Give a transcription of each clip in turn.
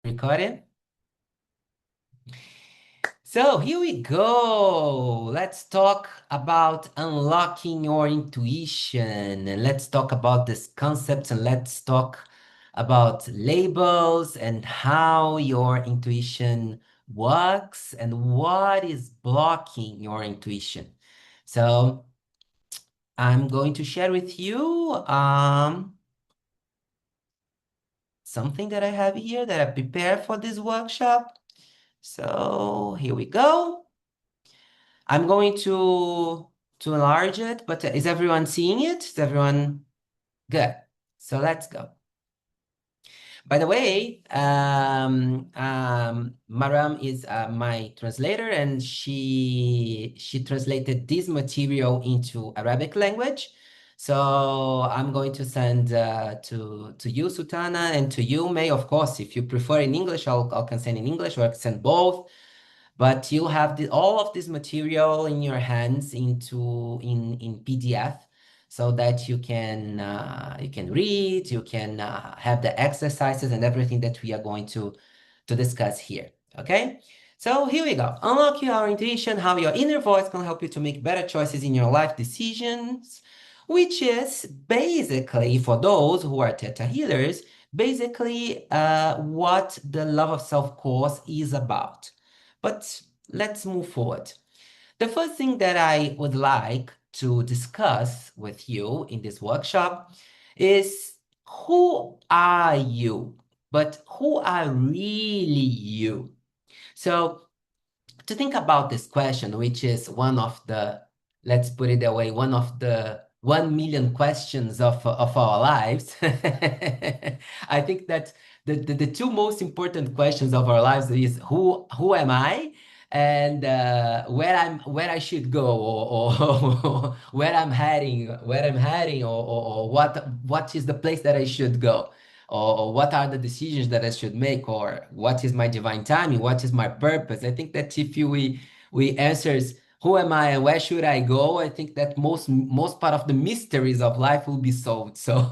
Recording. So here we go. Let's talk about unlocking your intuition. And let's talk about this concept and let's talk about labels and how your intuition works and what is blocking your intuition. So I'm going to share with you something that I have here that I prepared for this workshop. So here we go. I'm going to enlarge it, but is everyone seeing it? Is everyone good? So let's go. By the way, Maram is my translator, and she translated this material into Arabic language. So I'm going to send to you, Sultana, and to you, May. Of course, if you prefer in English, I can send in English, or I can send both. But you'll have all of this material in your hands in PDF, so that you can read, you can have the exercises and everything that we are going to discuss here. Okay, so here we go. Unlock your intuition, how your inner voice can help you to make better choices in your life decisions, which is basically, for those who are Theta healers, basically what the Love of Self course is about. But let's move forward. The first thing that I would like to discuss with you in this workshop is, who are you? But who are really you? So to think about this question, which is one of the, let's put it that way, one of the 1 million questions of our lives, I think that the two most important questions of our lives is who am I, and where I should go, or where I'm heading, or what is the place that I should go, or what are the decisions that I should make, or what is my divine timing, what is my purpose. I think that if we answers who am I and where should I go, I think that most part of the mysteries of life will be solved. So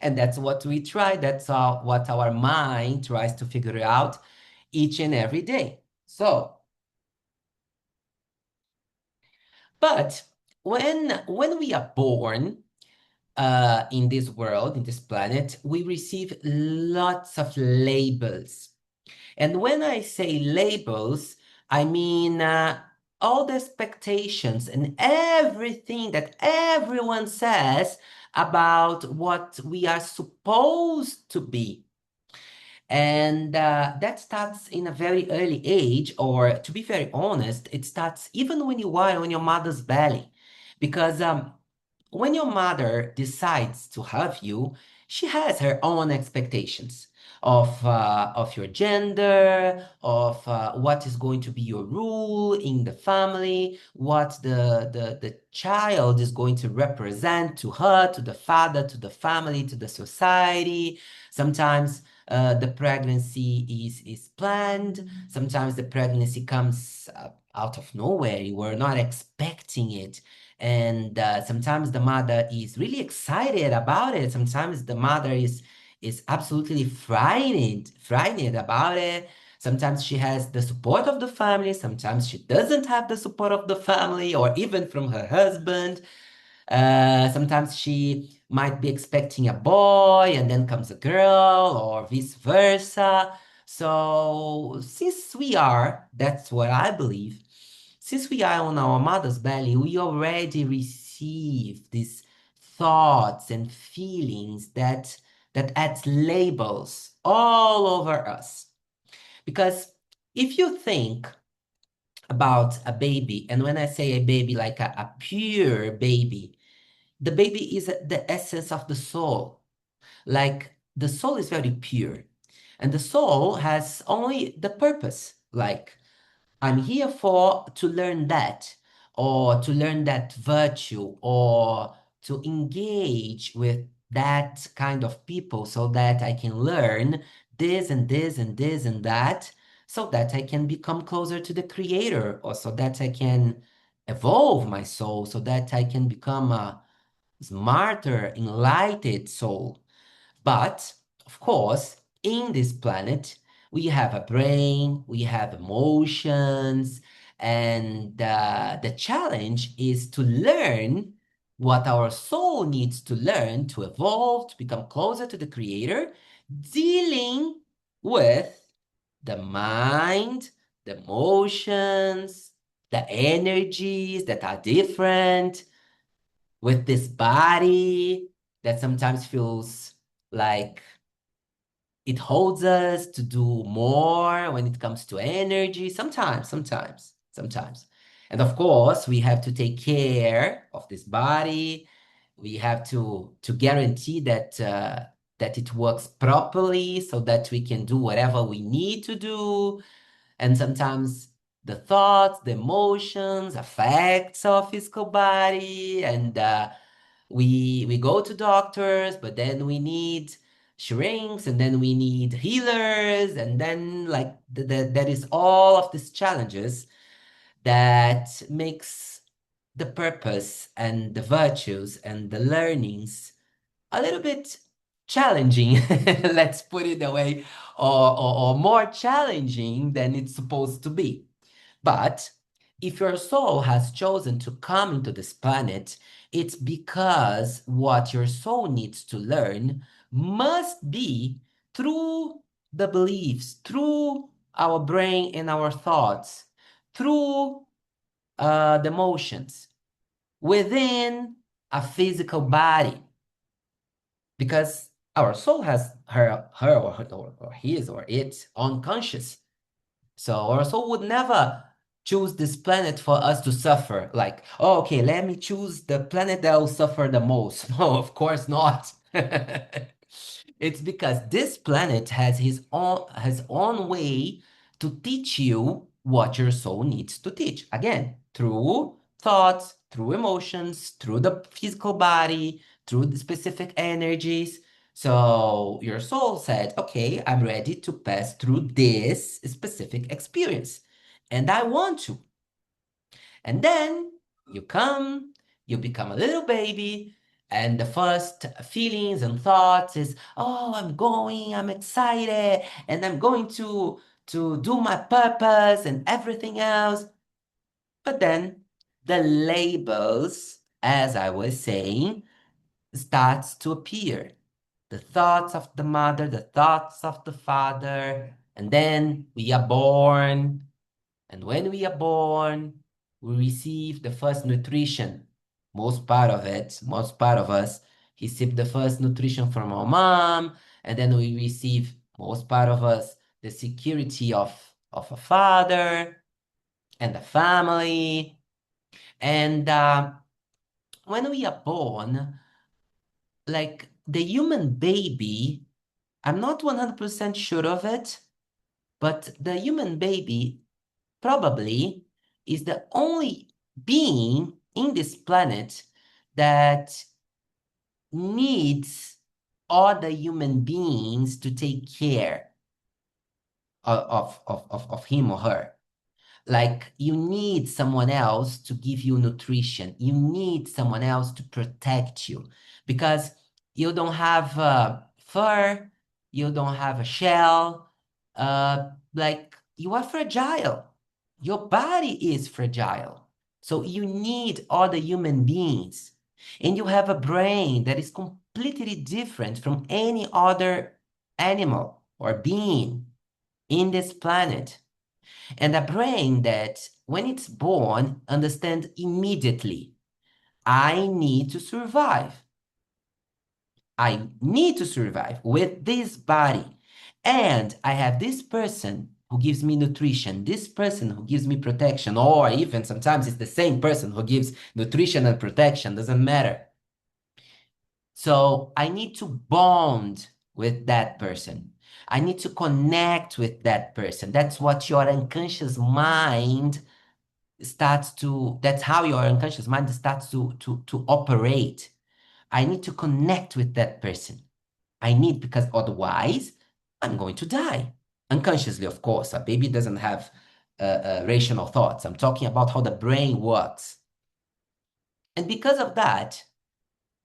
and that's what we try. That's what our mind tries to figure out each and every day. So, but when we are born in this world, in this planet, we receive lots of labels. And when I say labels, I mean all the expectations and everything that everyone says about what we are supposed to be. And that starts in a very early age, or to be very honest, it starts even when you are in your mother's belly. Because when your mother decides to have you, she has her own expectations of your gender, of what is going to be your role in the family, what the child is going to represent to her, to the father, to the family, to the society. Sometimes the pregnancy is planned. Sometimes the pregnancy comes out of nowhere. You were not expecting it. And sometimes the mother is really excited about it. Sometimes the mother is absolutely frightened about it. Sometimes she has the support of the family. Sometimes she doesn't have the support of the family or even from her husband. Sometimes she might be expecting a boy and then comes a girl, or vice versa. So, that's what I believe, since we are on our mother's belly, we already receive these thoughts and feelings that adds labels all over us. Because if you think about a baby, and when I say a baby, like a pure baby, the baby is the essence of the soul. Like the soul is very pure, and the soul has only the purpose. Like, I'm here for to learn that, or to learn that virtue, or to engage with that kind of people so that I can learn this and this and this and that, so that I can become closer to the creator, or so that I can evolve my soul, so that I can become a smarter, enlightened soul. But of course, in this planet, We have a brain, we have emotions, and the challenge is to learn what our soul needs to learn to evolve, to become closer to the Creator, dealing with the mind, the emotions, the energies that are different, with this body that sometimes feels like it holds us to do more when it comes to energy. Sometimes. And of course, we have to take care of this body. We have to guarantee that that it works properly so that we can do whatever we need to do. And sometimes the thoughts, the emotions affects our physical body, and we go to doctors, but then we need shrinks, and then we need healers, and then like that is all of these challenges that makes the purpose and the virtues and the learnings a little bit challenging, let's put it that way, or more challenging than it's supposed to be. But if your soul has chosen to come into this planet, it's because what your soul needs to learn must be through the beliefs, through our brain and our thoughts, through the emotions, within a physical body. Because our soul has or his or its unconscious. So our soul would never choose this planet for us to suffer. Like, oh, okay, let me choose the planet that will suffer the most. No, of course not. It's because this planet has his own way to teach you what your soul needs to teach. Again, through thoughts, through emotions, through the physical body, through the specific energies. So your soul said, okay, I'm ready to pass through this specific experience. And I want to. And then you come, you become a little baby, and the first feelings and thoughts is, oh, I'm excited, and I'm going to do my purpose and everything else. But then the labels, as I was saying, starts to appear. The thoughts of the mother, the thoughts of the father, and then we are born. And when we are born, we receive the first nutrition. Most part of it, most part of us receive the first nutrition from our mom, and then we receive, most part of us, the security of a father and a family. And when we are born, like the human baby, I'm not 100% sure of it, but the human baby probably is the only being in this planet that needs other human beings to take care of him or her. Like you need someone else to give you nutrition. You need someone else to protect you because you don't have fur, you don't have a shell. Like you are fragile. Your body is fragile. So you need other human beings. And you have a brain that is completely different from any other animal or being in this planet. And a brain that, when it's born, understands immediately, I need to survive. I need to survive with this body. And I have this person who gives me nutrition, this person who gives me protection, or even sometimes it's the same person who gives nutrition and protection, doesn't matter. So I need to bond with that person. I need to connect with that person. That's what your unconscious mind starts to, that's how your unconscious mind starts to operate. I need to connect with that person. I need, because otherwise I'm going to die. Unconsciously, of course. A baby doesn't have rational thoughts. I'm talking about how the brain works. And because of that,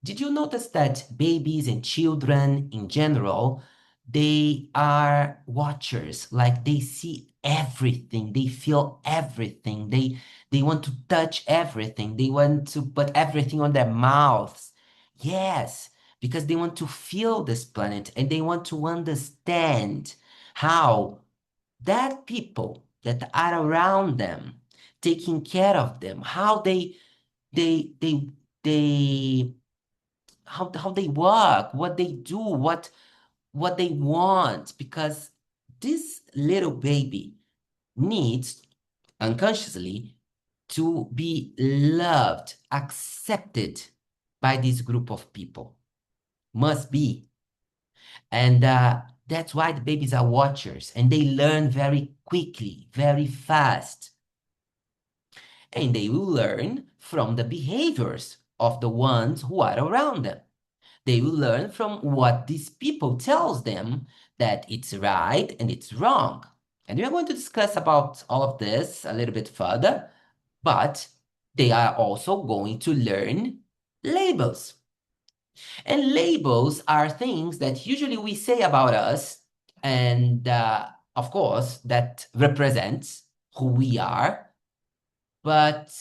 did you notice that babies and children in general, they are watchers, like they see everything, they feel everything, they want to touch everything, they want to put everything on their mouths. Yes, because they want to feel this planet and they want to understand how that people that are around them, taking care of them, how they they they how they work, what they do, what they want, because this little baby needs unconsciously to be loved, accepted by this group of people. Must be. And that's why the babies are watchers and they learn very quickly, very fast. And they will learn from the behaviors of the ones who are around them. They will learn from what these people tells them that it's right and it's wrong. And we are going to discuss about all of this a little bit further, but they are also going to learn labels. And labels are things that usually we say about us, and of course, that represents who we are, but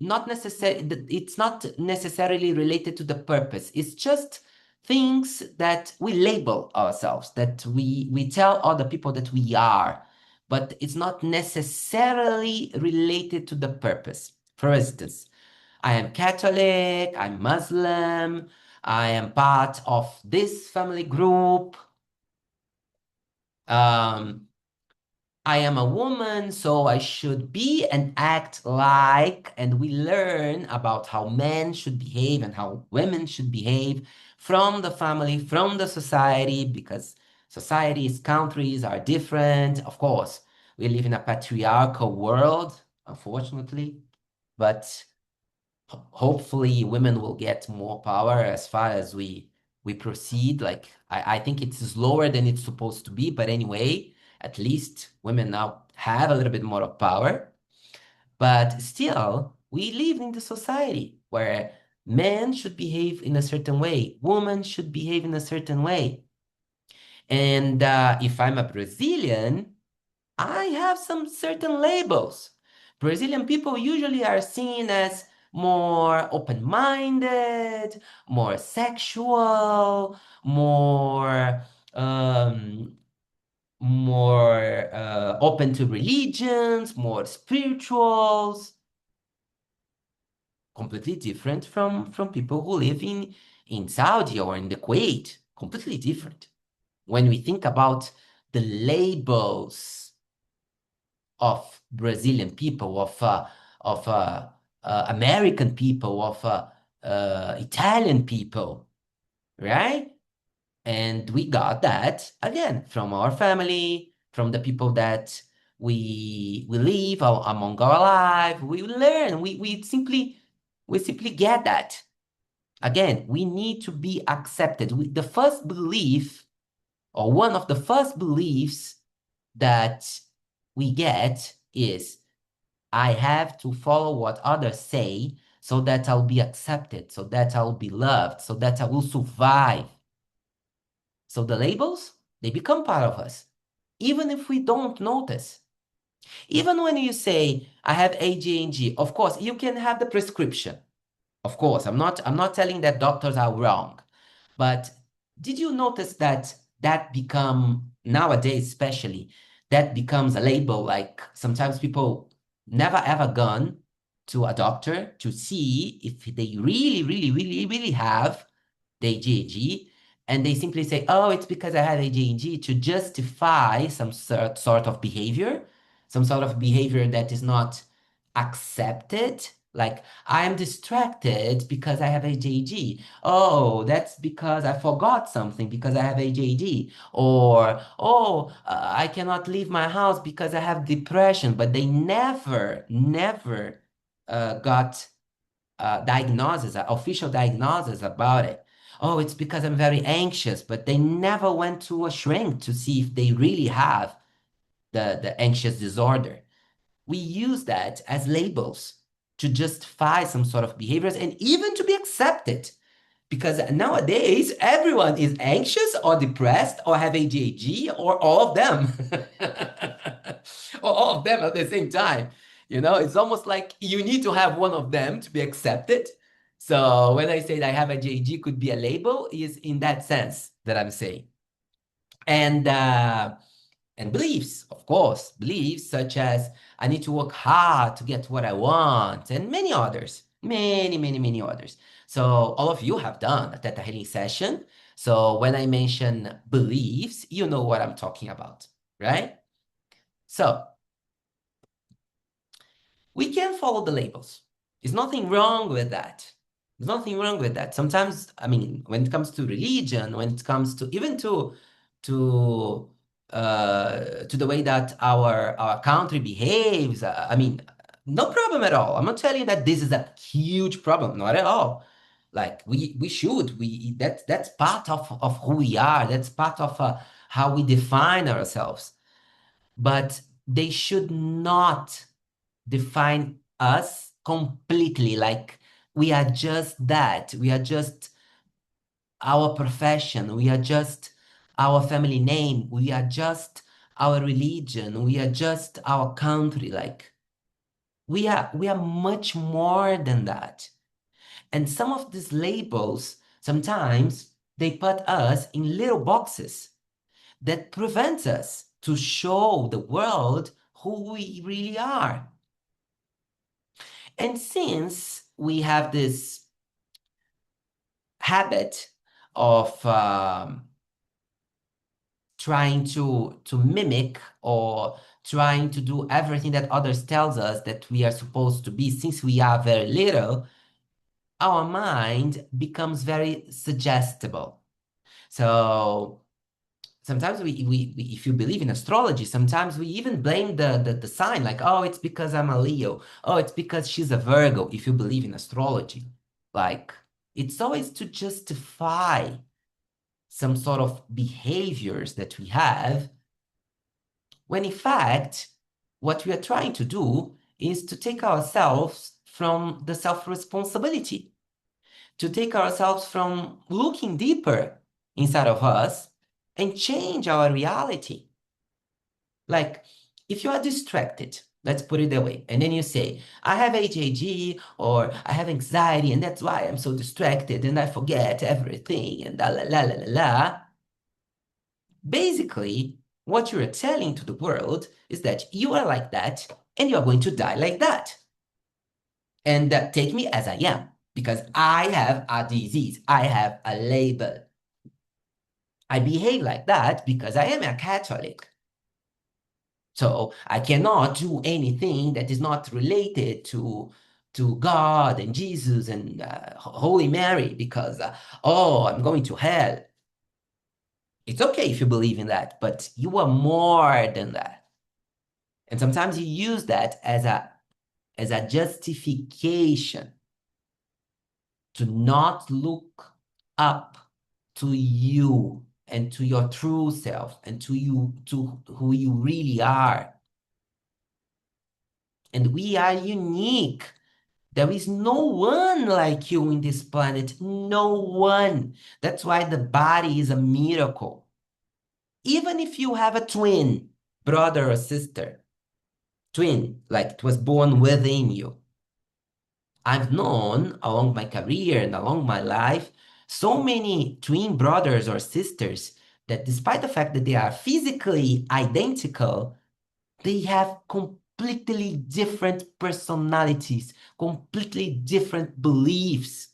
it's not necessarily related to the purpose. It's just things that we label ourselves, that we tell other people that we are, but it's not necessarily related to the purpose. For instance, I am Catholic, I'm Muslim, I am part of this family group. Um, I am a woman, so I should be and act like, and we learn about how men should behave and how women should behave from the family, from the society, because societies, countries are different. Of course, we live in a patriarchal world, unfortunately, but hopefully women will get more power as far as we proceed. Like I think it's slower than it's supposed to be, but anyway, at least women now have a little bit more of power. But still, we live in the society where men should behave in a certain way, women should behave in a certain way. And if I'm a Brazilian, I have some certain labels. Brazilian people usually are seen as more open-minded, more sexual, um, more open to religions, more spirituals. Completely different from people who live in Saudi or in the Kuwait. Completely different. When we think about the labels of Brazilian people, of American people, of Italian people, right? And we got that again from our family, from the people that we live among our life. We learn. We simply get that. Again, we need to be accepted. The first belief, or one of the first beliefs that we get is I have to follow what others say so that I'll be accepted, so that I'll be loved, so that I will survive. So the labels, they become part of us, even if we don't notice. Even when you say, I have ADHD, of course, you can have the prescription. Of course, I'm not telling that doctors are wrong. But did you notice that become nowadays, especially, that becomes a label? Like sometimes people never ever gone to a doctor to see if they really, really, really, really have the ADHD, and they simply say, "Oh, it's because I have ADHD," to justify some sort of behavior, some sort of behavior that is not accepted. Like, I am distracted because I have ADHD. Oh, that's because I forgot something because I have ADHD. Or, oh, I cannot leave my house because I have depression. But they never got diagnosis, official diagnosis about it. Oh, it's because I'm very anxious, but they never went to a shrink to see if they really have the anxious disorder. We use that as labels to justify some sort of behaviors and even to be accepted. Because nowadays, everyone is anxious or depressed or have ADHD or all of them. Or all of them at the same time. It's almost like you need to have one of them to be accepted. So when I say I have ADHD could be a label, is in that sense that I'm saying. And beliefs, of course, beliefs such as I need to work hard to get what I want, and many others, many, many, many others. So all of you have done a Theta Healing session. So when I mention beliefs, you know what I'm talking about, right? So we can follow the labels. There's nothing wrong with that. There's nothing wrong with that. Sometimes, I mean, when it comes to religion, when it comes to even to the way that our country behaves, I mean, no problem at all. I'm not telling you that this is a huge problem, not at all. Like that's part of who we are. That's part of how we define ourselves. But they should not define us completely. Like we are just that. We are just our profession. We are just our family name. We are just our religion. We are just our country. Like we are much more than that. And some of these labels, sometimes they put us in little boxes that prevents us to show the world who we really are. And since we have this habit of trying to mimic or trying to do everything that others tells us that we are supposed to be, since we are very little, our mind becomes very suggestible. So sometimes if you believe in astrology, sometimes we even blame the sign, like, oh, it's because I'm a Leo. Oh, it's because she's a Virgo, if you believe in astrology. Like, it's always to justify some sort of behaviors that we have, when in fact, what we are trying to do is to take ourselves from the self-responsibility, to take ourselves from looking deeper inside of us and change our reality. Like, if you are distracted, let's put it that way, and then you say, I have ADHD or I have anxiety, and that's why I'm so distracted and I forget everything and la la la la la la. Basically, what you're telling to the world is that you are like that and you're going to die like that. And take me as I am, because I have a disease, I have a label. I behave like that because I am a Catholic. So I cannot do anything that is not related to God and Jesus and Holy Mary because, oh, I'm going to hell. It's okay if you believe in that, but you are more than that. And sometimes you use that as a justification to not look up to you and to your true self and to who you really are. And we are unique. There is no one like you in this planet. No one. That's why the body is a miracle. Even if you have a twin, brother or sister, twin, like it was born within you. I've known along my career and along my life so many twin brothers or sisters that despite the fact that they are physically identical, they have completely different personalities, completely different beliefs.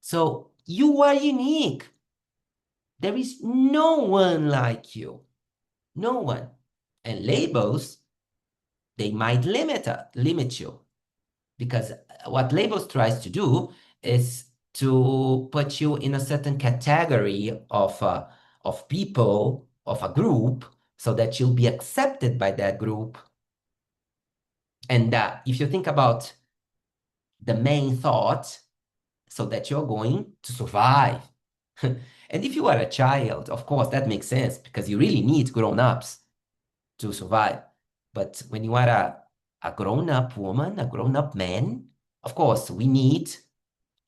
So you are unique. There is no one like you. No one. And labels, they might limit you. Because what labels tries to do is to put you in a certain category of people, of a group, so that you'll be accepted by that group. And if you think about the main thought, so that you're going to survive. And if you are a child, of course, that makes sense because you really need grown-ups to survive. But when you are a grown-up woman, a grown-up man, of course, we need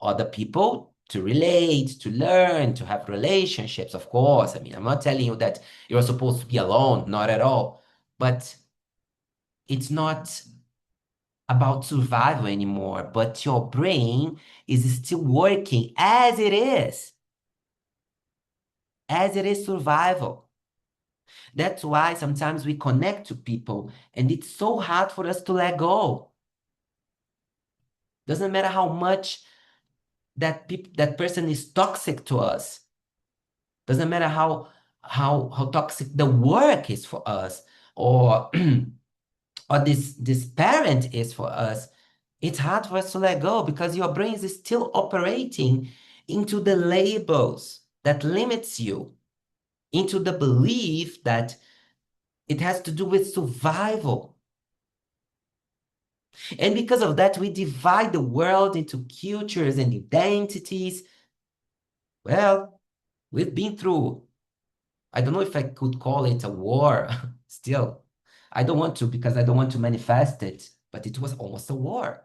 other people to relate, to learn, to have relationships, of course. I mean, I'm not telling you that you're supposed to be alone, not at all. But it's not about survival anymore, but your brain is still working as it is survival. That's why sometimes we connect to people and it's so hard for us to let go. Doesn't matter how much that person is toxic to us. Doesn't matter how toxic the work is for us or or this parent is for us. It's hard for us to let go because your brain is still operating into the labels that limits you, into the belief that it has to do with survival. And because of that, we divide the world into cultures and identities. Well, we've been through, I don't know if I could call it a war still. I don't want to because I don't want to manifest it, but it was almost a war.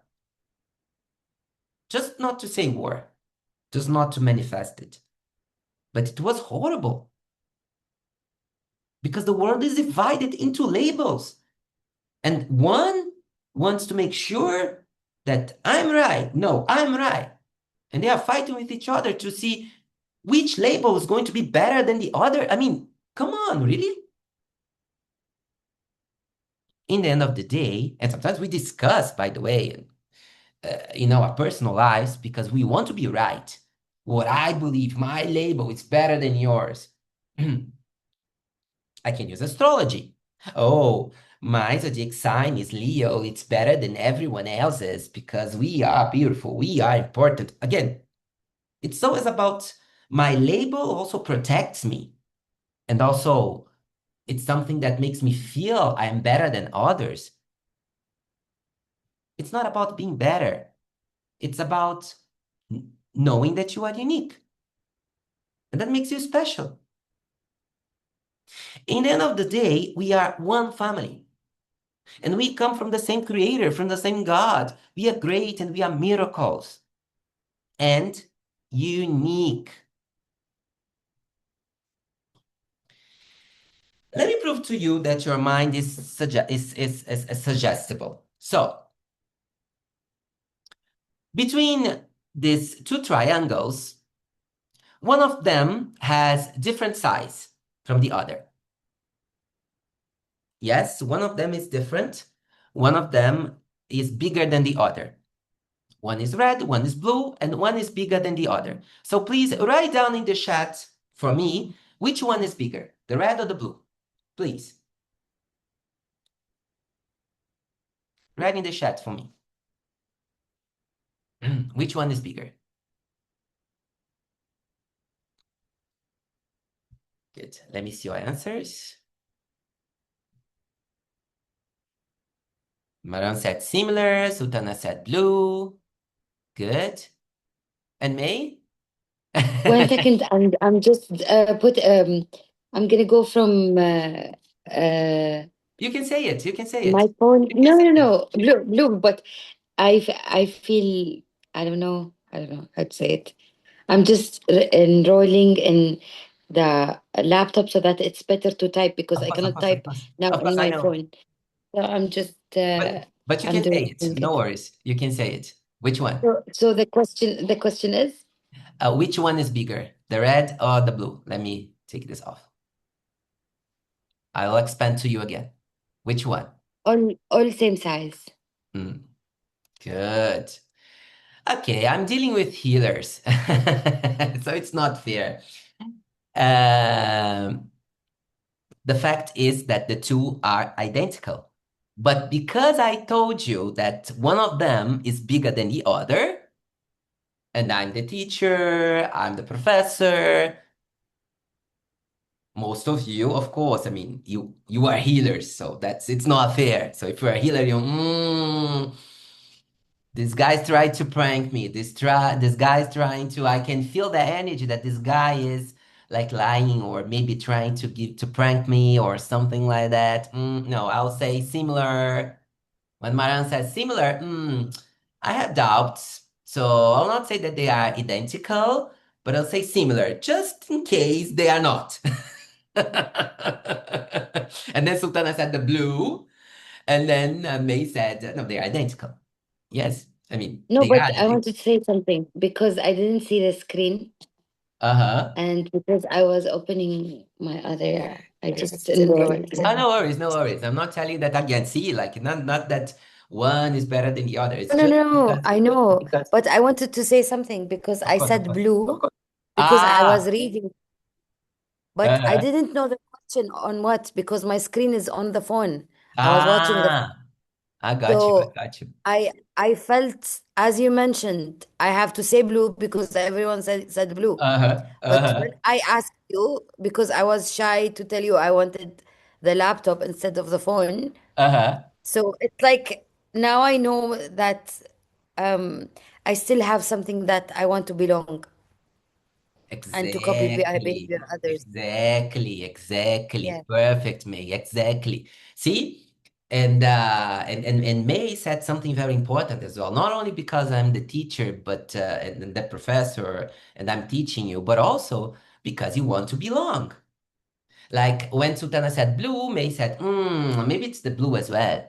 Just not to say war, just not to manifest it. But it was horrible because the world is divided into labels. And one wants to make sure that I'm right. No, I'm right. And they are fighting with each other to see which label is going to be better than the other. I mean, come on, really? In the end of the day, and sometimes we discuss, by the way, in our personal lives because we want to be right. What I believe, my label is better than yours. I can use astrology. Oh, my zodiac sign is Leo. It's better than everyone else's because we are beautiful. We are important. Again, it's always about my label also protects me. And also, it's something that makes me feel I am better than others. It's not about being better. It's about knowing that you are unique. And that makes you special. In the end of the day, we are one family. And we come from the same creator, from the same God. We are great and we are miracles. And unique. Let me prove to you that your mind is suggestible. So, between these two triangles, one of them has different size from the other. Yes, one of them is different. One of them is bigger than the other. One is red, one is blue, and one is bigger than the other. So please write down in the chat for me, which one is bigger, the red or the blue? Please. Write in the chat for me. Which one is bigger? Good. Let me see your answers. Maran said similar. Sultana said blue. Good. And May? 1 second, I'm just I'm gonna go from You can say it. You can say my it. phone. You can No, say no, it. no, blue. But I feel I don't know how to say it. I'm just enrolling in the laptop so that it's better to type because Of I course, of cannot course, of type course. now Of on course, I my know. phone. So I'm just But you I'm can say doing it. No it. worries. You can say it. Which one? So the question is Which one is bigger, the red or the blue? Let me take this off. I'll expand to you again. Which one? all same size. Mm, good. Okay, I'm dealing with healers, so it's not fair. Um, the fact is that the two are identical. But because I told you that one of them is bigger than the other, and I'm the teacher, I'm the professor, most of you, of course, I mean, you are healers, so it's not fair. So if you're a healer, this guy's trying to prank me. This guy's trying to. I can feel the energy that this guy is like lying or maybe trying to prank me or something like that. No, I'll say similar. When Maran says similar, I have doubts. So I'll not say that they are identical, but I'll say similar, just in case they are not. And then Sultana said the blue, and then May said, no, they are identical. Yes, I mean, No, they are but I identical. wanted to say something because I didn't see the screen Uh-huh. and because I was opening my other, I just enrolled. Oh, no worries, no worries. I'm not telling you that again. See, like not that one is better than the other. It's No, just no, no, because, I know. But I wanted to say something because of I course, of said course. blue because I was Ah, reading, but I uh-huh. didn't know the question on what because my screen is on the phone. I was watching the Ah, I got you. I so got you. I felt as you mentioned, I have to say blue because everyone said blue. Uh-huh. But when Uh-huh. I asked you, because I was shy to tell you I wanted the laptop instead of the phone, Uh-huh. so it's like now I know that um, I still have something that I want to belong and to copy Exactly. behavior others. Exactly. Yeah. Perfect, May. Exactly. See? And May said something very important as well. Not only because I'm the teacher, but and the professor, and I'm teaching you, but also because you want to belong. Like when Sultana said blue, May said, maybe it's the blue as well.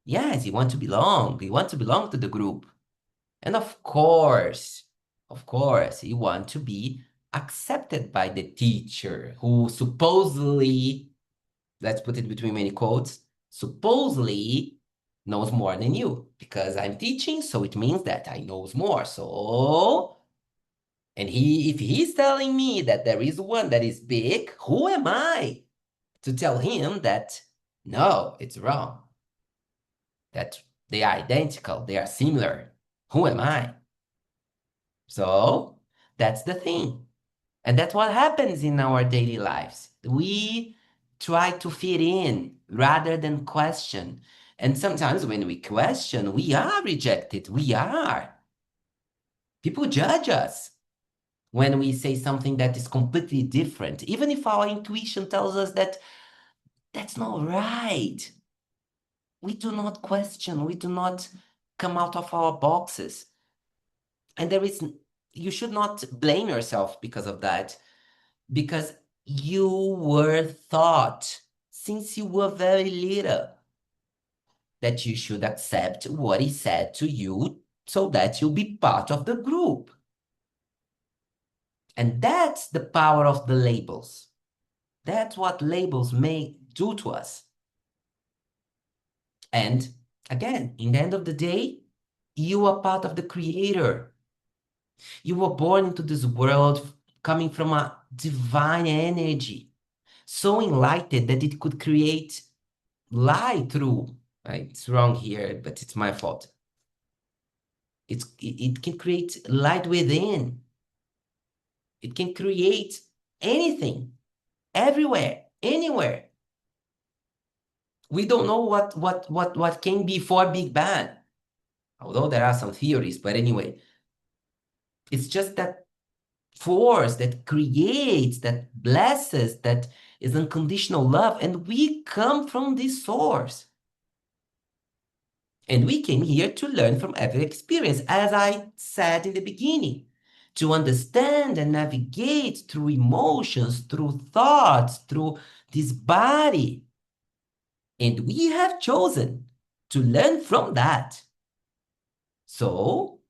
Yes, you want to belong. You want to belong to the group. And of course, you want to be accepted by the teacher who supposedly, let's put it between many quotes, supposedly knows more than you because I'm teaching, so it means that I knows more. So, and if he's telling me that there is one that is big, who am I to tell him that no, it's wrong, that they are identical, they are similar? Who am I? So that's the thing. And that's what happens in our daily lives. We try to fit in rather than question. And sometimes when we question, we are rejected. We are. People judge us when we say something that is completely different, even if our intuition tells us that that's not right. We do not question, we do not come out of our boxes. And you should not blame yourself because of that, because you were taught since you were very little that you should accept what is said to you so that you'll be part of the group. And that's the power of the labels. That's what labels may do to us. And again, in the end of the day, you are part of the creator. You were born into this world coming from a divine energy, so enlightened that it could create lie through. It's wrong here, but it's my fault. It can create light within. It can create anything, everywhere, anywhere. We don't know what came before Big Bang, although there are some theories, but anyway, it's just that force that creates, that blesses, that is unconditional love, and we come from this source. And we came here to learn from every experience, as I said in the beginning, to understand and navigate through emotions, through thoughts, through this body. And we have chosen to learn from that. So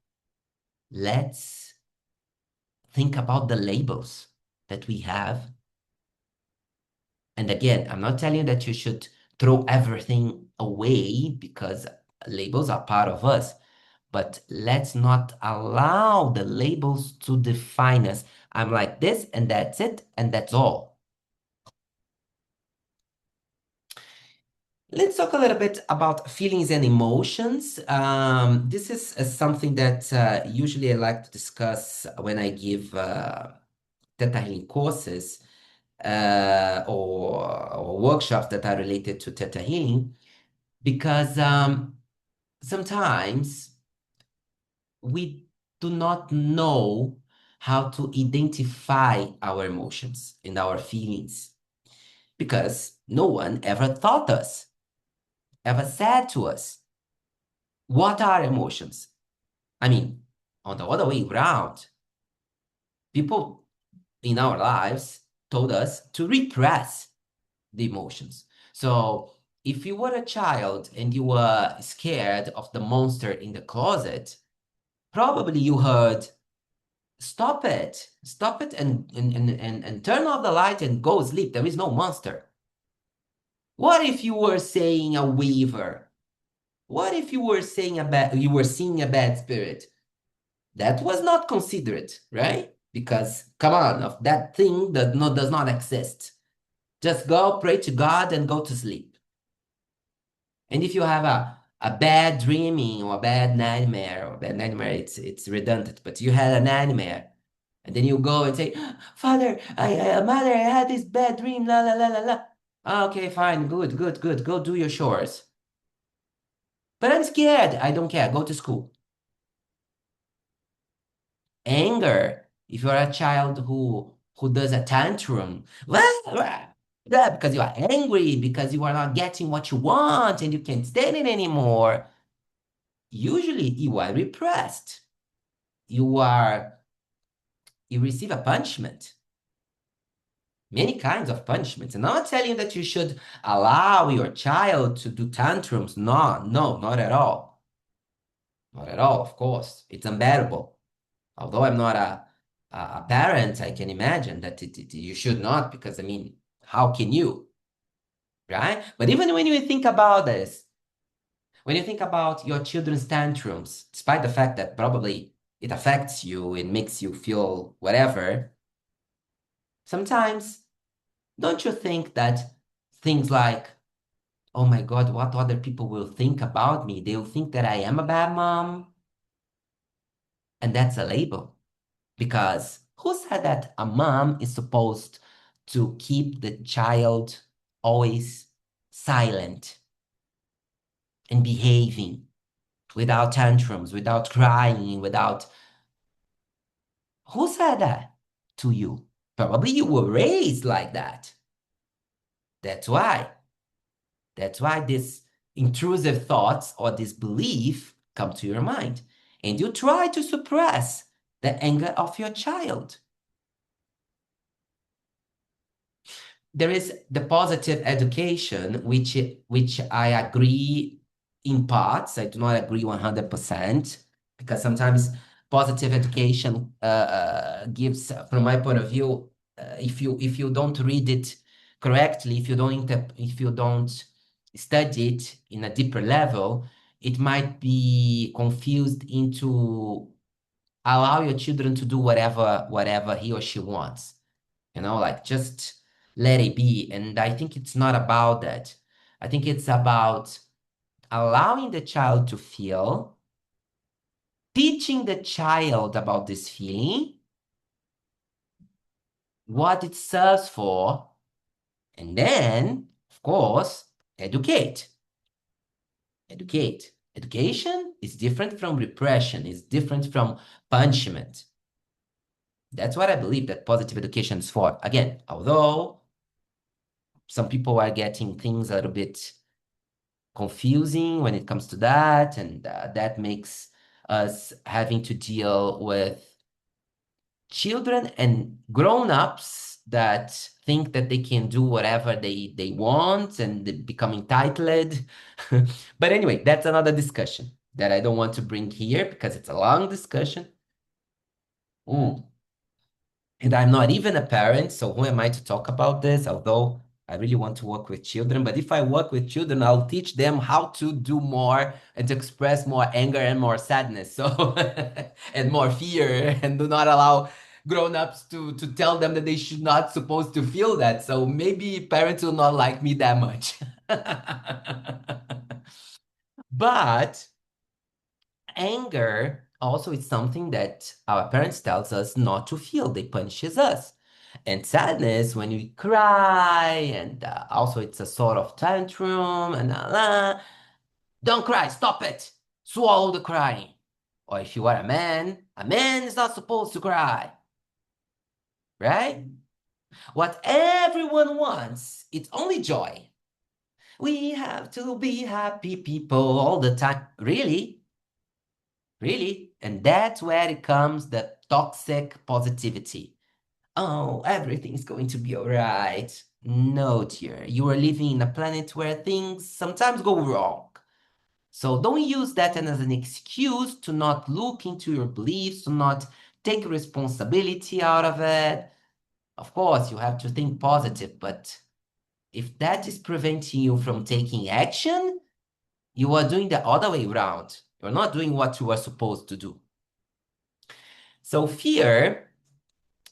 let's think about the labels that we have. And again, I'm not telling you that you should throw everything away because labels are part of us. But let's not allow the labels to define us. I'm like this, and that's it, and that's all. Let's talk a little bit about feelings and emotions. This is something that usually I like to discuss when I give Theta Healing courses or workshops that are related to Theta Healing, because sometimes we do not know how to identify our emotions and our feelings because no one ever taught us, ever said to us, what are emotions? I mean, On the other way around, people in our lives told us to repress the emotions. So if you were a child and you were scared of the monster in the closet, probably you heard, stop it, and turn off the light and go sleep. There is no monster. What if you were saying a weaver? What if you were saying you were seeing a bad spirit? That was not considered, right? Because come on, of that thing that does not exist. Just go pray to God and go to sleep. And if you have a bad dreaming or a bad nightmare, it's redundant, but you had a nightmare, and then you go and say, Father, Mother, I had this bad dream, la la la la la. Okay, fine, good, good, good. Go do your chores. But I'm scared. I don't care. Go to school. Anger, if you're a child who does a tantrum, because you are angry, because you are not getting what you want and you can't stand it anymore, usually you are repressed. You receive a punishment. Many kinds of punishments. And I'm not telling you that you should allow your child to do tantrums. No, no, not at all. Not at all, of course. It's unbearable. Although I'm not a parent, I can imagine that you should not, because I mean, how can you, right? But even when you think about this, when you think about your children's tantrums, despite the fact that probably it affects you, it makes you feel whatever, sometimes don't you think that things like, oh my God, what other people will think about me? They'll think that I am a bad mom. And that's a label. Because who said that a mom is supposed to keep the child always silent and behaving without tantrums, without crying, without... Who said that to you? Probably you were raised like that. That's why. That's why this intrusive thoughts or this belief come to your mind. And you try to suppress the anger of your child. There is the positive education, which I agree in parts. I do not agree 100%, because sometimes positive education gives, from my point of view, if you don't read it correctly, if you don't study it in a deeper level, it might be confused into allow your children to do whatever he or she wants. Like just let it be. And I think it's not about that. I think it's about allowing the child to feel, teaching the child about this feeling, what it serves for, and then, of course, educate. Educate. Education is different from repression, is different from punishment. That's what I believe that positive education is for. Again, although some people are getting things a little bit confusing when it comes to that, and that makes us having to deal with children and grown-ups that think that they can do whatever they want and they become entitled. But anyway, that's another discussion that I don't want to bring here because it's a long discussion. And I'm not even a parent, so who am I to talk about this? Although I really want to work with children, but if I work with children, I'll teach them how to do more and to express more anger and more sadness, so and more fear, and do not allow grown-ups to tell them that they should not supposed to feel that. So maybe parents will not like me that much. But anger also is something that our parents tells us not to feel. They punishes us. And sadness, when we cry, and also it's a sort of tantrum, and don't cry, stop it, swallow the crying. Or if you are a man is not supposed to cry, right? What everyone wants, it's only joy. We have to be happy people all the time. Really? Really. And that's where it comes the toxic positivity. Oh, everything's going to be all right. No, dear. You are living in a planet where things sometimes go wrong. So don't use that as an excuse to not look into your beliefs, to not take responsibility out of it. Of course, you have to think positive, but if that is preventing you from taking action, you are doing the other way around. You're not doing what you are supposed to do. So fear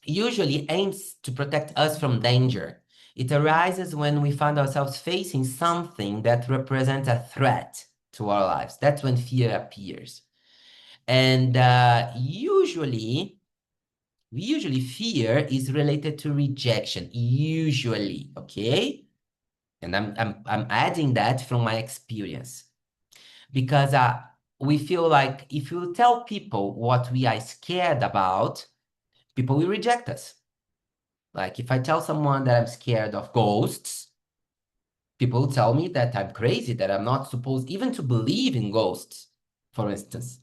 usually aims to protect us from danger. It arises when we find ourselves facing something that represents a threat to our lives. That's when fear appears. And usually fear is related to rejection. Usually, okay? And I'm adding that from my experience because we feel like if you tell people what we are scared about, people will reject us. Like if I tell someone that I'm scared of ghosts, people tell me that I'm crazy, that I'm not supposed even to believe in ghosts, for instance.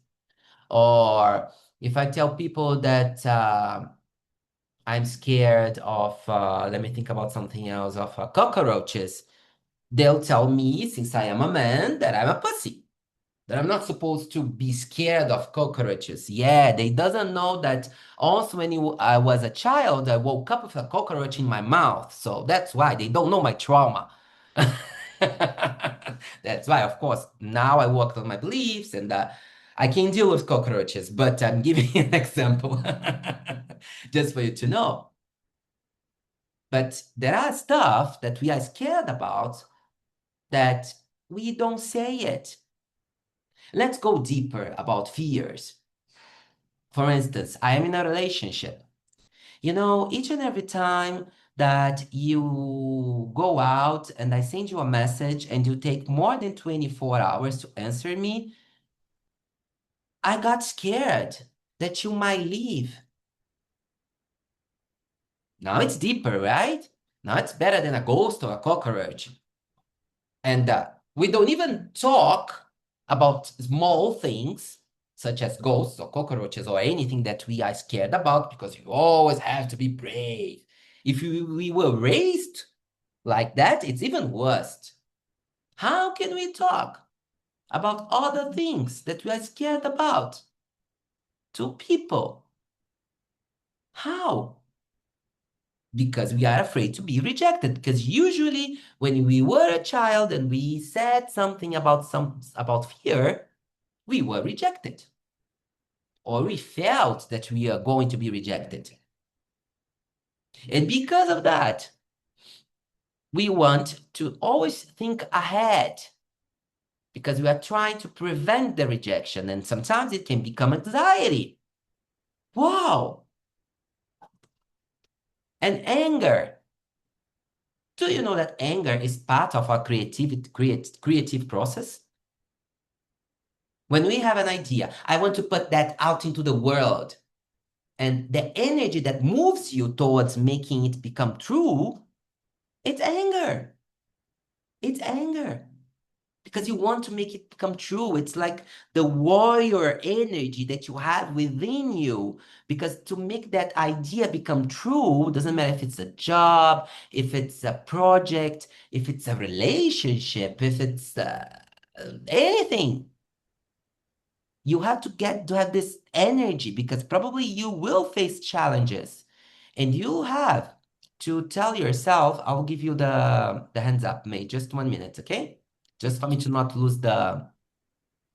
Or if I tell people that I'm scared of, let me think about something else, of cockroaches, they'll tell me, since I am a man, that I'm a pussy, that I'm not supposed to be scared of cockroaches. Yeah, they doesn't know that also when I was a child, I woke up with a cockroach in my mouth. So that's why they don't know my trauma. That's why, of course, now I worked on my beliefs and I can deal with cockroaches, but I'm giving you an example just for you to know. But there are stuff that we are scared about that we don't say it. Let's go deeper about fears. For instance, I am in a relationship. You know, each and every time that you go out and I send you a message and you take more than 24 hours to answer me, I got scared that you might leave. Now it's deeper, right? Now it's better than a ghost or a cockroach. And we don't even talk about small things such as ghosts or cockroaches or anything that we are scared about because you always have to be brave. If we were raised like that, it's even worse. How can we talk about other things that we are scared about to people? How? Because we are afraid to be rejected. Because usually when we were a child and we said something about fear, we were rejected. Or we felt that we are going to be rejected. And because of that, we want to always think ahead because we are trying to prevent the rejection. And sometimes it can become anxiety. Wow. And anger. Do you know that anger is part of our creative process? When we have an idea, I want to put that out into the world. And the energy that moves you towards making it become true, it's anger. It's anger. Because you want to make it become true. It's like the warrior energy that you have within you. Because to make that idea become true, doesn't matter if it's a job, if it's a project, if it's a relationship, if it's anything. You have to get to have this energy because probably you will face challenges and you have to tell yourself, I'll give you the hands up, mate. Just 1 minute, okay? Just for me to not lose the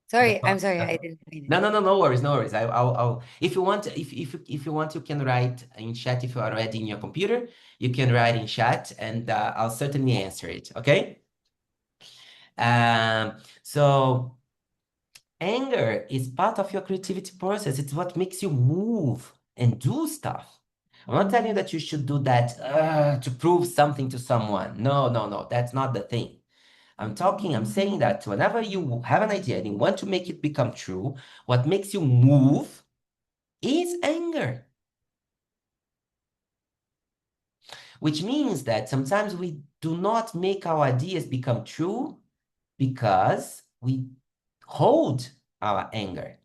Sorry, I'm thought. sorry, I didn't. No, no, no, no worries, no worries. I'll if you want, if you want, you can write in chat if you are already in your computer. You can write in chat, and I'll certainly answer it. Okay. So anger is part of your creativity process. It's what makes you move and do stuff. I'm not telling you that you should do that to prove something to someone. No, no, no, that's not the thing. I'm saying that whenever you have an idea and you want to make it become true, what makes you move is anger. Which means that sometimes we do not make our ideas become true because we hold our anger.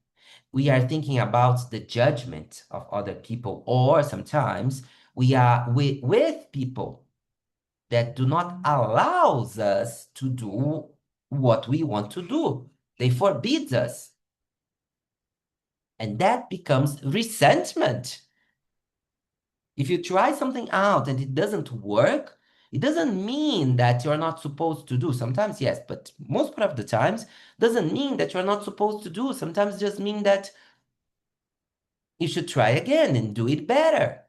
we are thinking about the judgment of other people, or sometimes we are with people that do not allows us to do what we want to do. They forbid us. And that becomes resentment. If you try something out and it doesn't work, it doesn't mean that you're not supposed to do. Sometimes, yes, but most part of the times doesn't mean that you're not supposed to do. Sometimes just mean that you should try again and do it better.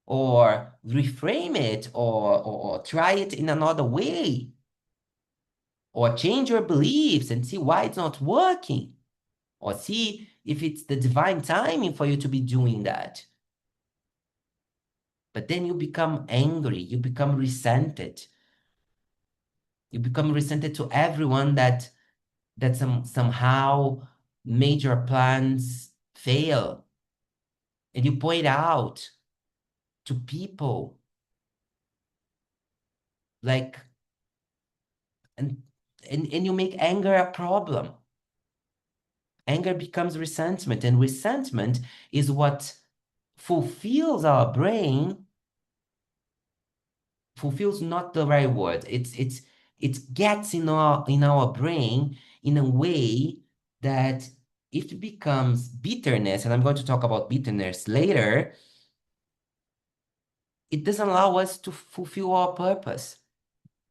Or reframe it, or try it in another way. Or change your beliefs and see why it's not working. Or see if it's the divine timing for you to be doing that. But then you become angry, you become resented. You become resented to everyone that somehow made your plans fail. And you point out to people like and and you make anger a problem. Anger becomes resentment, and resentment is what fulfills our brain. Fulfills not the right word. It gets in our brain in a way that if it becomes bitterness, and I'm going to talk about bitterness later, it doesn't allow us to fulfill our purpose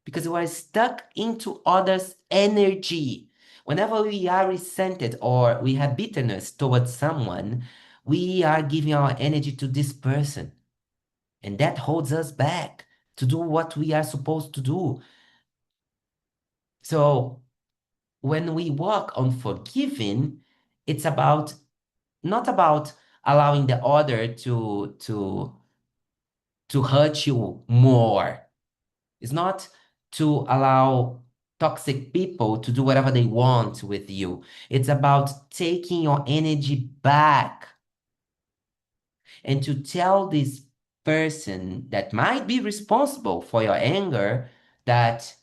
because we are stuck into others' energy. Whenever we are resented or we have bitterness towards someone, we are giving our energy to this person. And that holds us back to do what we are supposed to do. So when we work on forgiving, it's about not about allowing the other to hurt you more. It's not to allow toxic people to do whatever they want with you. It's about taking your energy back and to tell this person that might be responsible for your anger that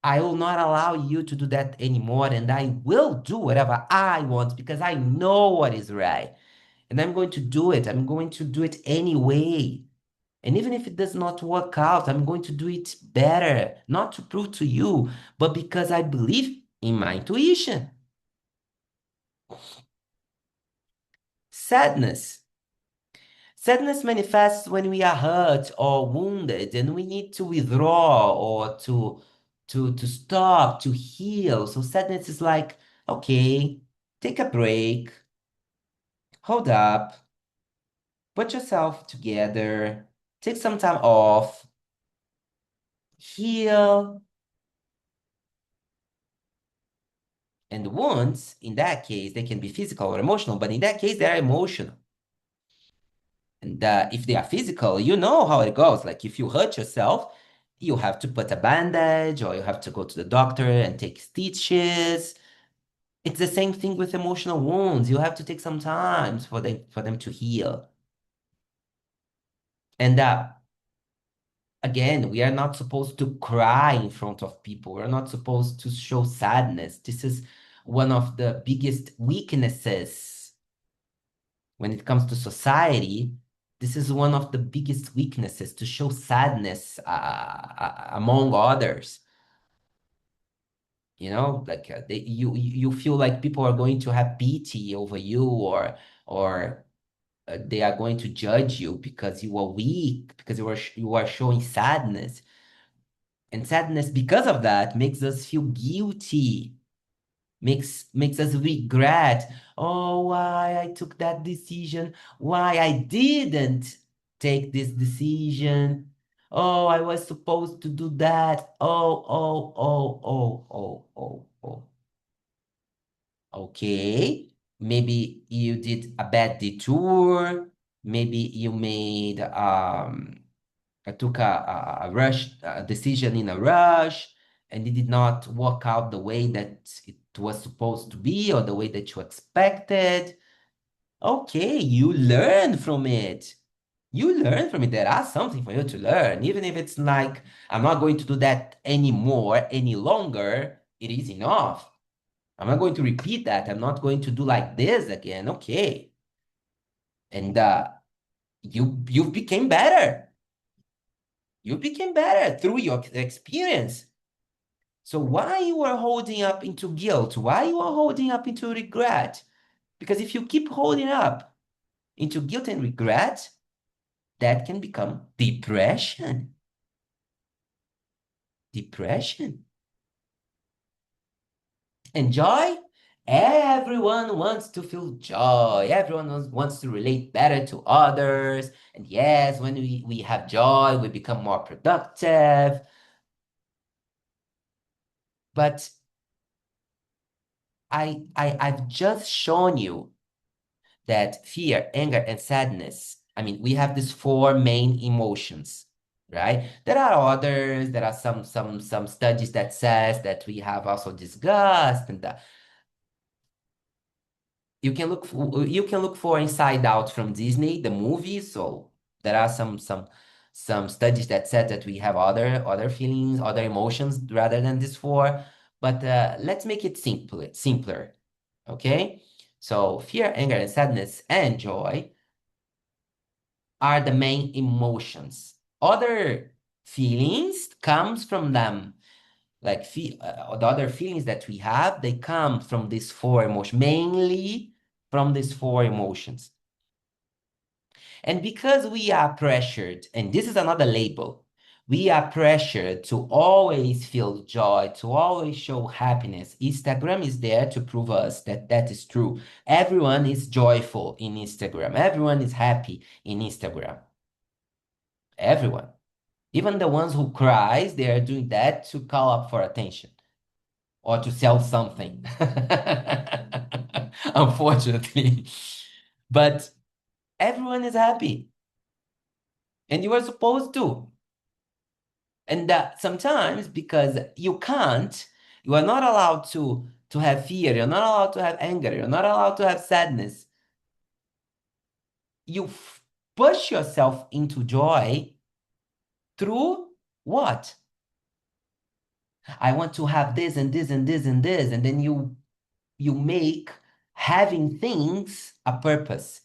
I will not allow you to do that anymore, and I will do whatever I want because I know what is right. And I'm going to do it. I'm going to do it anyway. And even if it does not work out, I'm going to do it better, not to prove to you, but because I believe in my intuition. Sadness. Sadness manifests when we are hurt or wounded and we need to withdraw or to stop, to heal. So sadness is like, okay, take a break, hold up, put yourself together, take some time off, heal. And wounds, in that case, they can be physical or emotional, but in that case, they're emotional. And if they are physical, you know how it goes. Like if you hurt yourself, you have to put a bandage or you have to go to the doctor and take stitches. It's the same thing with emotional wounds. You have to take some time for them to heal. And again, we are not supposed to cry in front of people. We're not supposed to show sadness. This is one of the biggest weaknesses when it comes to society. This is one of the biggest weaknesses to show sadness among others. Like you feel like people are going to have pity over you, or they are going to judge you because you are weak, because you are showing sadness. And sadness, because of that, makes us feel guilty, makes us regret, oh, why I took that decision, why I didn't take this decision, oh, I was supposed to do that, oh. Okay, maybe you did a bad detour, maybe you made took a rush decision in a rush, and it did not work out the way that it was supposed to be or the way that you expected. Okay, you learn from it. You learn from it. There are something for you to learn, even if it's like, I'm not going to do that anymore, any longer. It is enough. I'm not going to repeat that. I'm not going to do like this again. Okay. And you became better. You became better through your experience. So why you are holding up into guilt? Why you are holding up into regret? Because if you keep holding up into guilt and regret, that can become depression. Depression. And joy? Everyone wants to feel joy. Everyone wants to relate better to others. And yes, when we have joy, we become more productive. But I've just shown you that fear, anger, and sadness, I mean, we have these four main emotions, right? There are others, there are some studies that says that we have also disgust and you can look for Inside Out from Disney, the movie. So there are some studies that said that we have other feelings, other emotions rather than these four. But let's make it simpler, okay? So fear, anger, and sadness and joy are the main emotions. Other feelings comes from them. Like the other feelings that we have, they come from these four emotions, mainly from these four emotions. And because we are pressured, and this is another label, we are pressured to always feel joy, to always show happiness. Instagram is there to prove us that that is true. Everyone is joyful in Instagram. Everyone is happy in Instagram. Everyone. Even the ones who cries, they are doing that to call up for attention or to sell something. Unfortunately. But everyone is happy. And you are supposed to. And that sometimes because you can't, you are not allowed to have fear, you're not allowed to have anger, you're not allowed to have sadness. You push yourself into joy through what? I want to have this and this and this and this, and then you make having things a purpose.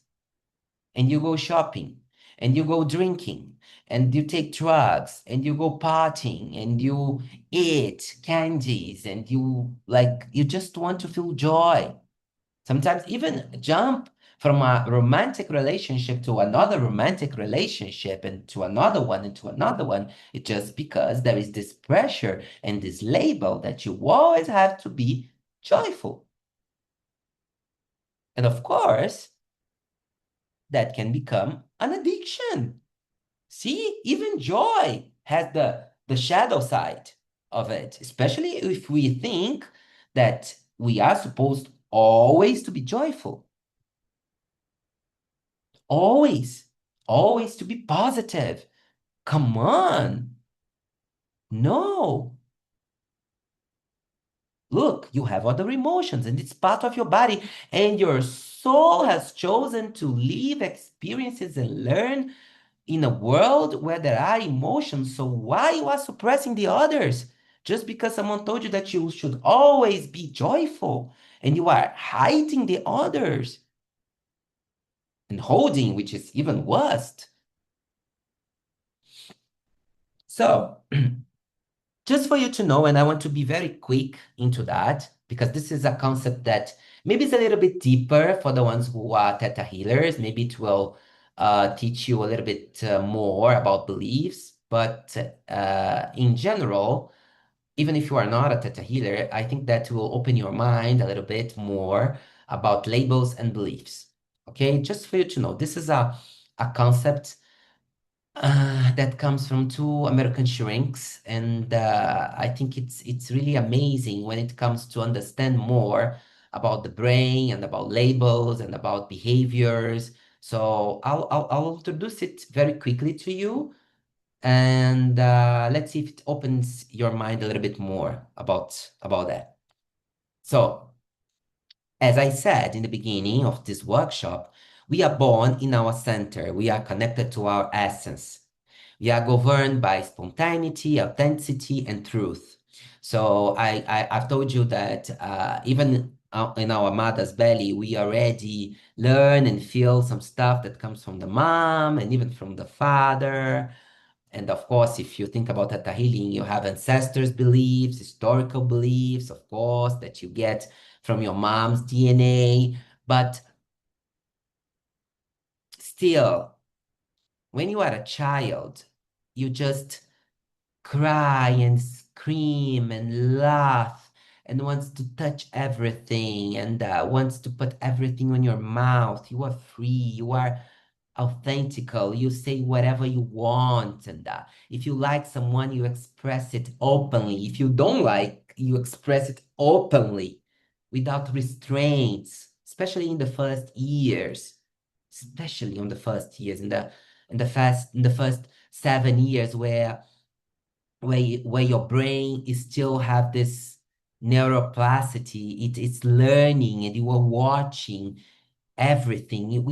And you go shopping, and you go drinking, and you take drugs, and you go partying, and you eat candies, and you just want to feel joy. Sometimes even jump from a romantic relationship to another romantic relationship and to another one and to another one. It's just because there is this pressure and this label that you always have to be joyful. And of course, that can become an addiction. See, even joy has the shadow side of it, especially if we think that we are supposed always to be joyful, always, always to be positive. Come on. No. Look, you have other emotions and it's part of your body, and your soul has chosen to live experiences and learn in a world where there are emotions. So why you are suppressing the others? Just because someone told you that you should always be joyful and you are hiding the others and holding, which is even worse. So just for you to know, and I want to be very quick into that because this is a concept that maybe is a little bit deeper for the ones who are Theta healers. Maybe it will teach you a little bit more about beliefs. But in general, even if you are not a Theta healer, I think that will open your mind a little bit more about labels and beliefs. Okay, just for you to know, this is a concept that comes from two American shrinks, and I think it's really amazing when it comes to understand more about the brain and about labels and about behaviors. So I'll introduce it very quickly to you, and let's see if it opens your mind a little bit more about that. So, as I said in the beginning of this workshop, we are born in our center. We are connected to our essence. We are governed by spontaneity, authenticity, and truth. So I've told you that even in our mother's belly, we already learn and feel some stuff that comes from the mom and even from the father. And of course, if you think about Theta healing, you have ancestors' beliefs, historical beliefs, of course, that you get from your mom's DNA. But still, when you are a child, you just cry and scream and laugh and wants to touch everything and wants to put everything on your mouth. You are free. You are authentical. You say whatever you want. And if you like someone, you express it openly. If you don't like, you express it openly without restraints, especially in the first years, especially in the first years, in the first 7 years where your brain is still have this neuroplasticity, it's learning and you are watching everything. You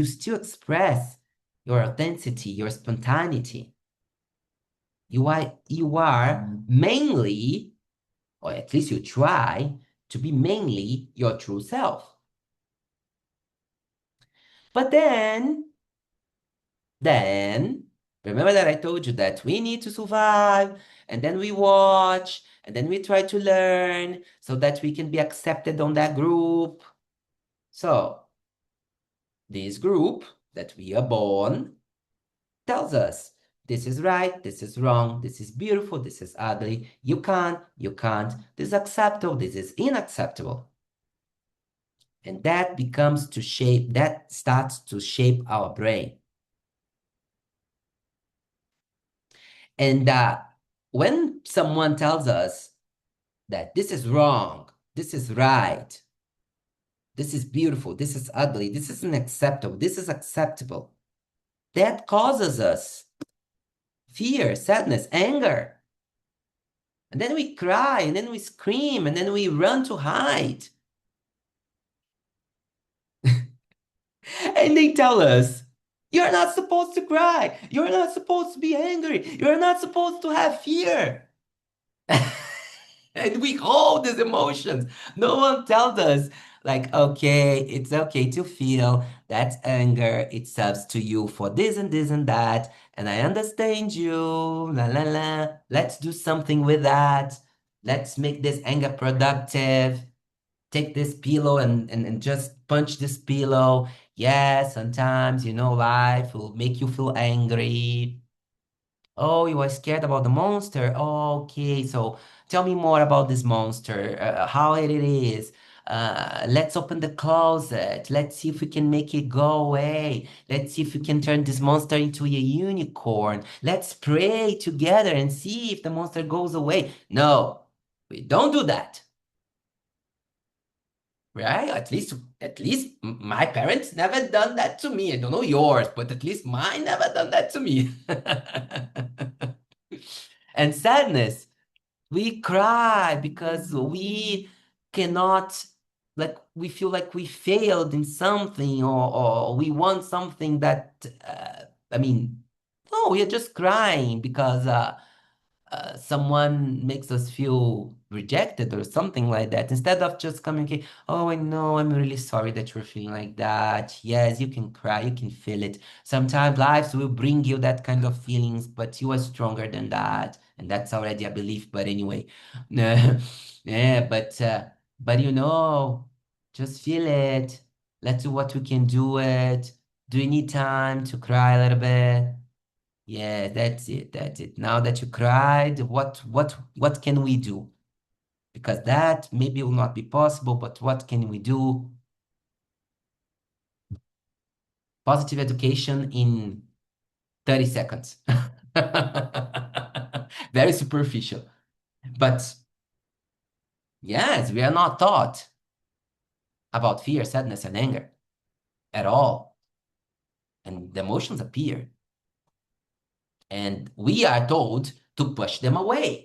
still express your authenticity, your spontaneity. You are mainly, or at least you try to be mainly your true self. But then, remember that I told you that we need to survive, and then we watch, and then we try to learn so that we can be accepted on that group. So, this group that we are born tells us this is right, this is wrong, this is beautiful, this is ugly, you can't, this is acceptable, this is unacceptable. And that starts to shape our brain. And when someone tells us that this is wrong, this is right, this is beautiful, this is ugly, this is unacceptable, this is acceptable, that causes us fear, sadness, anger. And then we cry, and then we scream, and then we run to hide. And they tell us, you're not supposed to cry. You're not supposed to be angry. You're not supposed to have fear. And we hold these emotions. No one tells us, like, okay, it's okay to feel that's anger. It serves to you for this and this and that. And I understand you. La la la. Let's do something with that. Let's make this anger productive. Take this pillow and just punch this pillow. Yeah, sometimes, life will make you feel angry. Oh, you are scared about the monster? Okay, so tell me more about this monster, how it is. Let's open the closet. Let's see if we can make it go away. Let's see if we can turn this monster into a unicorn. Let's pray together and see if the monster goes away. No, we don't do that. Right? At least my parents never done that to me. I don't know yours, but at least mine never done that to me. And sadness, we cry because we cannot, like, we feel like we failed in something, or we want something that, I mean, no, we are just crying because someone makes us feel rejected or something like that, instead of just communicating, oh, I know, I'm really sorry that you're feeling like that. Yes, you can cry, you can feel it. Sometimes lives will bring you that kind of feelings, but you are stronger than that. And that's already a belief, but anyway. Yeah, but just feel it. Let's do what we can do it. Do you need time to cry a little bit? Yeah, that's it. That's it. Now that you cried, what can we do? Because that maybe will not be possible, but what can we do? Positive education in 30 seconds. Very superficial. But yes, we are not taught about fear, sadness, and anger at all. And the emotions appear. And we are told to push them away.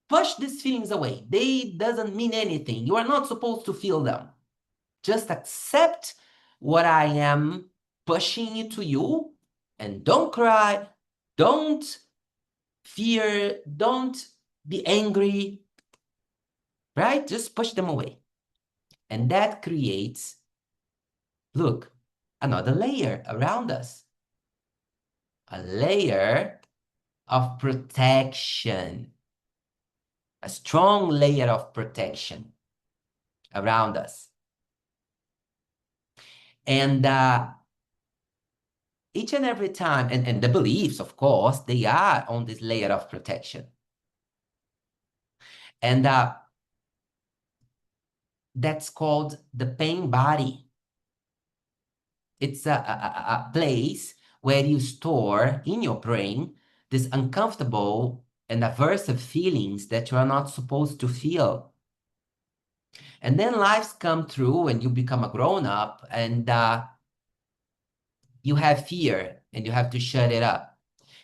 Push these feelings away. They doesn't mean anything. You are not supposed to feel them. Just accept what I am pushing into you and don't cry, don't fear, don't be angry, right? Just push them away. And that creates, look, another layer around us. A layer of protection. A strong layer of protection around us. And each and every time, and the beliefs, of course, they are on this layer of protection. And that's called the pain body. It's a place where you store in your brain these uncomfortable and aversive feelings that you are not supposed to feel. And then lives come through and you become a grown-up and you have fear and you have to shut it up.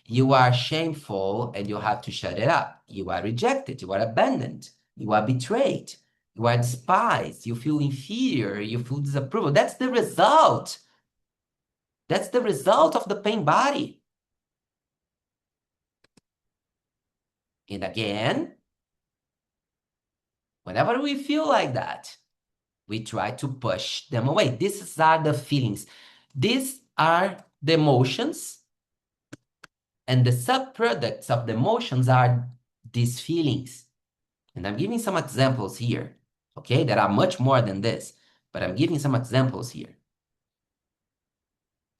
You are shameful and you have to shut it up. You are rejected. You are abandoned. You are betrayed. You are despised. You feel inferior. You feel disapproval. That's the result. That's the result of the pain body. And again, whenever we feel like that, we try to push them away. These are the feelings. These are the emotions. And the subproducts of the emotions are these feelings. And I'm giving some examples here, okay? There are much more than this, but I'm giving some examples here.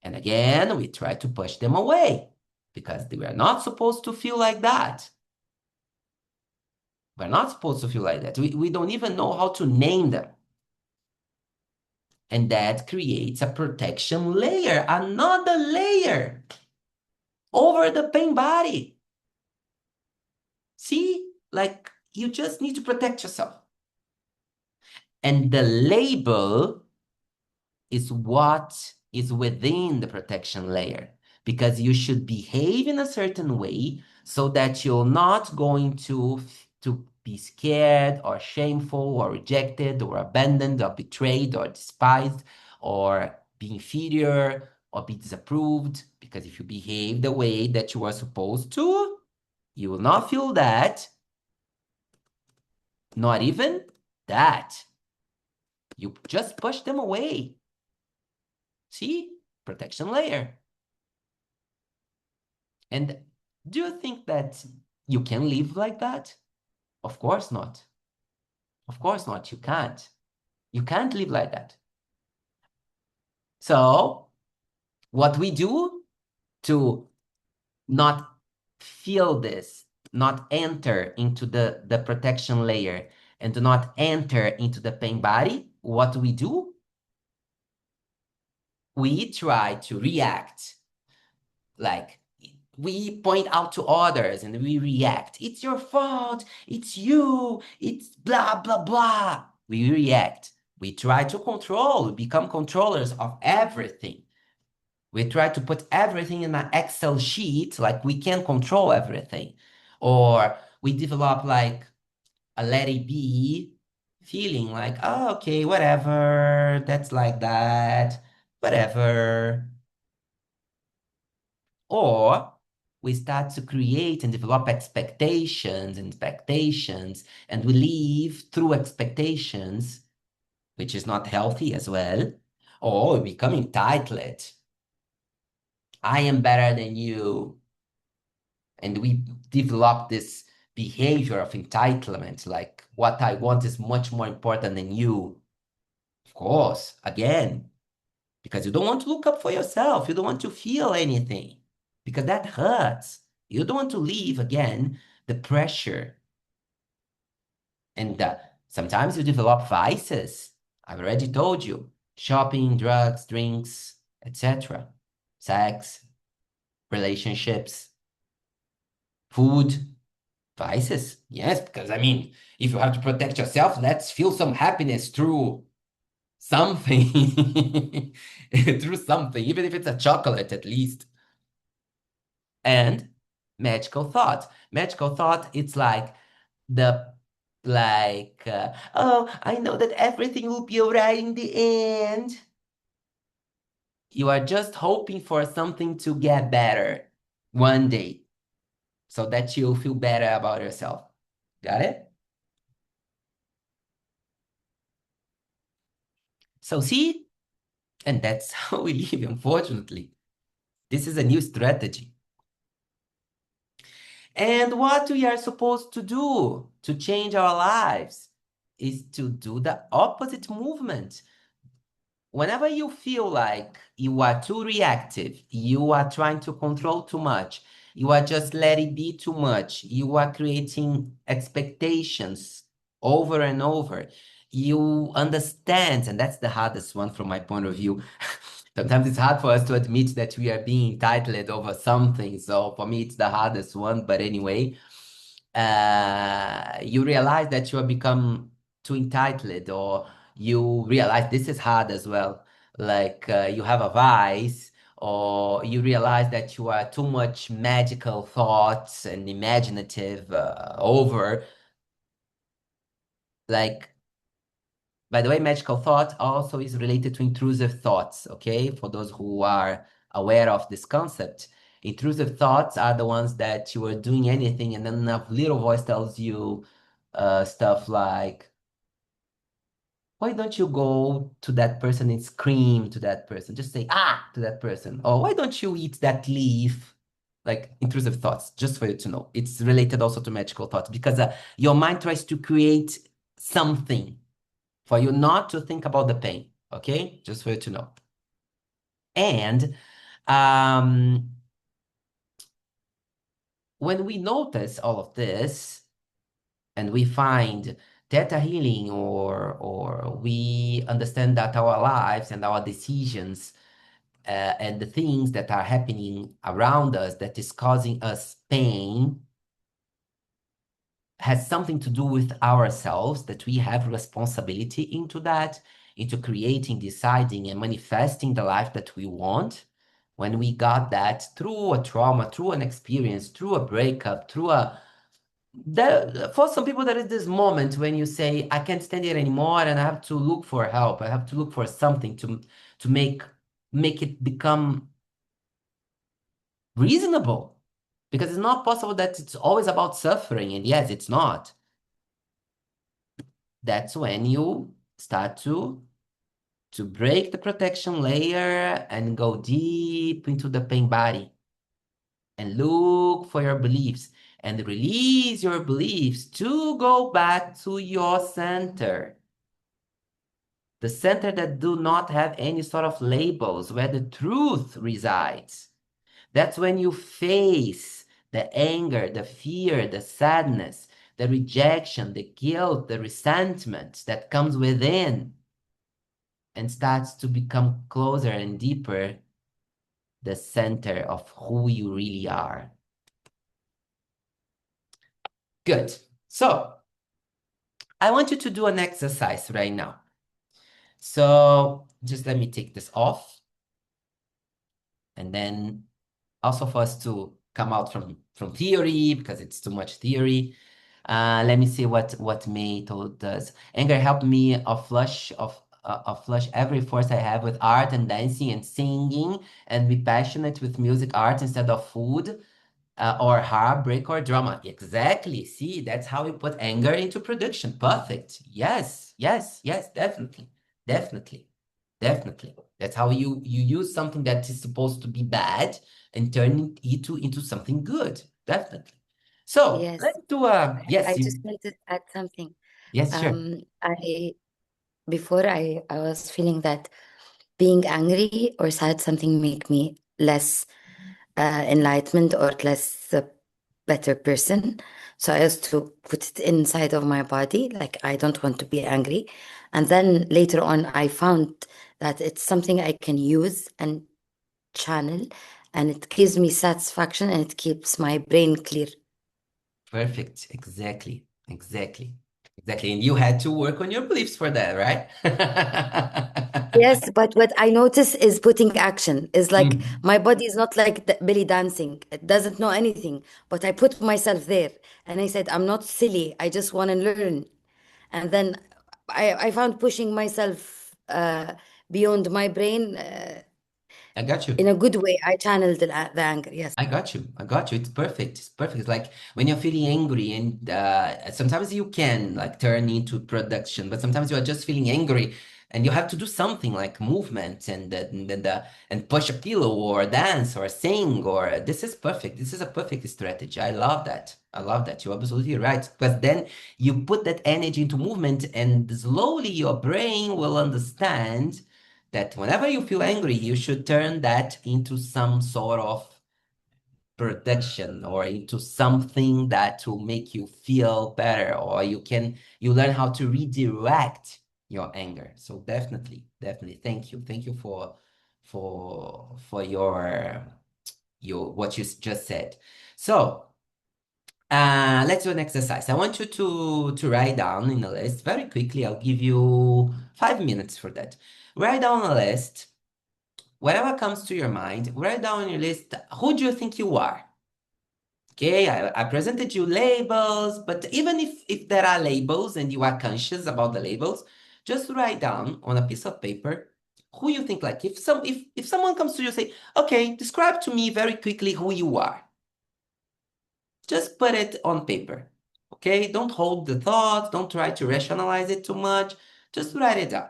And again, we try to push them away because we are not supposed to feel like that. We're not supposed to feel like that. We don't even know how to name them. And that creates a protection layer, another layer over the pain body. See, like you just need to protect yourself. And the label is what is within the protection layer, because you should behave in a certain way so that you're not going to be scared or shameful or rejected or abandoned or betrayed or despised or be inferior or be disapproved. Because if you behave the way that you are supposed to, you will not feel that. Not even that. You just push them away. See? Protection layer. And do you think that you can live like that? Of course not. Of course not. You can't. You can't live like that. So, what we do to not feel this, not enter into the protection layer, and do not enter into the pain body, what do? We try to react. Like, we point out to others and we react. It's your fault. It's you. It's blah, blah, blah. We react. We try to control, we become controllers of everything. We try to put everything in an Excel sheet, like we can control everything. Or we develop like a let it be feeling, like, oh, okay, whatever, that's like that, whatever. Or we start to create and develop expectations, and we live through expectations, which is not healthy as well. Or we become entitled. I am better than you. And we develop this behavior of entitlement, like what I want is much more important than you. Of course, again, because you don't want to look up for yourself. You don't want to feel anything because that hurts. You don't want to leave again the pressure. And sometimes you develop vices. I've already told you, shopping, drugs, drinks, etc. Sex, relationships, food, vices. Yes, because I mean, if you have to protect yourself, let's feel some happiness through something, through something, even if it's a chocolate at least. And magical thought. Magical thought, it's like oh, I know that everything will be all right in the end. You are just hoping for something to get better one day so that you'll feel better about yourself. Got it? So see, and that's how we live, unfortunately. This is a new strategy. And what we are supposed to do to change our lives is to do the opposite movement. Whenever you feel like you are too reactive, you are trying to control too much, you are just letting be too much, you are creating expectations over and over, you understand, and that's the hardest one from my point of view. Sometimes it's hard for us to admit that we are being entitled over something. So for me, it's the hardest one. But anyway, you realize that you have become too entitled, or you realize this is hard as well. Like you have a vice, or you realize that you are too much magical thoughts and imaginative over. Like, by the way, magical thought also is related to intrusive thoughts, okay? For those who are aware of this concept, intrusive thoughts are the ones that you are doing anything and then a little voice tells you stuff like, why don't you go to that person and scream to that person? Just say, ah, to that person. Or why don't you eat that leaf? Like intrusive thoughts, just for you to know. It's related also to magical thoughts because your mind tries to create something for you not to think about the pain, okay? Just for you to know. And um, when we notice all of this and we find theta healing, or we understand that our lives and our decisions and the things that are happening around us that is causing us pain has something to do with ourselves, that we have responsibility into that, into creating, deciding, and manifesting the life that we want. When we got that through a trauma, through an experience, through a breakup, through a for some people there is this moment when you say, I can't stand it anymore and I have to look for help. I have to look for something to make it become reasonable. Because it's not possible that it's always about suffering, and yes, it's not. That's when you start to break the protection layer and go deep into the pain body and look for your beliefs and release your beliefs to go back to your center. The center that do not have any sort of labels, where the truth resides. That's when you face the anger, the fear, the sadness, the rejection, the guilt, the resentment that comes within and starts to become closer and deeper the center of who you really are. Good. So I want you to do an exercise right now. So just let me take this off. And then also for us to come out from theory, because it's too much theory. Let me see what May told us. Anger helped me flush every force I have with art and dancing and singing, and be passionate with music, art instead of food, or heartbreak or drama. Exactly. See, that's how we put anger into production. Perfect. Yes, yes, yes, definitely, definitely, definitely. That's how you use something that is supposed to be bad and turn it into something good. Definitely. So Yes, let's do a yes, I you just wanted to add something. yes, sure. I before I was feeling that being angry or sad something make me less enlightenment or less better person. So I used to put it inside of my body, like I don't want to be angry. And then later on, I found that it's something I can use and channel, and it gives me satisfaction and it keeps my brain clear. Perfect. Exactly. Exactly. Exactly. And you had to work on your beliefs for that, right? Yes, but what I notice is putting action is like Mhm. my body is not like belly dancing. It doesn't know anything, but I put myself there and I said, I'm not silly. I just want to learn. And then I found pushing myself beyond my brain. I got you. in a good way. I channeled the anger. Yes. I got you. I got you. It's perfect. It's perfect. It's like when you're feeling angry, and sometimes you can like turn into production, but sometimes you are just feeling angry, and you have to do something like movement and push a pillow or dance or sing, or this is perfect. This is a perfect strategy. I love that. I love that. You're absolutely right. Because then you put that energy into movement, and slowly your brain will understand that whenever you feel angry, you should turn that into some sort of production or into something that will make you feel better, or you learn how to redirect your anger. So definitely thank you for your what you just said. So let's do an exercise. I want you to write down in a list very quickly. I'll give you 5 minutes for that. Write down a list. Whatever comes to your mind, write down on your list, who do you think you are? Okay, I presented you labels, but even if there are labels and you are conscious about the labels, just write down on a piece of paper who you think, like if someone comes to you and say, okay, describe to me very quickly who you are. Just put it on paper. Okay, don't hold the thoughts, don't try to rationalize it too much. Just write it down.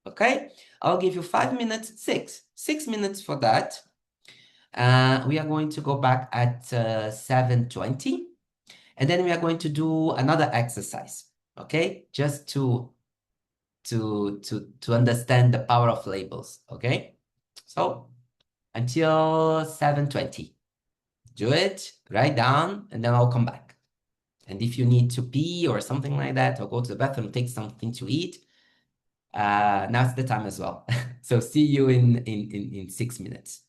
Okay, I'll give you 5 minutes, six minutes for that. We are going to go back at 7:20, and then we are going to do another exercise, okay? Just to understand the power of labels, okay? So until 7:20, do it, write down, and then I'll come back. And if you need to pee or something like that, or go to the bathroom, take something to eat, now's the time as well. So see you in 6 minutes.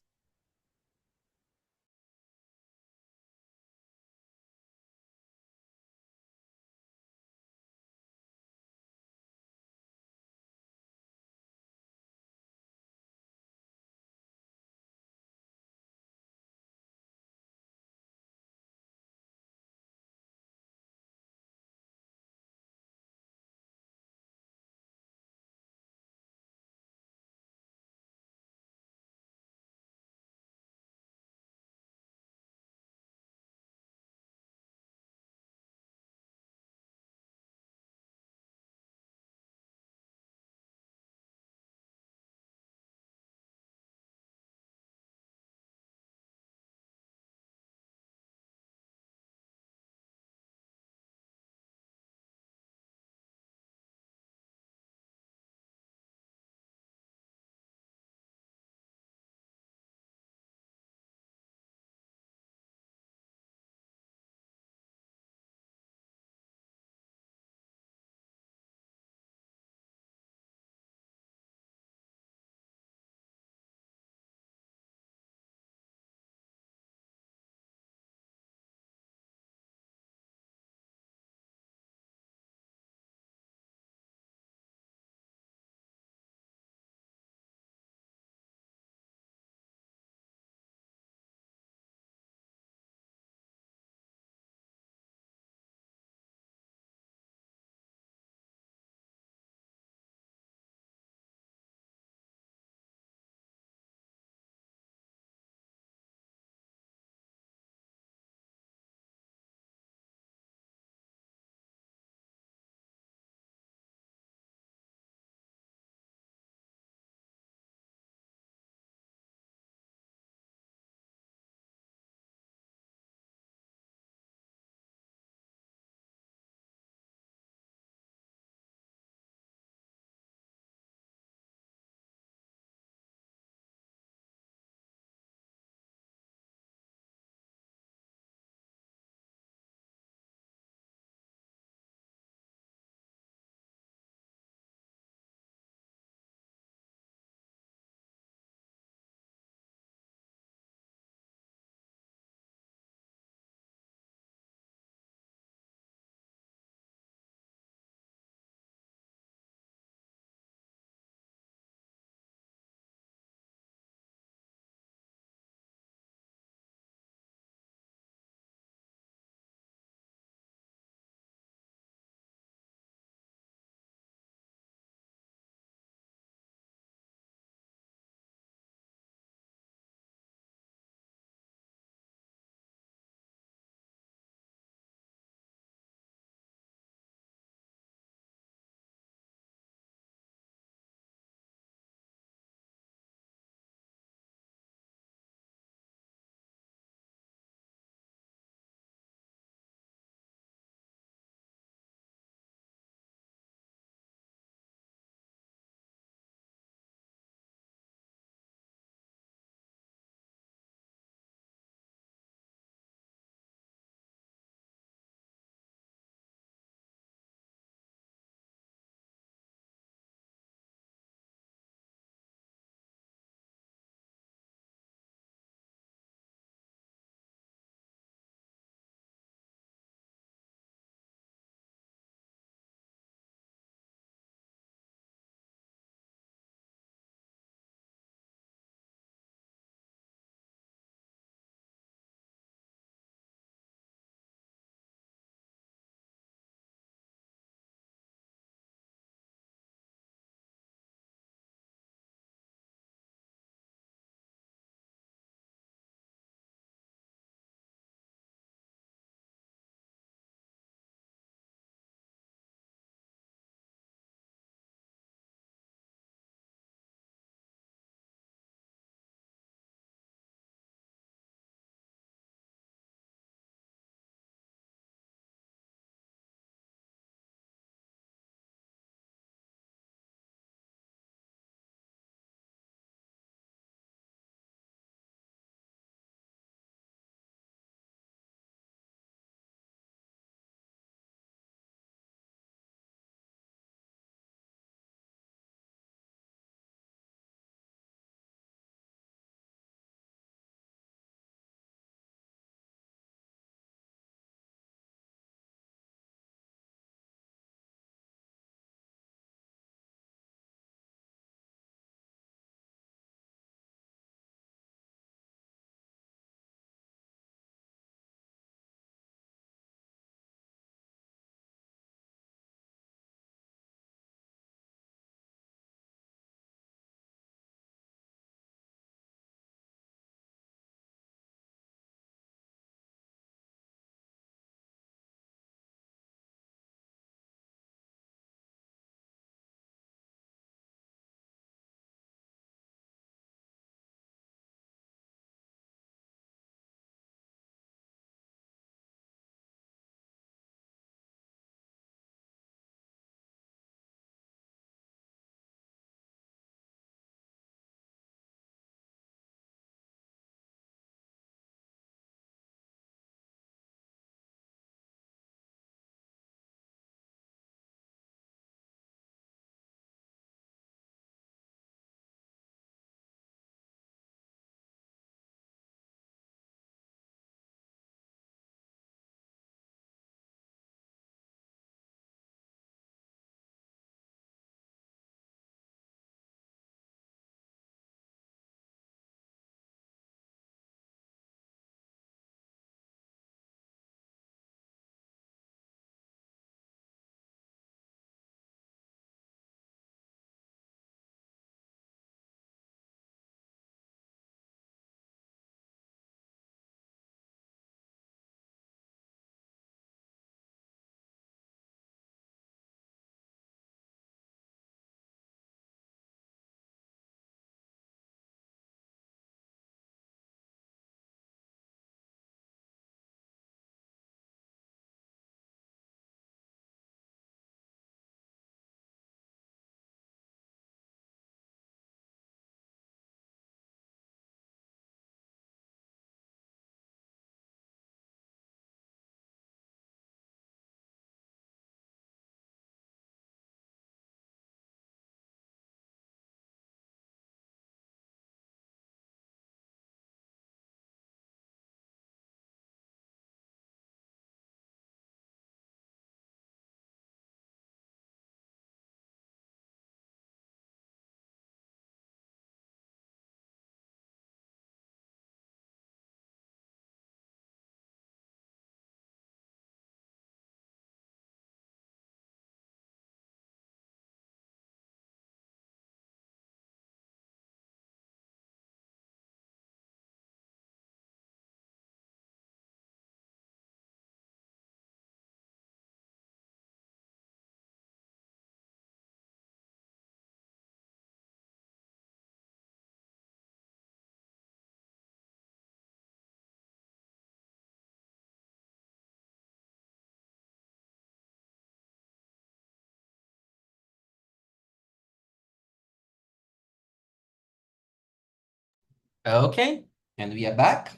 Okay, and we are back.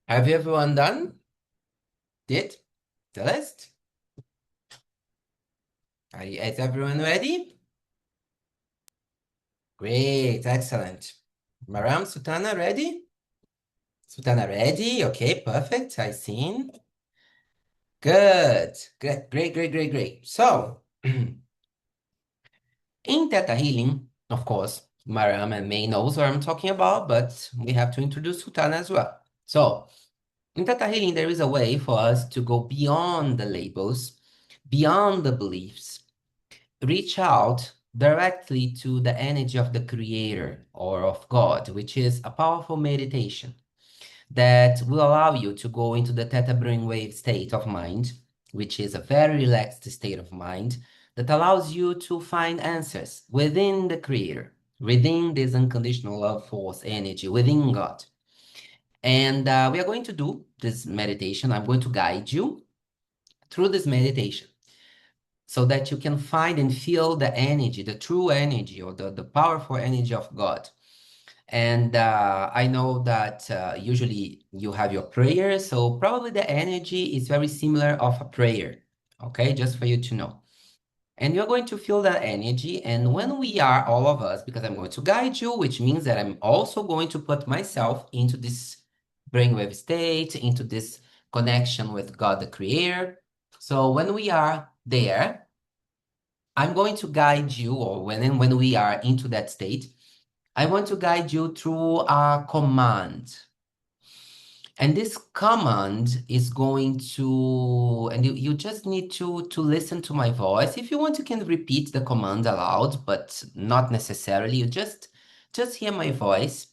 Have everyone done? Did? The list? Is everyone ready? Great, excellent. Maram, Sutana, ready? Sutana, ready? Okay, perfect. I seen. Good. Great, great, great, great, great. So, in Theta Healing, of course, Maram and May knows what I'm talking about, but we have to introduce Sutana as well. So, in Theta Healing, there is a way for us to go beyond the labels, beyond the beliefs, reach out directly to the energy of the Creator or of God, which is a powerful meditation that will allow you to go into the theta brainwave state of mind, which is a very relaxed state of mind that allows you to find answers within the Creator, within this unconditional love force energy, within God. And we are going to do this meditation. I'm going to guide you through this meditation so that you can find and feel the energy, the true energy or the powerful energy of God. And I know that usually you have your prayer, so probably the energy is very similar of a prayer, okay? Just for you to know. And you're going to feel that energy. And when we are all of us, because I'm going to guide you, which means that I'm also going to put myself into this brainwave state, into this connection with God the Creator. So when we are there, I'm going to guide you, or when we are into that state, I want to guide you through a command. And this command is going to, and you just need to listen to my voice. If you want, you can repeat the command aloud, but not necessarily. You just hear my voice.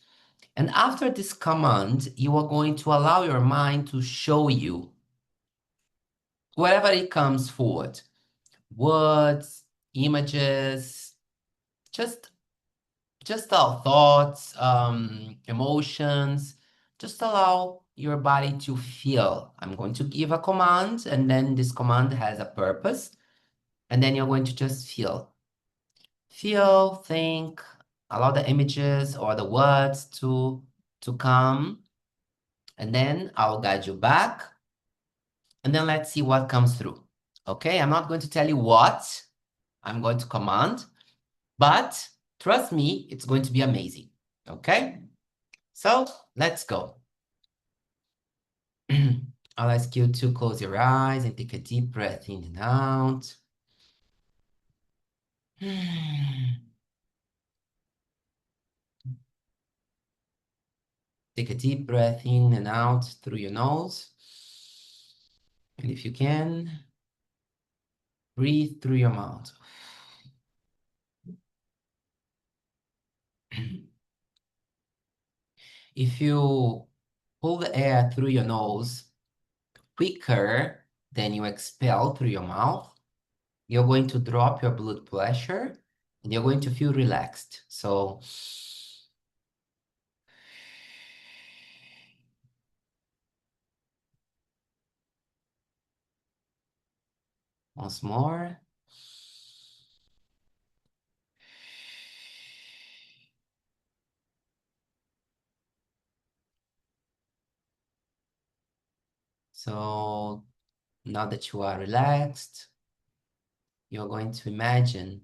And after this command, you are going to allow your mind to show you whatever it comes forward. Words, images, just just our thoughts, emotions. Just allow your body to feel. I'm going to give a command, and then this command has a purpose. And then you're going to just feel. Feel, think, allow the images or the words to come. And then I'll guide you back. And then let's see what comes through. Okay, I'm not going to tell you what I'm going to command, but trust me, it's going to be amazing. Okay? So let's go. I'll ask you to close your eyes and take a deep breath in and out. Take a deep breath in and out through your nose. And if you can, breathe through your mouth. If you pull the air through your nose quicker than you expel through your mouth, you're going to drop your blood pressure and you're going to feel relaxed. So once more. So now that you are relaxed, you're going to imagine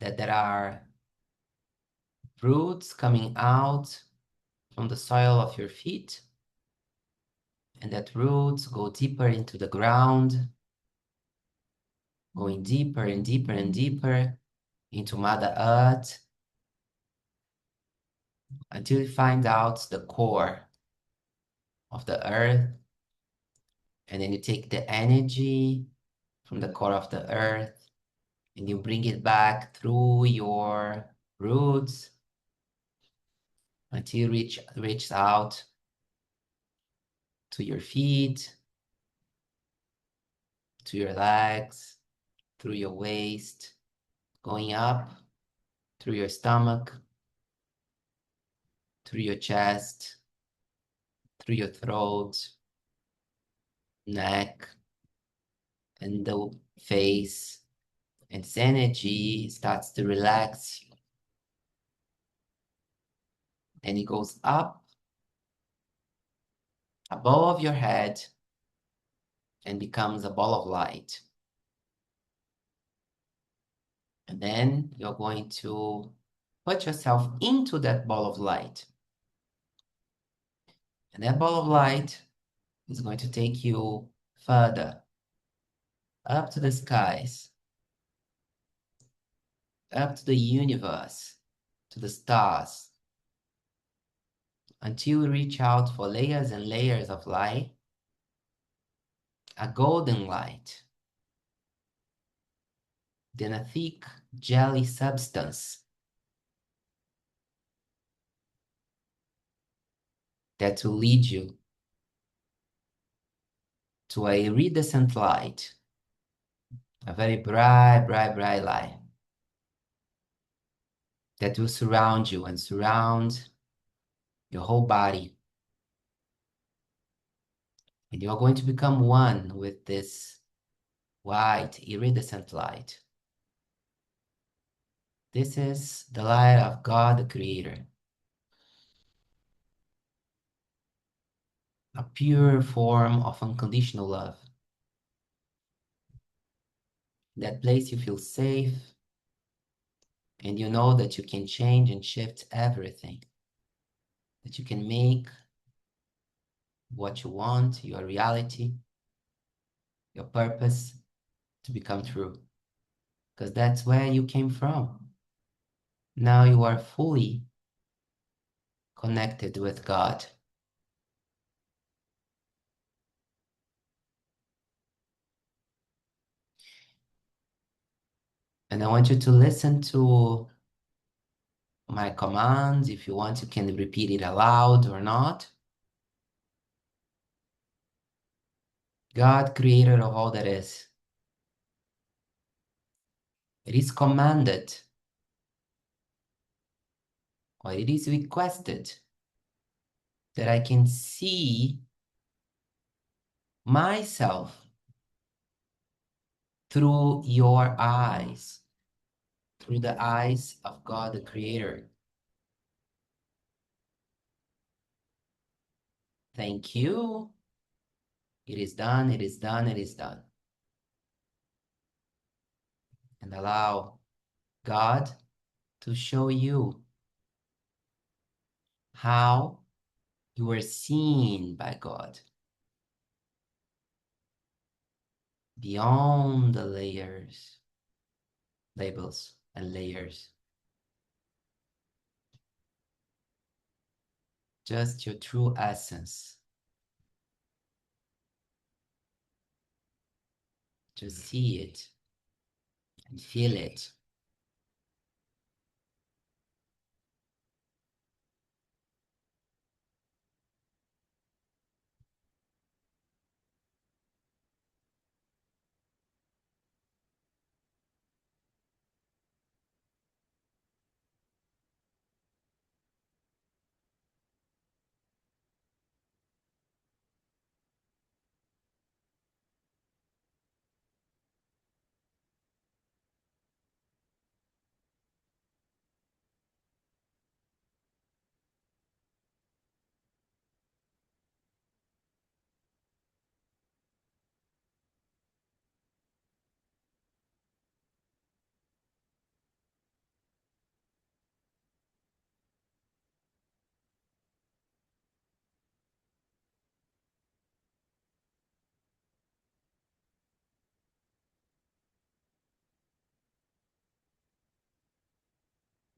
that there are roots coming out from the soil of your feet, and that roots go deeper into the ground, going deeper and deeper and deeper into Mother Earth until you find out the core of the earth. And then you take the energy from the core of the earth and you bring it back through your roots until you reach out to your feet, to your legs, through your waist, going up through your stomach, through your chest, through your throat, neck, and the face. And this energy starts to relax you. and it goes up above your head and becomes a ball of light. And then you're going to put yourself into that ball of light. And that ball of light is going to take you further up to the skies, up to the universe, to the stars, until you reach out for layers and layers of light, a golden light, then a thick jelly substance that will lead you to a iridescent light, a very bright, bright, bright light that will surround you and surround your whole body. And you're going to become one with this white, iridescent light. This is the light of God, the Creator. A pure form of unconditional love. That place you feel safe, and you know that you can change and shift everything. That you can make what you want, your reality, your purpose to become true. Because that's where you came from. Now you are fully connected with God. And I want you to listen to my commands. If you want, you can repeat it aloud or not. God, creator of all that is, it is commanded, or it is requested, that I can see myself through your eyes, through the eyes of God the Creator. Thank you. It is done, it is done, it is done. And allow God to show you how you are seen by God beyond the layers, labels, and layers. Just your true essence. Just see it and feel it.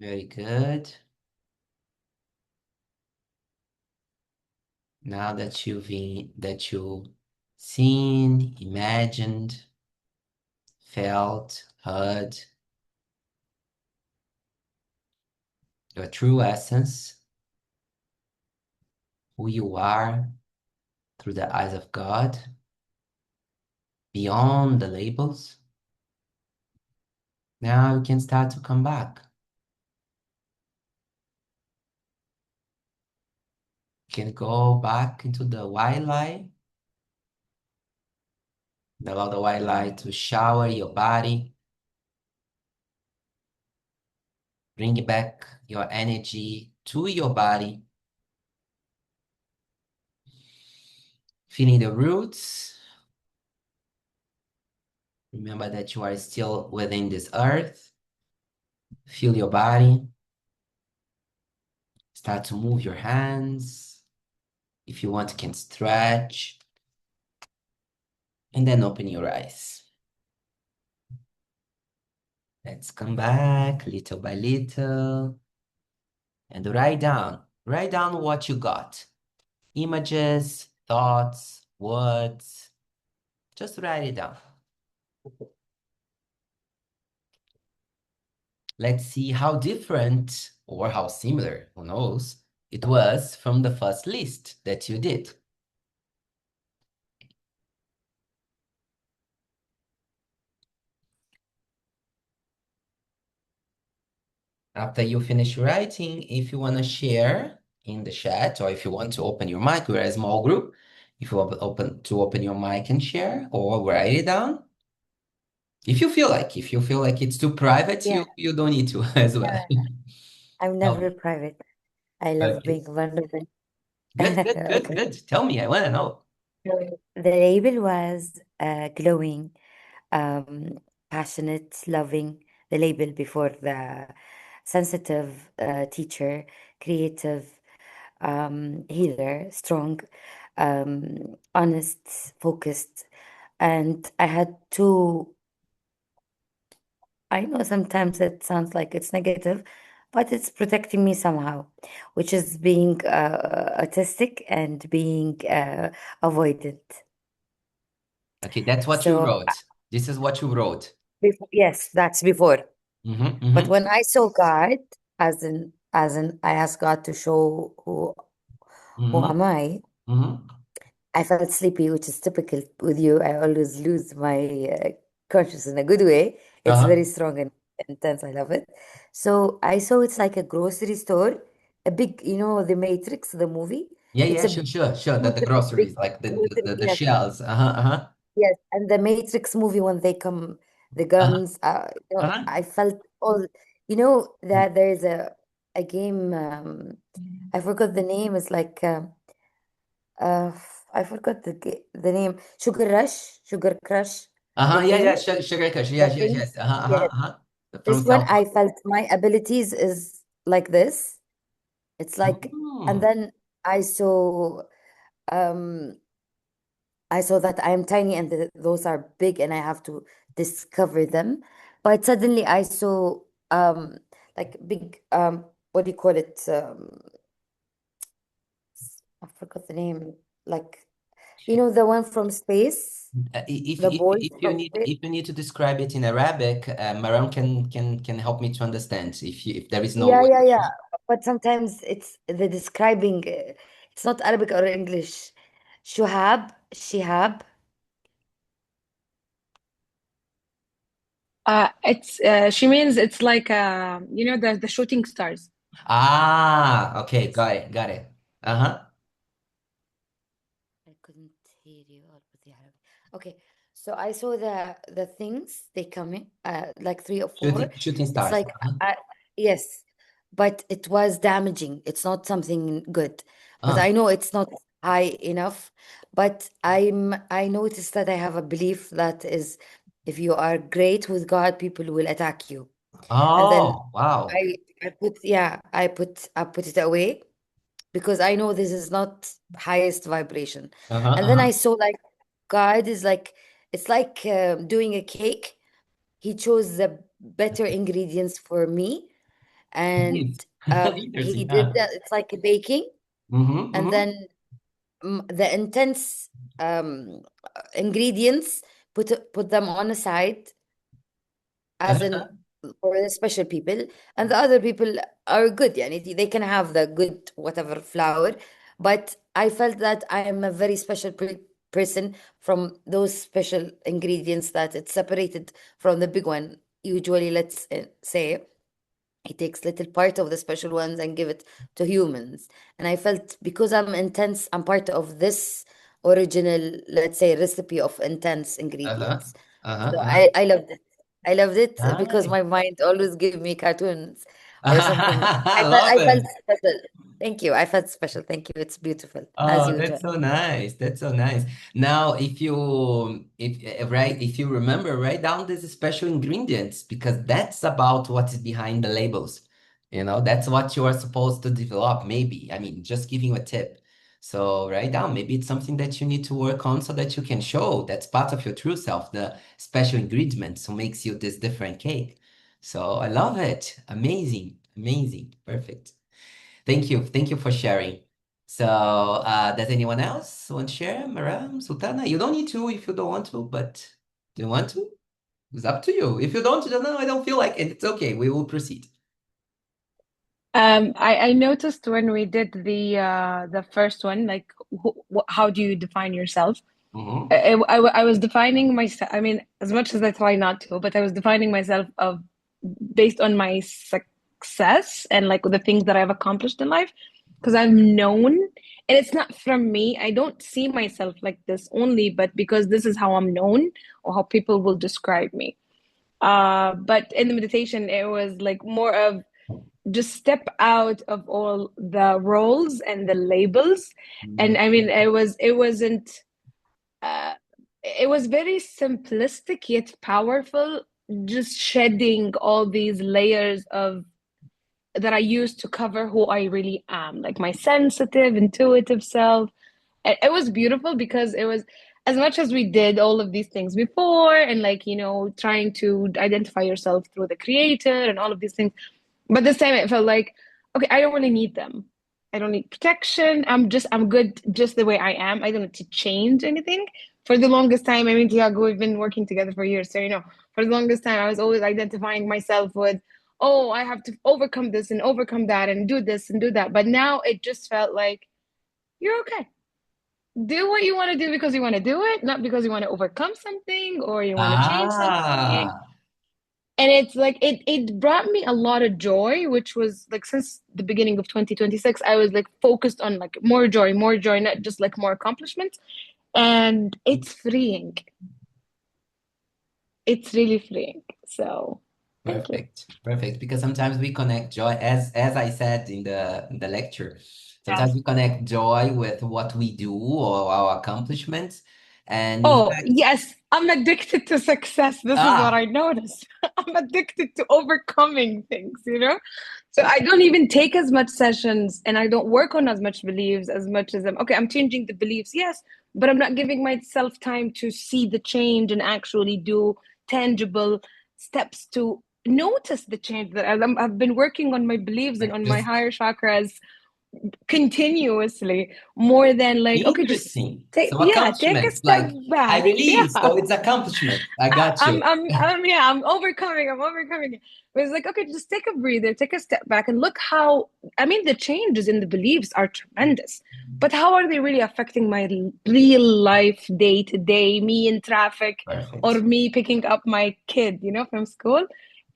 Very good. Now that you've seen, imagined, felt, heard your true essence, who you are through the eyes of God, beyond the labels, now you can start to come back. You can go back into the white light, and allow the white light to shower your body, bring back your energy to your body. Feeling the roots. Remember that you are still within this earth. Feel your body. Start to move your hands. If you want, you can stretch. And then open your eyes. Let's come back little by little. And write down what you got. Images, thoughts, words. Just write it down. Let's see how different or how similar, who knows, it was from the first list that you did. After you finish writing, if you want to share in the chat, or if you want to open your mic, we're a small group. If you want open your mic and share, or write it down. If you feel like it's too private, Yeah, you don't need to as well. I'm Tell never me. private. I love Okay. being vulnerable. Good, Okay. good. Tell me, I want to know. So the label was glowing, um, passionate, loving. The label before the sensitive teacher, creative, healer, strong, honest, focused. And I had two. I know sometimes it sounds like it's negative, but it's protecting me somehow, which is being autistic and being avoidant. Okay, that's what you So, wrote. This is what you wrote. yes, that's before. Mm-hmm, But mm-hmm, when I saw God, as in, I asked God to show who mm-hmm, am mm-hmm. I felt sleepy, which is typical with you. I always lose my conscious in a good way. It's Uh-huh. very strong and intense. I love it. So I saw it's like a grocery store, a big, The Matrix, the movie. Yeah, It's yeah, a sure. That the big groceries, like grocery. the Yes, shells. Uh-huh, uh-huh. yes. And the Matrix movie when they come, the Uh-huh. guns. Uh-huh. I felt all. That there is a game. I forgot the name. It's like. Uh, I forgot the name. Sugar Crush, Uh-huh. the Yeah, yeah, game, sugar cash. the Yes, yes, thing. yes. Uh-huh, uh-huh, Yes. uh-huh. From This one, South I Park. felt my abilities is like this. It's like, and Mm. then um, I saw that I am tiny and those are big, and I have to discover them. But suddenly I saw like big what do you call it? I forgot the name. Like the one from space, the boys from space. If you need to describe it in Arabic, Maran can help me to understand if there is no Yeah, way. yeah, yeah. But sometimes it's the describing, it's not Arabic or English. Shihab. It's she means it's like the shooting stars. Ah, okay, Yes. got it. Uh-huh. I couldn't hear you all with the Arabic. Okay, so I saw the things they come in, like three or four. Shooting It's stars. like yes, but it was damaging. It's not something good. But Uh-huh. I know it's not high enough. But I noticed that I have a belief that is, if you are great with God, people will attack you. And then Oh, wow. I put it away because I know this is not highest vibration. Uh-huh, And then uh-huh. I saw like God is like, it's like doing a cake. He chose the better ingredients for me, and Nice. he Interesting. did that. It's like a baking, Mm-hmm, and mm-hmm. then the intense ingredients, put them on a side, as in Uh-huh. for the special people, and the other people are good. Yani they can have the good whatever flour, but I felt that I am a very special person from those special ingredients, that it's separated from the big one. Usually, let's say he takes little part of the special ones and give it to humans. And I felt because I'm intense, I'm part of this original, let's say, recipe of intense Uh-huh. ingredients. Uh-huh. So Uh-huh. I loved it. I loved it because Nice. my mind always gave me cartoons. or something. I love I felt it. special. Thank you. I felt special. Thank you. It's beautiful as Oh, that's usual. so nice. That's so nice. Now, if you remember, write down these special ingredients because that's about what's behind the labels. You know, that's what you are supposed to develop, maybe. I mean, just giving you a tip. So write down, maybe it's something that you need to work on so that you can show that's part of your true self, the special ingredients who makes you this different cake. So I love it. Amazing, amazing, perfect. Thank you. Thank you for sharing. So, does anyone else want to share? Maram, Sultana? You don't need to if you don't want to, but do you want to? It's up to you. If you don't, no, I don't feel like it. It's okay. We will proceed. I noticed when we did the first one, like how do you define yourself? Hmm. I was defining myself. I mean, as much as I try not to, but I was defining myself of based on my success and like the things that I've accomplished in life, because I'm known, and it's not from me. I don't see myself like this only, but because this is how I'm known or how people will describe me. But in the meditation, it was like more of just step out of all the roles and the labels. And I mean, it wasn't it was very simplistic yet powerful, just shedding all these layers of that I used to cover who I really am, like my sensitive, intuitive self. It was beautiful because it was as much as we did all of these things before and like, trying to identify yourself through the creator and all of these things. But this time it felt like, okay, I don't really need them. I don't need protection. I'm good just the way I am. I don't need to change anything. For the longest time, I mean, Tiago, we've been working together for years. So, for the longest time, I was always identifying myself with, oh, I have to overcome this and overcome that and do this and do that. But now it just felt like, you're okay. Do what you want to do because you want to do it, not because you want to overcome something or you want to change something. Ah, And it's like it brought me a lot of joy, which was like since the beginning of 2026 I was like focused on like more joy, not just like more accomplishments. And it's freeing. It's really freeing. So thank you. perfect. Perfect. Because sometimes we connect joy, as I said in the lecture, Yeah. sometimes we connect joy with what we do or our accomplishments. And in Oh fact, yes, I'm addicted to success. This is what ah, I noticed. I'm addicted to overcoming things. So I don't even take as much sessions and I don't work on as much beliefs as much as I'm changing the beliefs, yes, but I'm not giving myself time to see the change and actually do tangible steps to notice the change that I've been working on my beliefs and like on my just higher chakras continuously more than like, okay, just interesting. take, So yeah, take a accomplishments, step like I back. release, Yeah. so it's accomplishment. I got you. Yeah, I'm overcoming. I'm overcoming it. But it's like, okay, just take a breather, take a step back, and look how, I mean, the changes in the beliefs are tremendous. But how are they really affecting my real life, day to day, me in traffic, or Perfect. me picking up my kid, from school?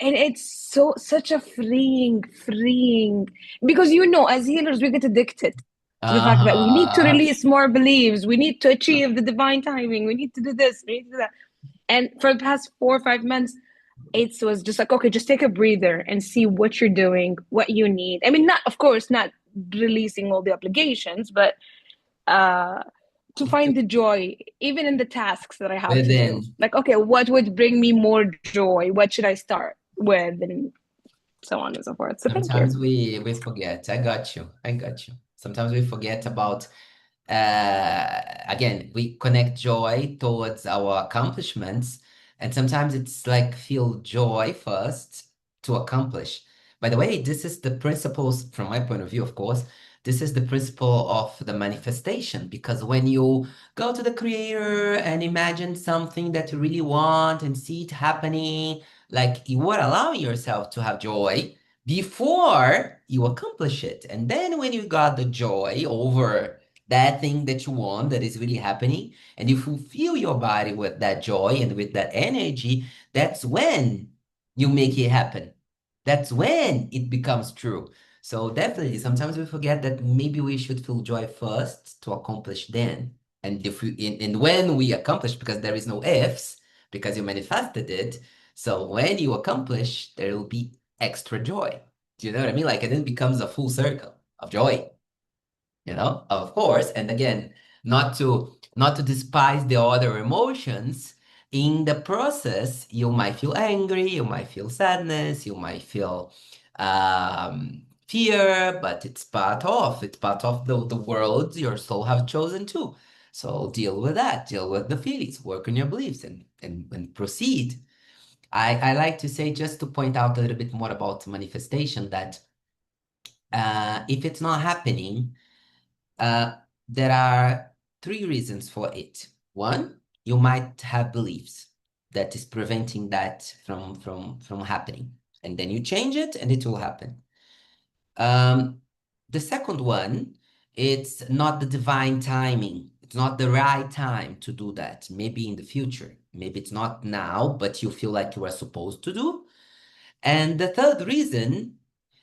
And it's such a freeing, because as healers, we get addicted to the fact that we need to Ah, release more beliefs, we need to achieve the divine timing, we need to do this, we need to do that. And for the past 4 or 5 months, it was just like, okay, just take a breather and see what you're doing, what you need. I mean, not, of course, not releasing all the obligations, but uh, to find the joy, even in the tasks that I have to do. within. Like, okay, what would bring me more joy? What should I start with? And so on and so forth. So thank you. Sometimes we forget. I got you. I got you. Sometimes we forget about again, we connect joy towards our accomplishments, and sometimes it's like feel joy first to accomplish. By the way, this is the principles from my point of view, of course. This is the principle of the manifestation because when you go to the creator and imagine something that you really want and see it happening, like you are allowing yourself to have joy before you accomplish it. And then when you got the joy over that thing that you want that is really happening, and you fulfill your body with that joy and with that energy, that's when you make it happen. That's when it becomes true. So definitely, sometimes we forget that maybe we should feel joy first to accomplish then. And if we and when we accomplish, because there is no ifs, because you manifested it. So when you accomplish, there will be extra joy. Do you know what I mean? Like, and it becomes a full circle of joy, of course. And again, not to despise the other emotions. In the process, you might feel angry, you might feel sadness, you might feel fear, but it's part of the world your soul have chosen to. So deal with that, deal with the feelings, work on your beliefs, and proceed. I like to say, just to point out a little bit more about manifestation, that if it's not happening, uh, there are three reasons for it. One, you might have beliefs that is preventing that from happening, and then you change it, and it will happen. The second one, it's not the divine timing. It's not the right time to do that. Maybe in the future. Maybe it's not now, but you feel like you are supposed to do. And the third reason,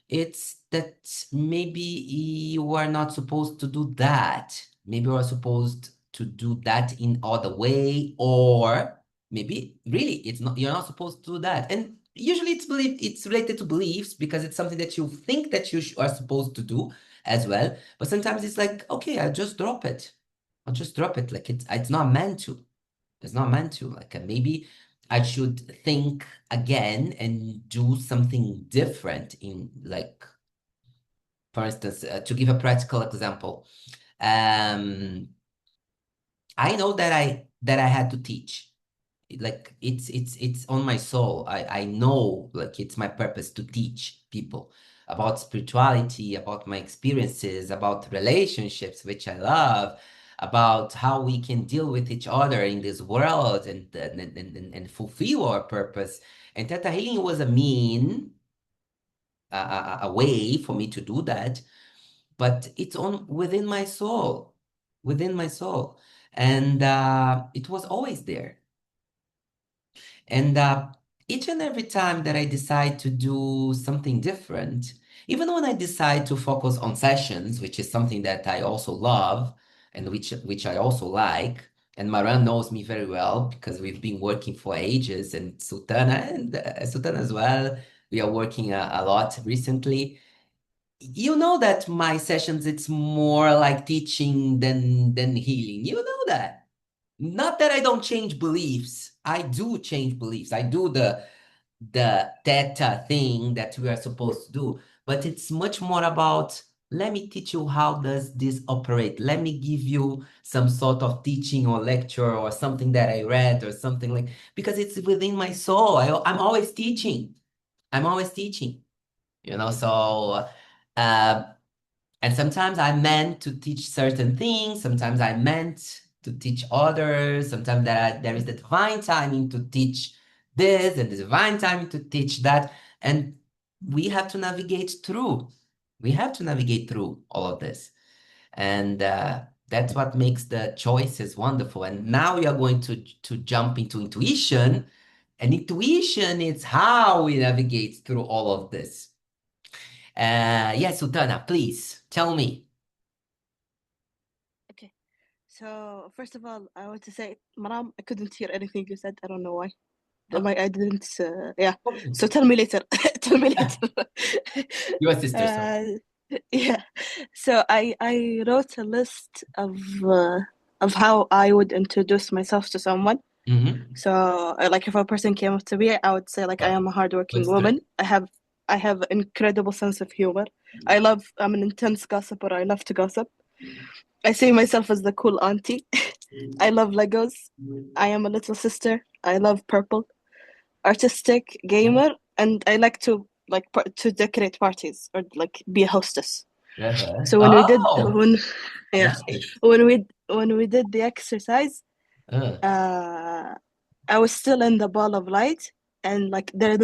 it's that maybe you are not supposed to do that. Maybe you are supposed to do that in other way, or maybe really you're not supposed to do that. And usually it's related to beliefs, because it's something that you think that you are supposed to do as well. But sometimes it's like, okay, I'll just drop it. I'll just drop it. Like it's not meant to. It's not meant to. Like maybe I should think again and do something different in, like, for instance, to give a practical example, um, I know that I had to teach. Like it's on my soul. I know, like, it's my purpose to teach people about spirituality, about my experiences, about relationships, which I love, about how we can deal with each other in this world, and fulfill our purpose. And Theta Healing was a way for me to do that, but it's on within my soul, within my soul. And it was always there. And each and every time that I decide to do something different, even when I decide to focus on sessions, which is something that I also love and which I also like, and Maran knows me very well because we've been working for ages, and Sultana as well. We are working a lot recently. You know that my sessions, it's more like teaching than healing. You know that. Not that I don't change beliefs. I do change beliefs. I do the theta thing that we are supposed to do, but it's much more about, let me teach you how does this operate. Let me give you some sort of teaching or lecture or something that I read or something, like, because it's within my soul. I'm always teaching. I'm always teaching. So uh, and sometimes I meant to teach certain things, sometimes I meant to teach others, sometimes there is the divine timing to teach this and the divine timing to teach that. And we have to navigate through. We have to navigate through all of this. And that's what makes the choices wonderful. And now we are going to jump into intuition. And intuition is how we navigate through all of this. Yes, Sultana, please tell me. Okay. So first of all, I want to say, Maram, I couldn't hear anything you said. I don't know why. I didn't. Yeah. So tell me later. Tell me later. Your sister, sorry. Yeah. So I wrote a list of how I would introduce myself to someone. Mm-hmm. So like if a person came up to me, I would say, like, I am a hardworking woman. I have incredible sense of humor. I'm an intense gossiper. I love to gossip. I see myself as the cool auntie. I love Legos. I am a little sister. I love purple. Artistic, gamer, and I like to to decorate parties or like be a hostess. Uh-huh. So when we did the exercise, I was still in the ball of light, and like there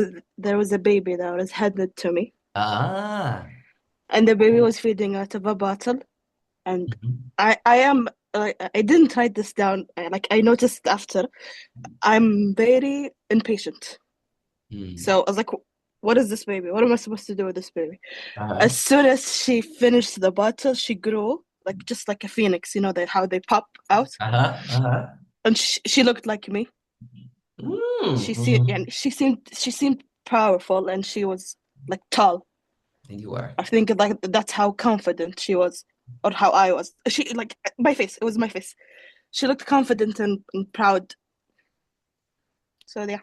was a baby that was handed to me. And the baby was feeding out of a bottle, and I am I didn't write this down. Like I noticed after, I'm very impatient. So I was like, what is this baby? What am I supposed to do with this baby? As soon as she finished the bottle, she grew like just like a phoenix. You know how they pop out. And she looked like me. She seemed powerful, and she was like tall. And you were. I think like that's how confident she was, or how I was. She like my face. It was my face. She looked confident and proud. So yeah.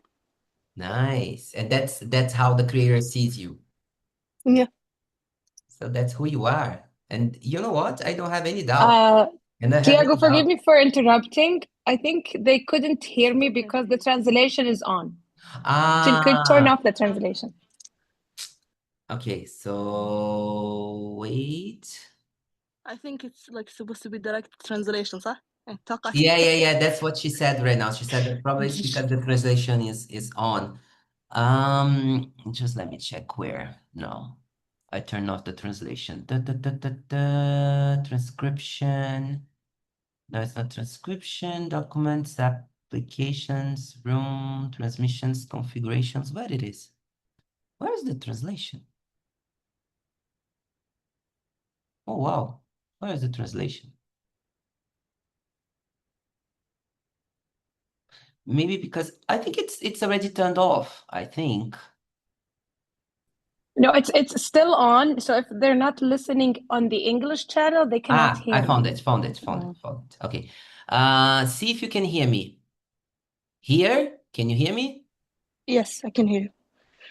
Nice. And that's how the creator sees you. Yeah. So that's who you are. And you know what? I don't have any doubt. And I have Tiago, any forgive doubt. me for interrupting. I think they couldn't hear me because the translation is on. So you could turn off the translation. Okay, so wait. I think it's like supposed to be direct translation, huh? Yeah. That's what she said right now. She said that probably it's because the translation is on. Just let me check where. No, I turned off the translation. Transcription. No, it's not transcription. Documents, applications, room, transmissions, configurations. Where it is? Where is the translation? Oh wow, where is the translation? Maybe because I think it's already turned off, I think. No, it's still on. So if they're not listening on the English channel, they cannot hear I found me. it. Okay. See if you can hear me. Here? Can you hear me? Yes, I can hear you.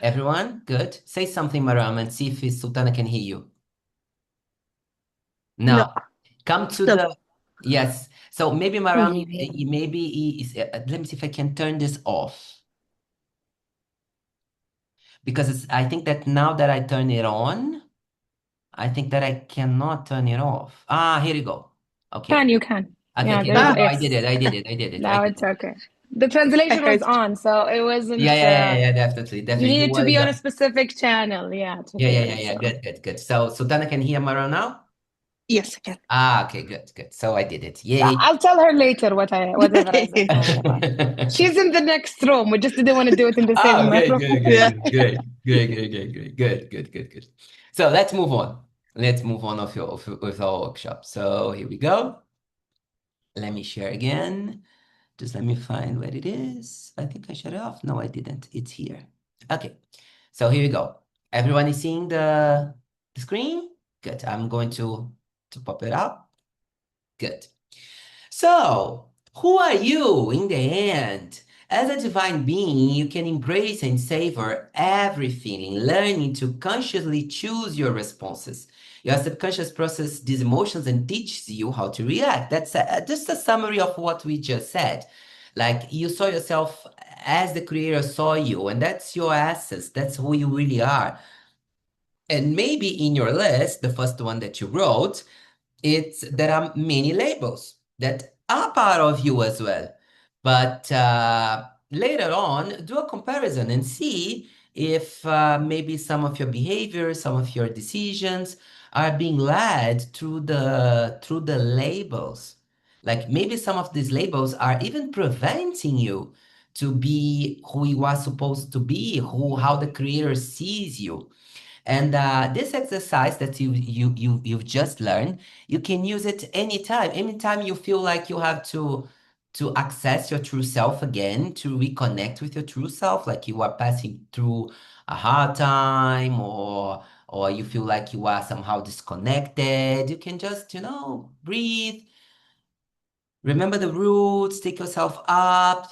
Everyone? Good. Say something, Maram, and see if Sultana can hear you. No. Come to Still. the... Yes. So maybe Maram, Yeah. maybe let me see if I can turn this off. Because I think that now that I turn it on, I think that I cannot turn it off. Here you go. Okay. You can. Okay, Yeah, okay. there's No, I yes. did it. Now it's okay. The translation was on, so it wasn't. Yeah, definitely. You Definitely. needed to be on a specific channel, yeah, to hear it. Yeah. So. Good. So Sultana can hear Maram now? Yes, I can. Okay, good. So I did it. Yay. I'll tell her later whatever I said. She's in the next room. We just didn't want to do it in the same room. Good. So let's move on. Let's move on with our workshop. So here we go. Let me share again. Just let me find where it is. I think I shut it off. No, I didn't. It's here. Okay. So here we go. Everyone is seeing the screen? Good. I'm going to pop it up. Good. So, who are you in the end? As a divine being, you can embrace and savor every feeling, learning to consciously choose your responses. Your subconscious processes these emotions and teaches you how to react. That's just a summary of what we just said. Like you saw yourself as the creator saw you, and that's your essence. That's who you really are. And maybe in your list, the first one that you wrote, there are many labels that are part of you as well. But later on, do a comparison and see if maybe some of your behaviors, some of your decisions are being led through the labels. Like maybe some of these labels are even preventing you to be who you are supposed to be, how the creator sees you. And this exercise that you've just learned, you can use it anytime. Anytime you feel like you have to access your true self again, to reconnect with your true self, like you are passing through a hard time, or you feel like you are somehow disconnected, you can just, breathe. Remember the roots, take yourself up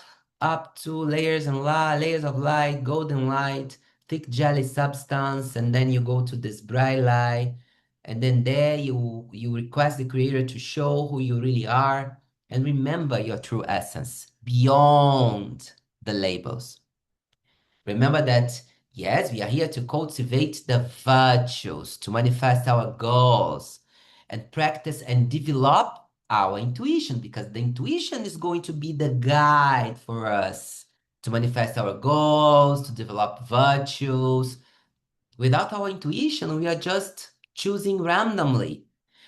to layers of light, golden light, thick jelly substance, and then you go to this bright light, and then there you request the creator to show who you really are, and remember your true essence beyond the labels. Remember that, yes, we are here to cultivate the virtues, to manifest our goals, and practice and develop our intuition, because the intuition is going to be the guide for us to manifest our goals, to develop virtues. Without our intuition, we are just choosing randomly.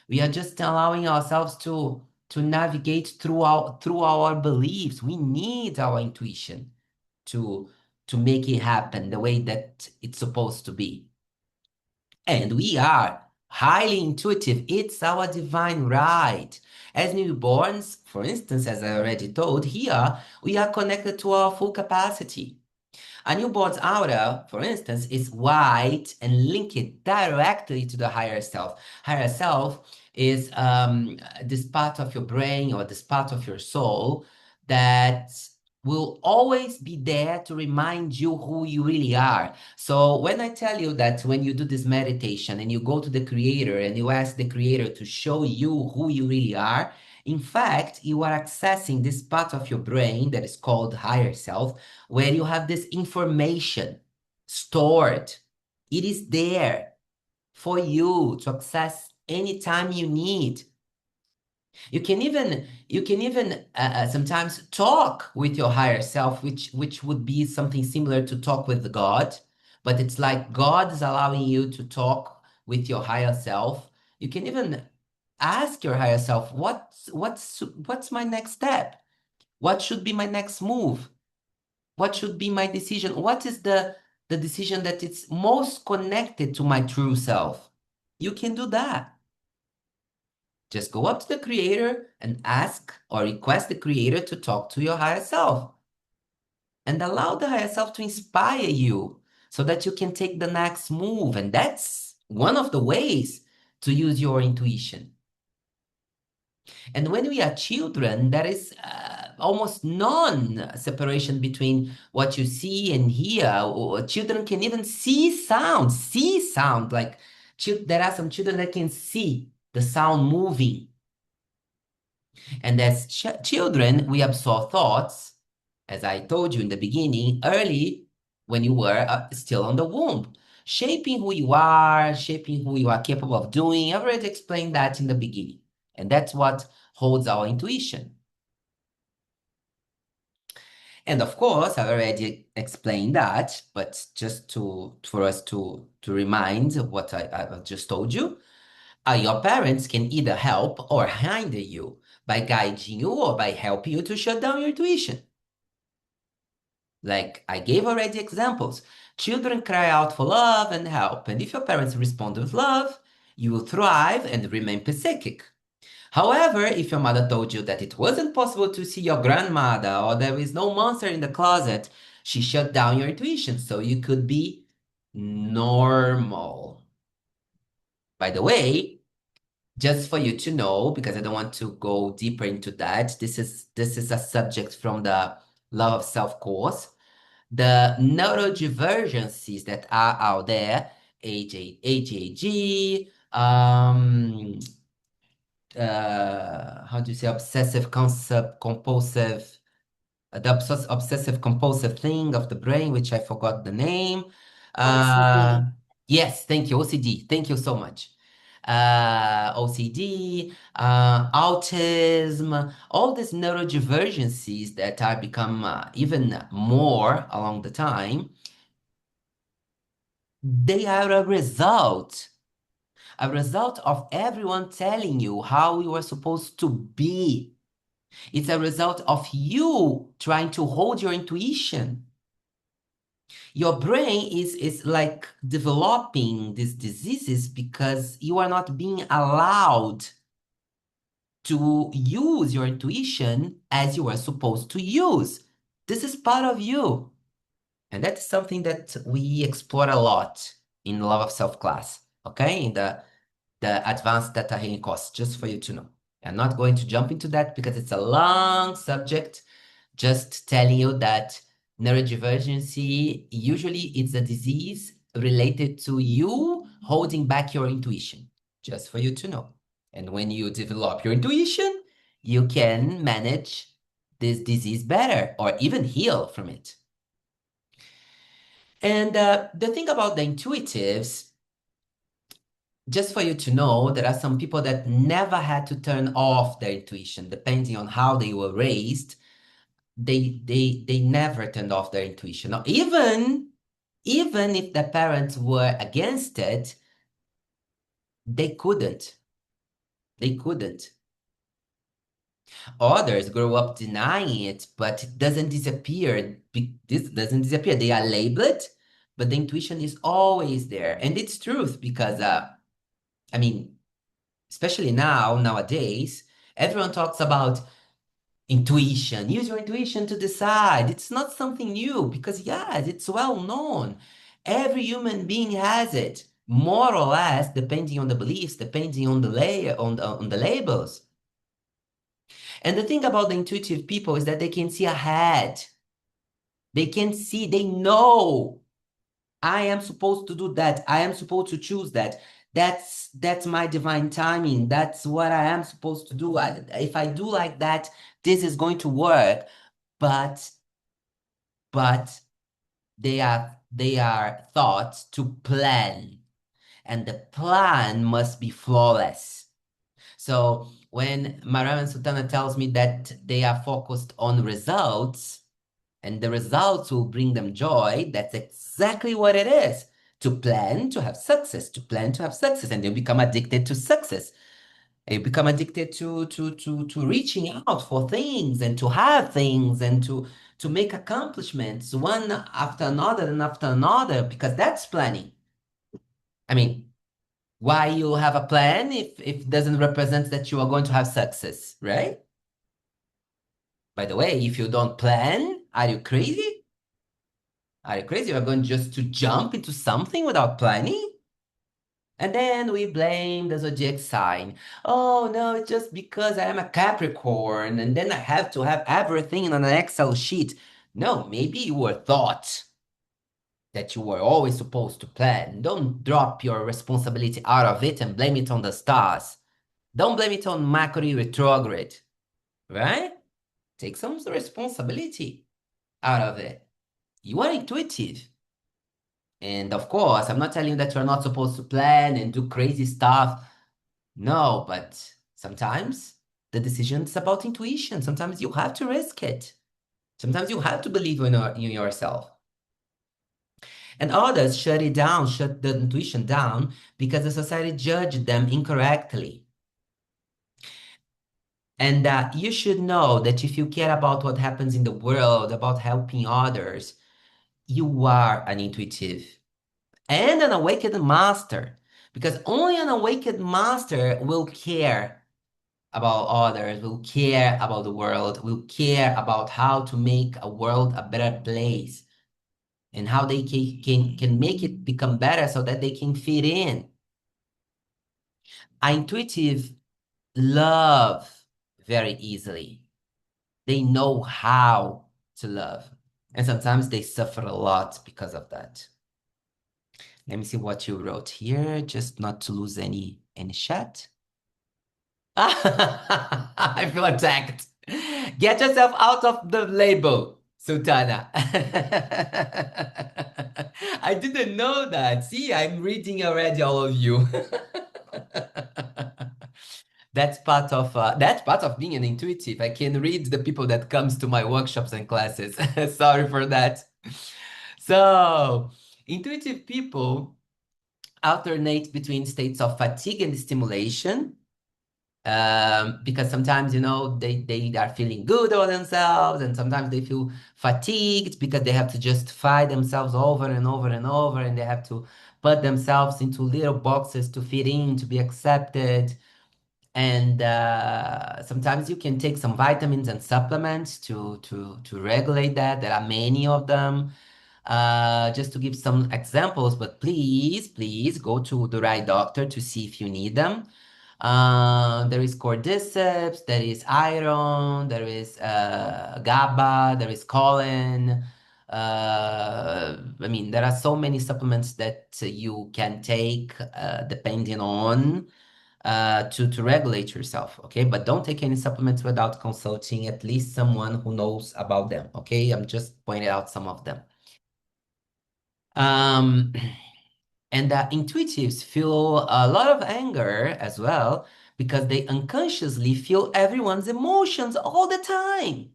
We are just allowing ourselves to navigate through our beliefs. We need our intuition to make it happen the way that it's supposed to be. And we are highly intuitive. It's our divine right. As newborns, for instance, as I already told here, we are connected to our full capacity. A newborn's aura, for instance, is white and linked directly to the higher self. Higher self is this part of your brain or this part of your soul that will always be there to remind you who you really are. So when I tell you that when you do this meditation and you go to the Creator and you ask the Creator to show you who you really are, in fact, you are accessing this part of your brain that is called higher self, where you have this information stored. It is there for you to access anytime you need. You can even sometimes talk with your higher self, which would be something similar to talk with the God, but it's like God is allowing you to talk with your higher self. You can even ask your higher self, what's my next step? What should be my next move? What should be my decision? What is the decision that is most connected to my true self? You can do that. Just go up to the Creator and ask or request the Creator to talk to your higher self. And allow the higher self to inspire you so that you can take the next move. And that's one of the ways to use your intuition. And when we are children, there is almost non-separation between what you see and hear. Or children can even see sound. Like there are some children that can see the sound moving. And as children, we absorb thoughts, as I told you in the beginning, early when you were still on the womb, shaping who you are capable of doing. I've already explained that in the beginning. And that's what holds our intuition. And of course, I've already explained that, but just for us to remind what I just told you, your parents can either help or hinder you by guiding you or by helping you to shut down your intuition. Like I gave already examples. Children cry out for love and help, and if your parents respond with love, you will thrive and remain psychic. However, if your mother told you that it wasn't possible to see your grandmother or there is no monster in the closet, she shut down your intuition so you could be normal. By the way, just for you to know, because I don't want to go deeper into that, this is a subject from the Love of Self course. The neurodivergencies that are out there, HAG, how do you say, compulsive, the obsessive compulsive thing of the brain, which I forgot the name. OCD. Yes, thank you, OCD. Thank you so much. OCD, autism, all these neurodivergencies that are become even more along the time, they are a result of everyone telling you how you are supposed to be. It's a result of you trying to hold your intuition. Your brain is like developing these diseases because you are not being allowed to use your intuition as you are supposed to use. This is part of you. And that's something that we explore a lot in Love of Self class, okay? In the Advanced Theta Healing course, just for you to know. I'm not going to jump into that because it's a long subject. Just telling you that neurodivergency, usually it's a disease related to you holding back your intuition, just for you to know. And when you develop your intuition, you can manage this disease better or even heal from it. And the thing about the intuitives, just for you to know, there are some people that never had to turn off their intuition, depending on how they were raised. They never turned off their intuition. Now, even if the parents were against it, they couldn't. They couldn't. Others grow up denying it, but it doesn't disappear. This doesn't disappear. They are labeled, but the intuition is always there. And it's truth because, I mean, especially nowadays, everyone talks about Intuition. Use your intuition to decide. It's not something new because, yes, it's well known. Every human being has it, more or less, depending on the beliefs, depending on the layer, on the labels. And the thing about the intuitive people is that they can see ahead. They can see, they know I am supposed to do that. I am supposed to choose that. That's my divine timing. That's what I am supposed to do. If I do like that, this is going to work. But they are thought to plan, and the plan must be flawless. So when Mariam and Sultana tells me that they are focused on results, and the results will bring them joy, that's exactly what it is. To plan to have success, to plan to have success, and you become addicted to success. And you become addicted to reaching out for things and to have things and to make accomplishments one after another and after another, because that's planning. I mean, why you have a plan if it doesn't represent that you are going to have success, right? By the way, if you don't plan, are you crazy? Are you crazy? You're going just to jump into something without planning? And then we blame the zodiac sign. Oh, no, it's just because I am a Capricorn and then I have to have everything on an Excel sheet. No, maybe you were taught that you were always supposed to plan. Don't drop your responsibility out of it and blame it on the stars. Don't blame it on Mercury retrograde, right? Take some responsibility out of it. You are intuitive. And of course, I'm not telling you that you're not supposed to plan and do crazy stuff. No, but sometimes the decision is about intuition. Sometimes you have to risk it. Sometimes you have to believe in yourself. And others shut it down, shut the intuition down because the society judged them incorrectly. And you should know that if you care about what happens in the world, about helping others, you are an intuitive and an awakened master, because only an awakened master will care about others, will care about the world, will care about how to make a world a better place and how they can make it become better so that they can fit in. Intuitive love very easily. They know how to love. And sometimes they suffer a lot because of that. Let me see what you wrote here, just not to lose any chat. I feel attacked. Get yourself out of the label, Sultana. I didn't know that. See, I'm reading already all of you. That's part of being an intuitive. I can read the people that comes to my workshops and classes. Sorry for that. So, intuitive people alternate between states of fatigue and stimulation, because sometimes, they are feeling good about themselves, and sometimes they feel fatigued because they have to justify themselves over and over and over, and they have to put themselves into little boxes to fit in, to be accepted. And sometimes you can take some vitamins and supplements to regulate that. There are many of them. Just to give some examples, but please go to the right doctor to see if you need them. There is cordyceps, there is iron, there is GABA, there is choline. I mean, there are so many supplements that you can take depending on to regulate yourself, okay? But don't take any supplements without consulting at least someone who knows about them, okay? I'm just pointing out some of them. And intuitives feel a lot of anger as well because they unconsciously feel everyone's emotions all the time.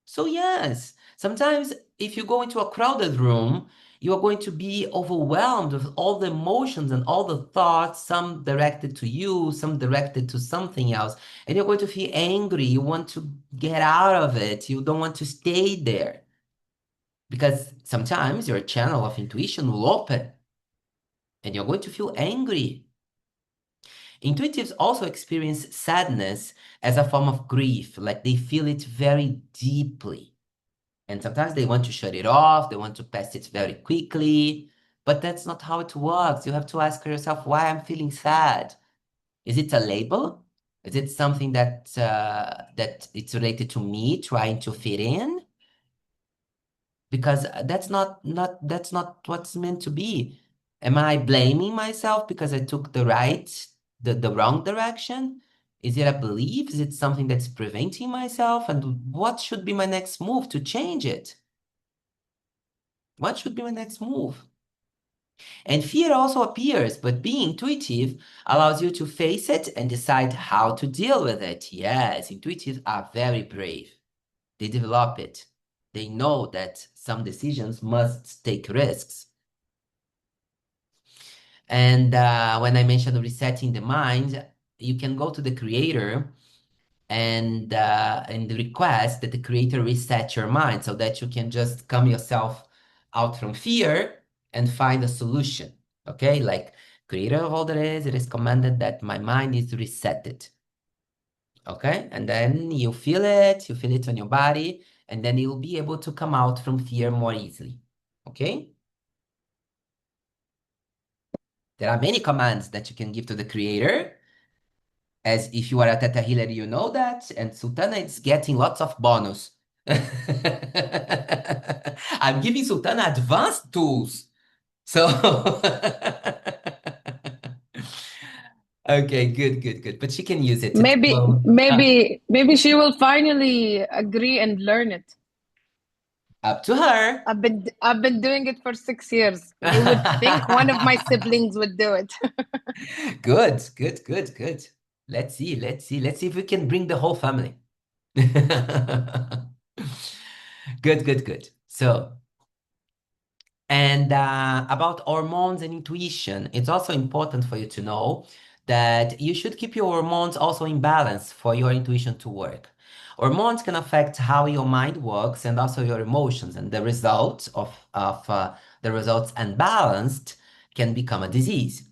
So yes, sometimes if you go into a crowded room, you are going to be overwhelmed with all the emotions and all the thoughts, some directed to you, some directed to something else, and you're going to feel angry. You want to get out of it. You don't want to stay there because sometimes your channel of intuition will open and you're going to feel angry. Intuitives also experience sadness as a form of grief, like they feel it very deeply. And sometimes they want to shut it off, they want to pass it very quickly, but that's not how it works. You have to ask yourself why I'm feeling sad. Is it a label? Is it something that that it's related to me trying to fit in? Because that's not what's meant to be. Am I blaming myself because I took the wrong direction? Is it a belief? Is it something that's preventing myself? And what should be my next move to change it? What should be my next move? And fear also appears, but being intuitive allows you to face it and decide how to deal with it. Yes, intuitives are very brave. They develop it. They know that some decisions must take risks. And when I mentioned resetting the mind, you can go to the creator and request that the creator reset your mind so that you can just calm yourself out from fear and find a solution. Okay, like creator of all that is, it is commanded that my mind is resetted. Okay, and then you feel it on your body, and then you'll be able to come out from fear more easily. Okay? There are many commands that you can give to the creator. As if you are a Theta healer, you know that. And Sultana is getting lots of bonus. I'm giving Sultana advanced tools. So, okay, good. But she can use it. Maybe she will finally agree and learn it. Up to her. I've been doing it for 6 years. You would think one of my siblings would do it. Good. Let's see if we can bring the whole family. Good. So, and about hormones and intuition, it's also important for you to know that you should keep your hormones also in balance for your intuition to work. Hormones can affect how your mind works and also your emotions, and the result of the results unbalanced can become a disease.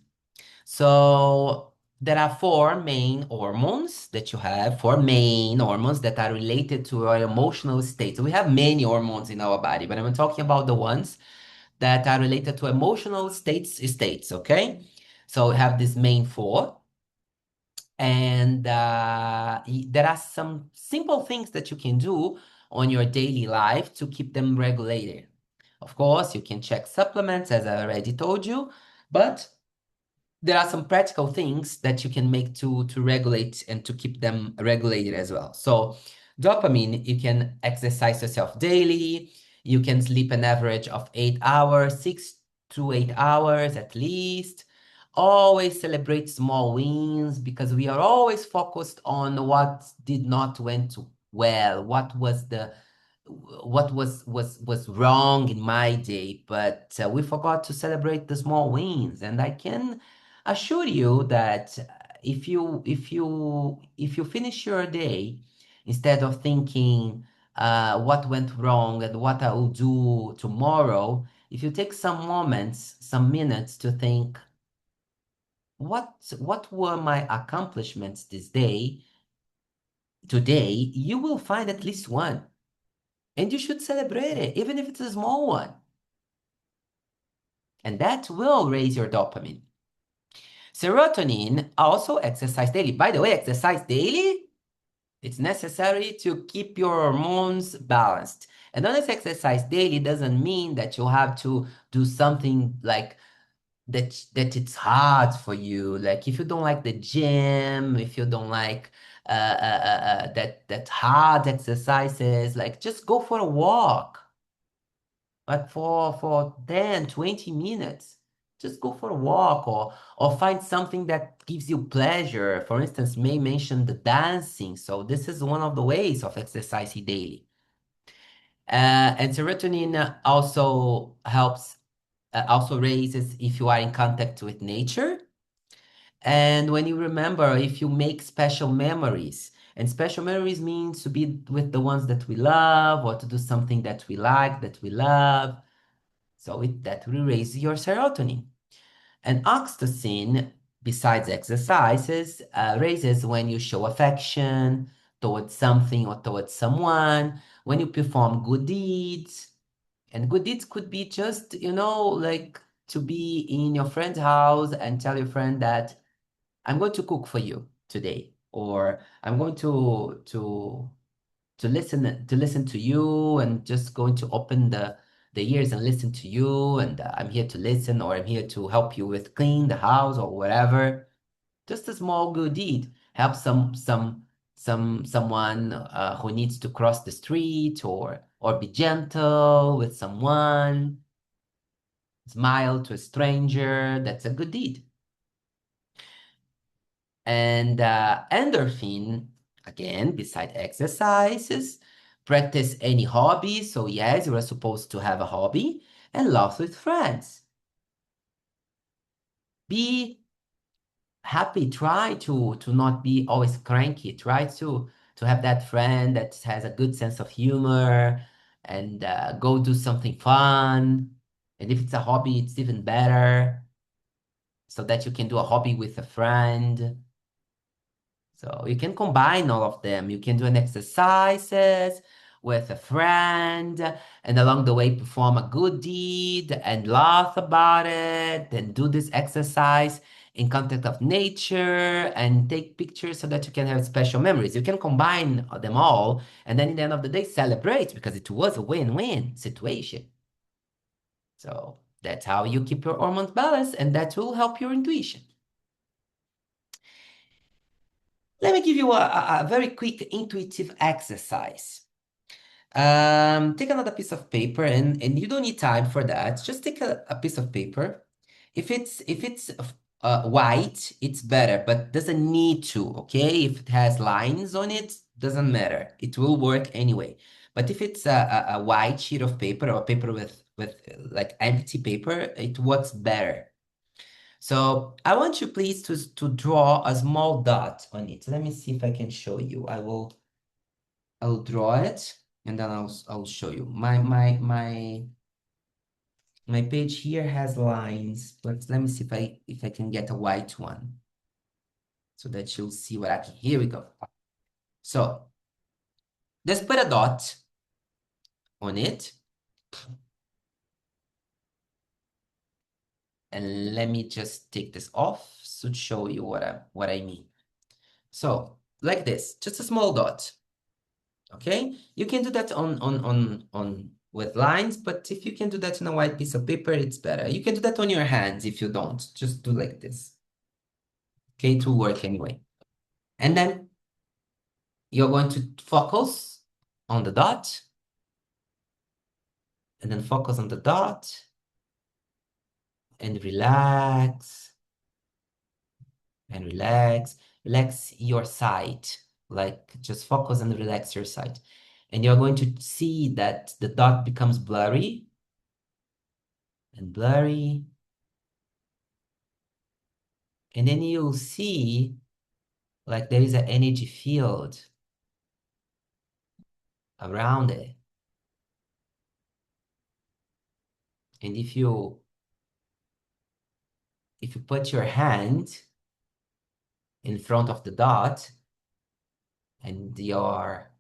So there are four main hormones that you have, four main hormones that are related to your emotional state. So we have many hormones in our body, but I'm talking about the ones that are related to emotional states, okay? So we have these main four. And there are some simple things that you can do on your daily life to keep them regulated. Of course, you can check supplements, as I already told you, but there are some practical things that you can make to regulate and to keep them regulated as well. So dopamine, you can exercise yourself daily. You can sleep an average of 8 hours, 6 to 8 hours at least. Always celebrate small wins because we are always focused on what did not went well, what was wrong in my day, but we forgot to celebrate the small wins. And I can assure you that if you finish your day instead of thinking what went wrong and what I will do tomorrow, if you take some moments, some minutes to think, what were my accomplishments today, you will find at least one. And you should celebrate it, even if it's a small one. And that will raise your dopamine. Serotonin, also exercise daily. By the way, exercise daily, it's necessary to keep your hormones balanced. And honest exercise daily doesn't mean that you have to do something like that it's hard for you. Like if you don't like the gym, if you don't like that hard exercises, like just go for a walk. Like for 10, 20 minutes. Just go for a walk or find something that gives you pleasure. For instance, May mentioned the dancing. So this is one of the ways of exercising daily. And serotonin also helps, also raises if you are in contact with nature. And when you remember, if you make special memories, and special memories means to be with the ones that we love or to do something that we like, that we love. So that will raise your serotonin. And oxytocin, besides exercises, raises when you show affection towards something or towards someone, when you perform good deeds. And good deeds could be just, like to be in your friend's house and tell your friend that I'm going to cook for you today, or I'm going to listen to you and just going to open the ears and listen to you, and I'm here to listen, or I'm here to help you with clean the house or whatever. Just a small good deed. Help someone who needs to cross the street, or be gentle with someone. Smile to a stranger. That's a good deed. And endorphin, again, beside exercises, practice any hobby. So yes, you are supposed to have a hobby, and laugh with friends. Be happy. Try to not be always cranky. Try to have that friend that has a good sense of humor, and go do something fun. And if it's a hobby, it's even better, so that you can do a hobby with a friend. So you can combine all of them. You can do an exercises with a friend, and along the way perform a good deed and laugh about it. Then do this exercise in contact of nature and take pictures so that you can have special memories. You can combine them all, and then in the end of the day celebrate, because it was a win-win situation. So that's how you keep your hormones balanced, and that will help your intuition. Let me give you a very quick intuitive exercise. Take another piece of paper, and you don't need time for that. Just take a piece of paper. If it's white, it's better, but doesn't need to, okay? If it has lines on it, doesn't matter. It will work anyway. But if it's a white sheet of paper, or paper with like empty paper, it works better. So I want you please to draw a small dot on it. Let me see if I can show you. I'll draw it, and then I'll show you. My page here has lines, but let me see if I can get a white one, so that you'll see what I can. Here we go. So just put a dot on it. And let me just take this off to show you what I mean. So like this, just a small dot. Okay, you can do that on with lines, but if you can do that on a white piece of paper, it's better. You can do that on your hands. If you don't, just do like this. Okay, it will work anyway. And then you're going to focus on the dot, and then focus on the dot, and relax, and relax. Relax your sight. Like, just focus and relax your sight. And you're going to see that the dot becomes blurry and blurry. And then you'll see like there is an energy field around it. And if you put your hand in front of the dot and your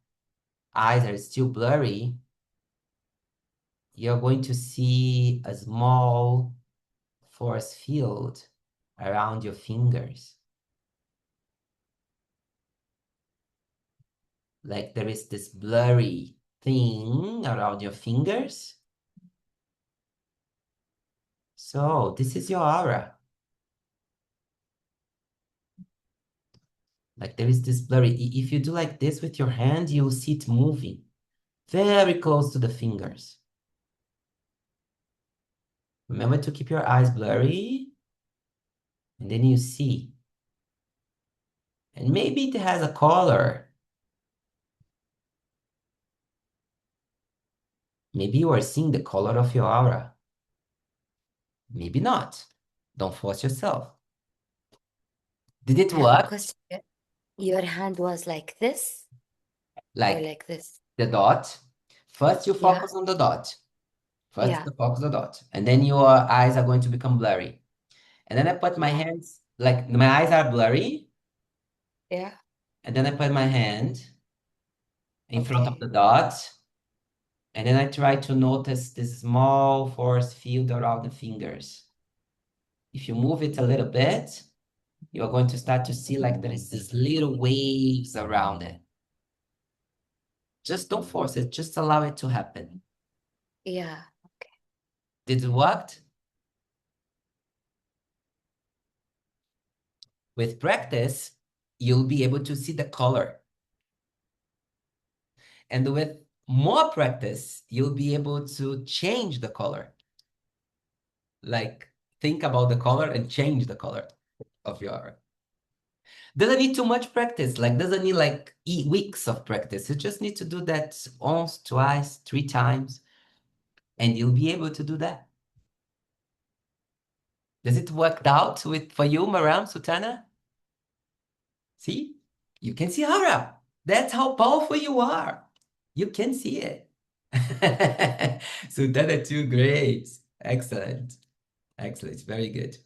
eyes are still blurry, you're going to see a small force field around your fingers. Like there is this blurry thing around your fingers. So this is your aura. Like there is this blurry. If you do like this with your hand, you'll see it moving very close to the fingers. Remember to keep your eyes blurry, and then you see. And maybe it has a color. Maybe you are seeing the color of your aura. Maybe not. Don't force yourself. Did it work? Because your hand was like this, or Like like this. the dot. First, you Yeah. focus on the dot. First, Yeah. you focus on the dot. And then your eyes are going to become blurry. And then I put my Yeah. hands like my eyes are blurry. Yeah. And then I put my hand in front of the dot. And then I try to notice this small force field around the fingers. If you move it a little bit, you're going to start to see like there is these little waves around it. Just don't force it, just allow it to happen. Yeah. Okay. Did it work? With practice, you'll be able to see the color. And with more practice, you'll be able to change the color. Like, think about the color and change the color of your aura. Doesn't need too much practice, like doesn't need like weeks of practice. You just need to do that once, twice, 3 times, and you'll be able to do that. Does it work out for you, Maram, Sutana? See? You can see aura. That's how powerful you are. You can see it. Sutana too, great. Excellent. Excellent. Very good.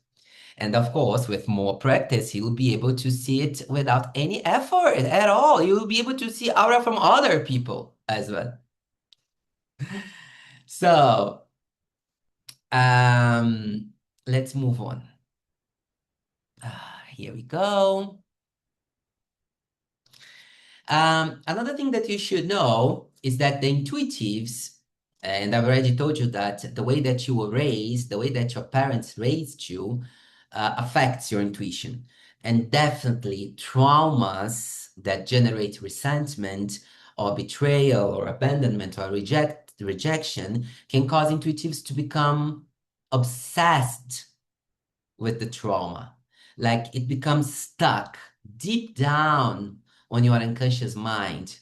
And of course, with more practice, you'll be able to see it without any effort at all. You'll be able to see aura from other people as well. So, let's move on. Here we go. Another thing that you should know is that the intuitives, and I've already told you that the way that you were raised, the way that your parents raised you, affects your intuition. And definitely traumas that generate resentment or betrayal or abandonment or rejection can cause intuitives to become obsessed with the trauma. Like it becomes stuck deep down on your unconscious mind.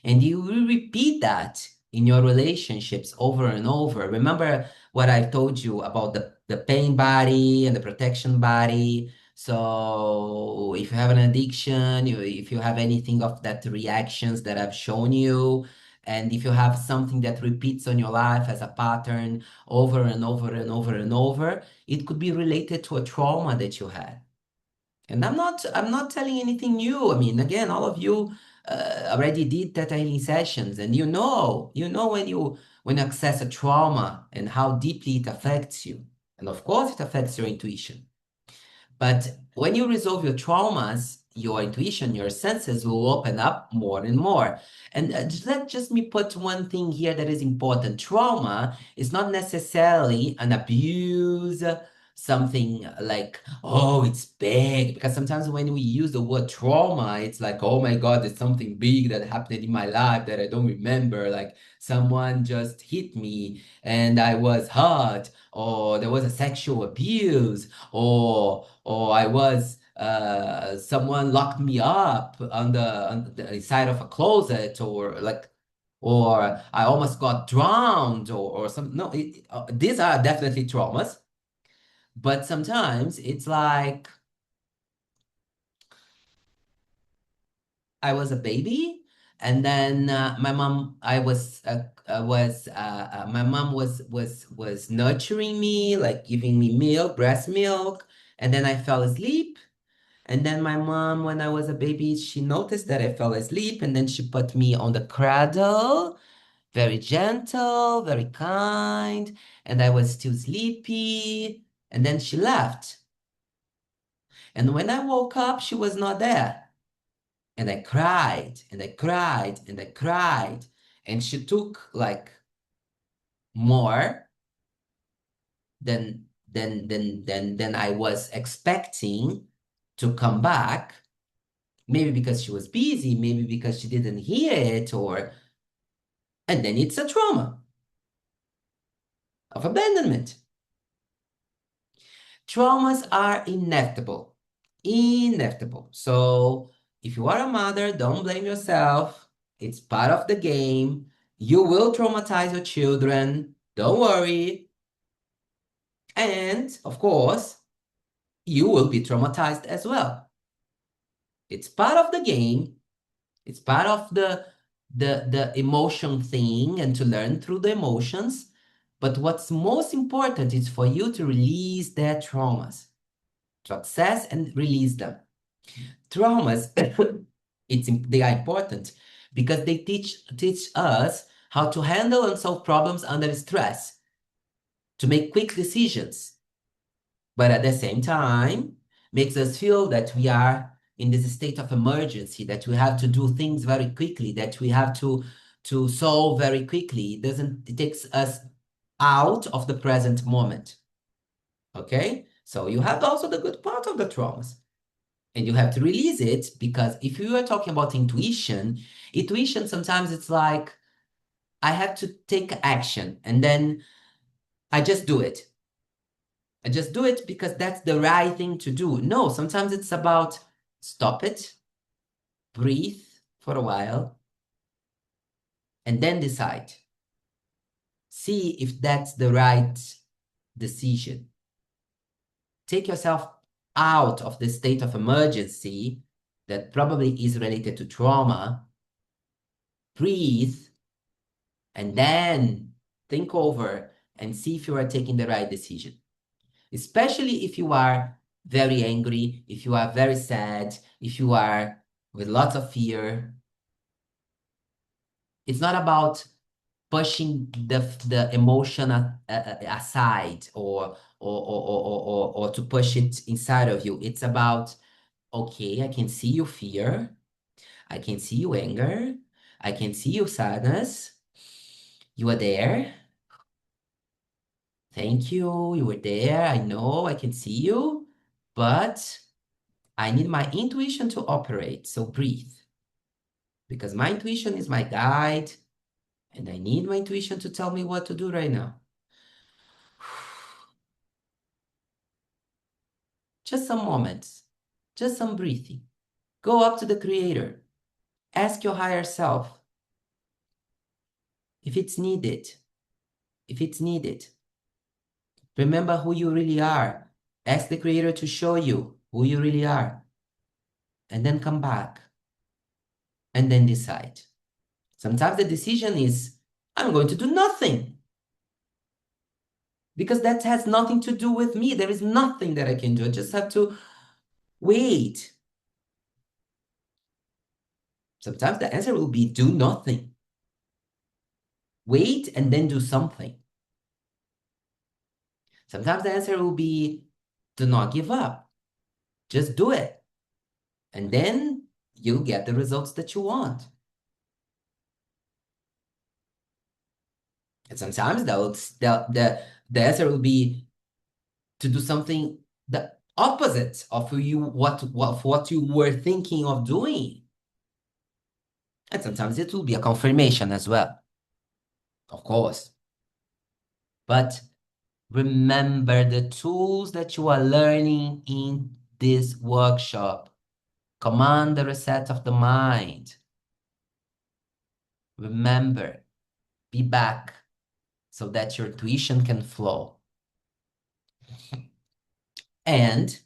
And you will repeat that in your relationships over and over. Remember what I told you about the pain body and the protection body. So if you have an addiction, if you have anything of that reactions that I've shown you, and if you have something that repeats on your life as a pattern over and over and over and over, it could be related to a trauma that you had. And I'm not telling anything new. I mean, again, all of you already did Theta Healing sessions, and you know when you access a trauma and how deeply it affects you. And of course, it affects your intuition. But when you resolve your traumas, your intuition, your senses will open up more and more. And let just me put one thing here that is important. Trauma is not necessarily an abuse, something like, oh, it's big. Because sometimes when we use the word trauma, it's like, oh my God, there's something big that happened in my life that I don't remember. Like someone just hit me and I was hurt, or there was a sexual abuse, or I was someone locked me up on the side of a closet, or like, or I almost got drowned, or some. No, these are definitely traumas, but sometimes it's like I was a baby, and then my mom, my mom was nurturing me, like giving me milk, breast milk, and then I fell asleep. And then my mom, when I was a baby, she noticed that I fell asleep, and then she put me on the cradle, very gentle, very kind, and I was still sleepy, and then she left. And when I woke up, she was not there. And I cried, and I cried, and I cried. And she took like more than I was expecting to come back. Maybe because she was busy, maybe because she didn't hear it, and then it's a trauma of abandonment. Traumas are inevitable. Inevitable. So if you are a mother, don't blame yourself. It's part of the game. You will traumatize your children. Don't worry. And of course, you will be traumatized as well. It's part of the game. It's part of the emotion thing, and to learn through the emotions. But what's most important is for you to release their traumas. to access and release them. Traumas, they are important because they teach us how to handle and solve problems under stress, to make quick decisions, but at the same time, makes us feel that we are in this state of emergency, that we have to do things very quickly, that we have to solve very quickly. It takes us out of the present moment. Okay? So you have also the good part of the traumas. And you have to release it, because if you are talking about intuition sometimes it's like, I have to take action and then I just do it. I just do it because that's the right thing to do. No, sometimes it's about stop it, breathe for a while, and then decide. See if that's the right decision. Take yourself out of the state of emergency that probably is related to trauma. Breathe, and then think over and see if you are taking the right decision. Especially if you are very angry, if you are very sad, if you are with lots of fear. It's not about pushing the emotion aside or to push it inside of you. It's about, okay, I can see your fear. I can see your anger. I can see your sadness. You are there. Thank you. You were there. I know I can see you, but I need my intuition to operate. So breathe, because my intuition is my guide, and I need my intuition to tell me what to do right now. Just some moments, just some breathing. Go up to the Creator. Ask your higher self if it's needed. If it's needed. Remember who you really are. Ask the Creator to show you who you really are. And then come back. And then decide. Sometimes the decision is, I'm going to do nothing. Because that has nothing to do with me. There is nothing that I can do. I just have to wait. Sometimes the answer will be do nothing. Wait and then do something. Sometimes the answer will be do not give up. Just do it. And then you'll get the results that you want. And sometimes the answer will be to do something the opposite of what you were thinking of doing. And sometimes it will be a confirmation as well, of course. But remember the tools that you are learning in this workshop. Command the reset of the mind. Remember, be back so that your intuition can flow. And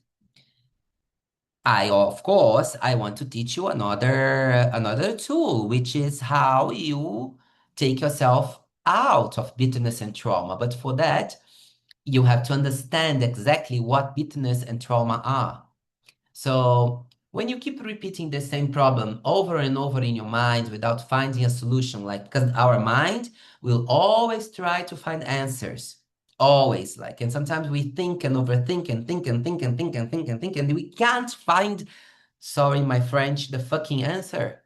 of course, I want to teach you another tool, which is how you take yourself out of bitterness and trauma. But for that, you have to understand exactly what bitterness and trauma are. So when you keep repeating the same problem over and over in your mind without finding a solution, because our mind will always try to find answers. Always, and sometimes we think and overthink and think and think and think and think and think, and we can't find, sorry my French, the fucking answer.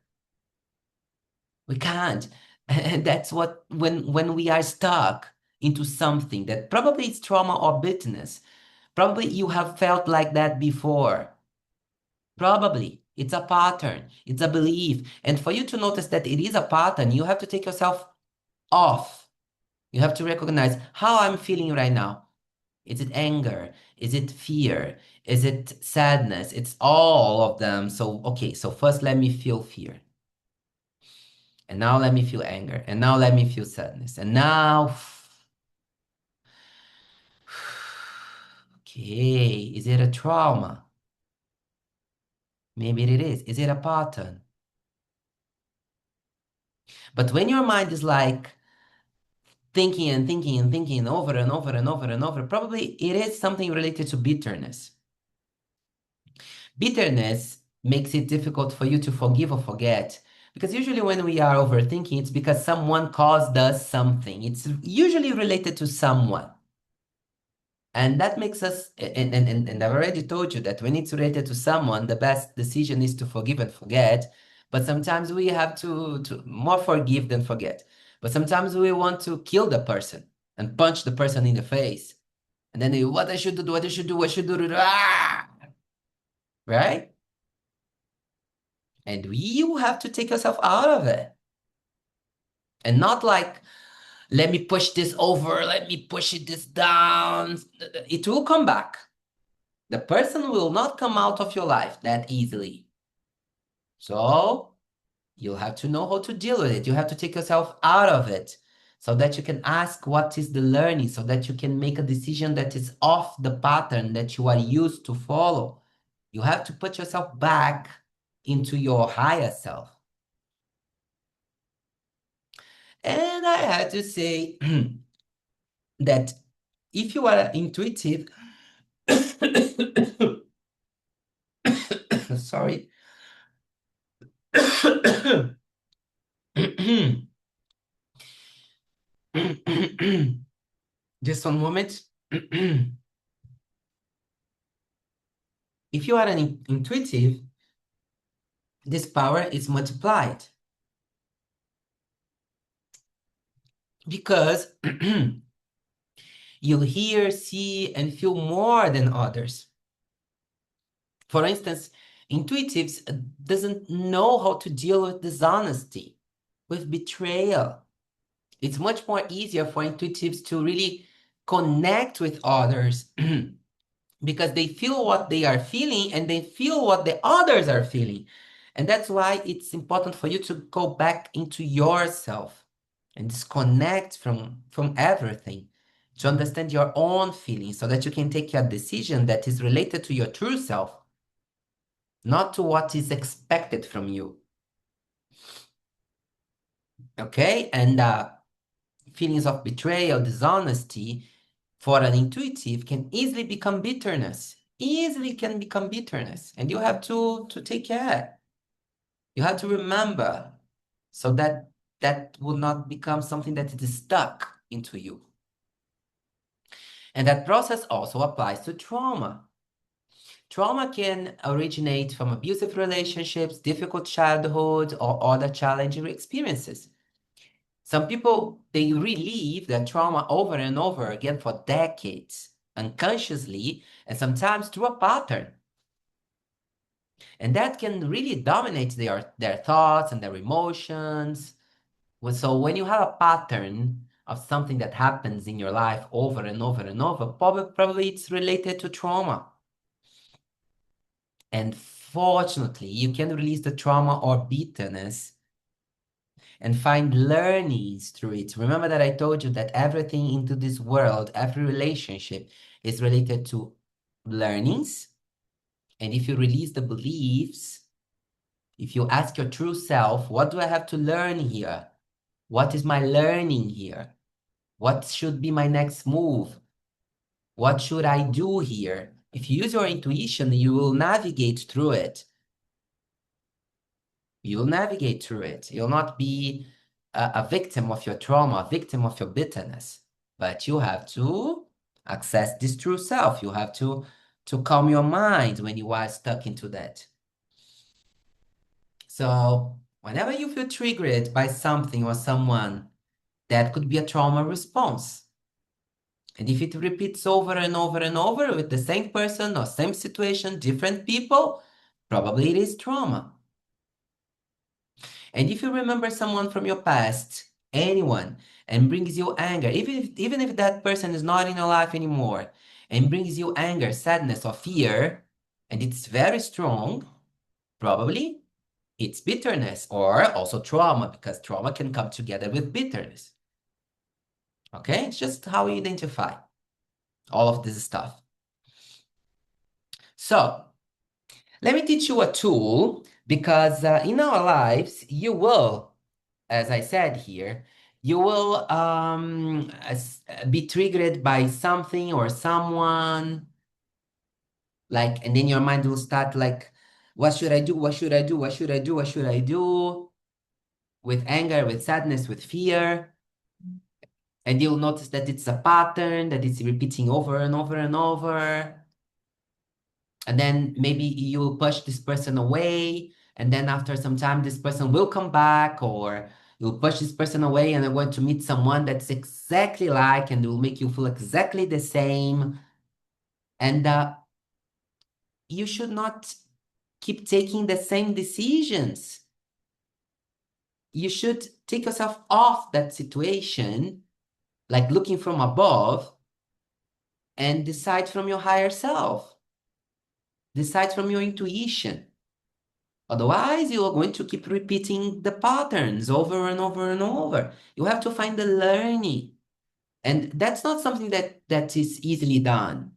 We can't. And that's what, when we are stuck into something that probably it's trauma or bitterness, probably you have felt like that before. Probably. It's a pattern. It's a belief. And for you to notice that it is a pattern, you have to take yourself off. You have to recognize how I'm feeling right now. Is it anger? Is it fear? Is it sadness? It's all of them. So, okay, so first let me feel fear. And now let me feel anger. And now let me feel sadness. And now, okay, is it a trauma? Maybe it is. Is it a pattern? But when your mind is thinking and thinking and thinking over and over and over and over, probably it is something related to bitterness. Bitterness makes it difficult for you to forgive or forget. Because usually when we are overthinking, it's because someone caused us something. It's usually related to someone. And that makes us, and I've already told you that when it's related to someone, the best decision is to forgive and forget. But sometimes we have to more forgive than forget. But sometimes we want to kill the person and punch the person in the face. And then what I should do, what I should do, what I should do, right? And you have to take yourself out of it. And not like, let me push this over, let me push this down. It will come back. The person will not come out of your life that easily. So you'll have to know how to deal with it. You have to take yourself out of it so that you can ask what is the learning, so that you can make a decision that is off the pattern that you are used to follow. You have to put yourself back into your higher self. And I had to say that if you are intuitive, sorry. Just one moment. If you are an intuitive, this power is multiplied. Because you'll hear, see, and feel more than others. For instance, intuitives doesn't know how to deal with dishonesty, with betrayal. It's much more easier for intuitives to really connect with others because they feel what they are feeling and they feel what the others are feeling. And that's why it's important for you to go back into yourself and disconnect from everything to understand your own feelings so that you can take a decision that is related to your true self, not to what is expected from you. Okay? And feelings of betrayal, dishonesty, for an intuitive can easily become bitterness. Easily can become bitterness. And you have to take care. You have to remember so that that will not become something that is stuck into you. And that process also applies to trauma. Trauma can originate from abusive relationships, difficult childhood, or other challenging experiences. Some people, they relive their trauma over and over again for decades, unconsciously, and sometimes through a pattern. And that can really dominate their thoughts and their emotions. So when you have a pattern of something that happens in your life over and over and over, probably it's related to trauma. And fortunately, you can release the trauma or bitterness and find learnings through it. Remember that I told you that everything into this world, every relationship is related to learnings. And if you release the beliefs, if you ask your true self, what do I have to learn here? What is my learning here? What should be my next move? What should I do here? If you use your intuition, you will navigate through it. You'll navigate through it. You'll not be a victim of your trauma, a victim of your bitterness. But you have to access this true self. You have to calm your mind when you are stuck into that. So whenever you feel triggered by something or someone, that could be a trauma response. And if it repeats over and over and over with the same person or same situation, different people, probably it is trauma. And if you remember someone from your past, anyone, and brings you anger, even if that person is not in your life anymore, and brings you anger, sadness, or fear, and it's very strong, probably it's bitterness or also trauma, because trauma can come together with bitterness. Okay, it's just how we identify all of this stuff. So let me teach you a tool, because in our lives, you will, as I said here, you will be triggered by something or someone. Like, and then your mind will start like, what should I do? What should I do? What should I do? What should I do? With anger, with sadness, with fear. And you'll notice that it's a pattern, that it's repeating over and over and over. And then maybe you'll push this person away. And then after some time, this person will come back, or you'll push this person away and they're going to meet someone that's exactly like, and it will make you feel exactly the same. And you should not keep taking the same decisions. You should take yourself off that situation, like looking from above, and decide from your higher self. Decide from your intuition. Otherwise, you are going to keep repeating the patterns over and over and over. You have to find the learning. And that's not something that is easily done.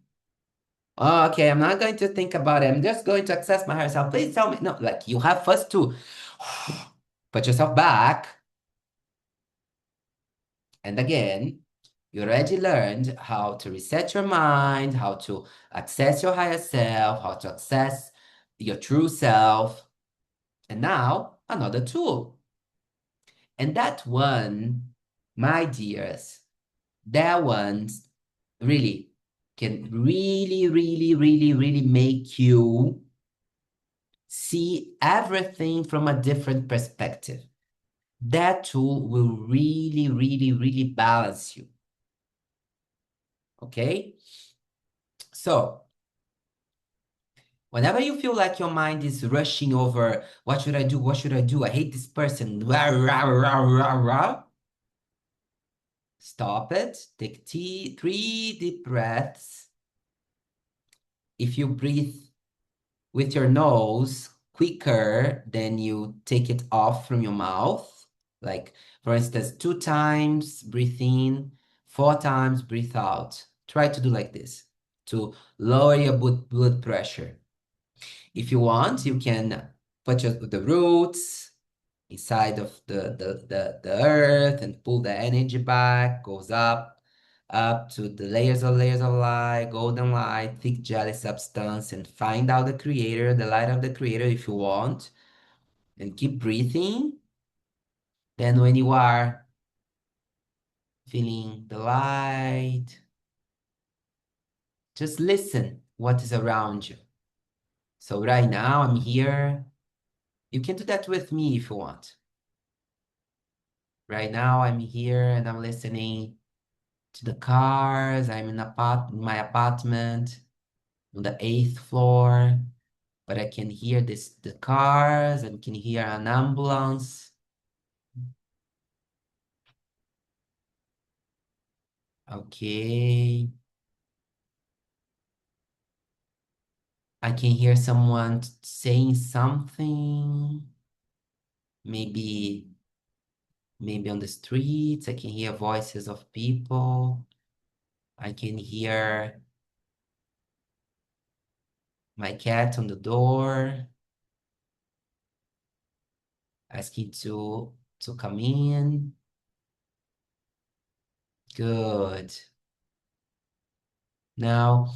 Oh, okay, I'm not going to think about it. I'm just going to access my higher self. Please tell me. No, like you have first to put yourself back. And again, you already learned how to reset your mind, how to access your higher self, how to access your true self. And now, another tool. And that one, my dears, that one really can really make you see everything from a different perspective. That tool will really balance you. Okay? So, whenever you feel like your mind is rushing over, what should I do? What should I do? I hate this person. Rah, rah, rah, rah, rah. Stop it. Take 3 deep breaths. If you breathe with your nose quicker, then you take it off from your mouth. Like, for instance, 2 times breathe in, 4 times breathe out. Try to do like this to lower your blood pressure. If you want, you can put the roots inside of the earth and pull the energy back, goes up to the layers of light, golden light, thick jelly substance, and find out the creator, the light of the creator if you want, and keep breathing. Then when you are feeling the light, just listen what is around you. So right now I'm here. You can do that with me if you want. Right now I'm here and I'm listening to the cars. I'm in my apartment on the 8th floor, but I can hear the cars and can hear an ambulance. Okay. I can hear someone saying something. Maybe on the streets, I can hear voices of people. I can hear my cat on the door asking to come in. Good. Now,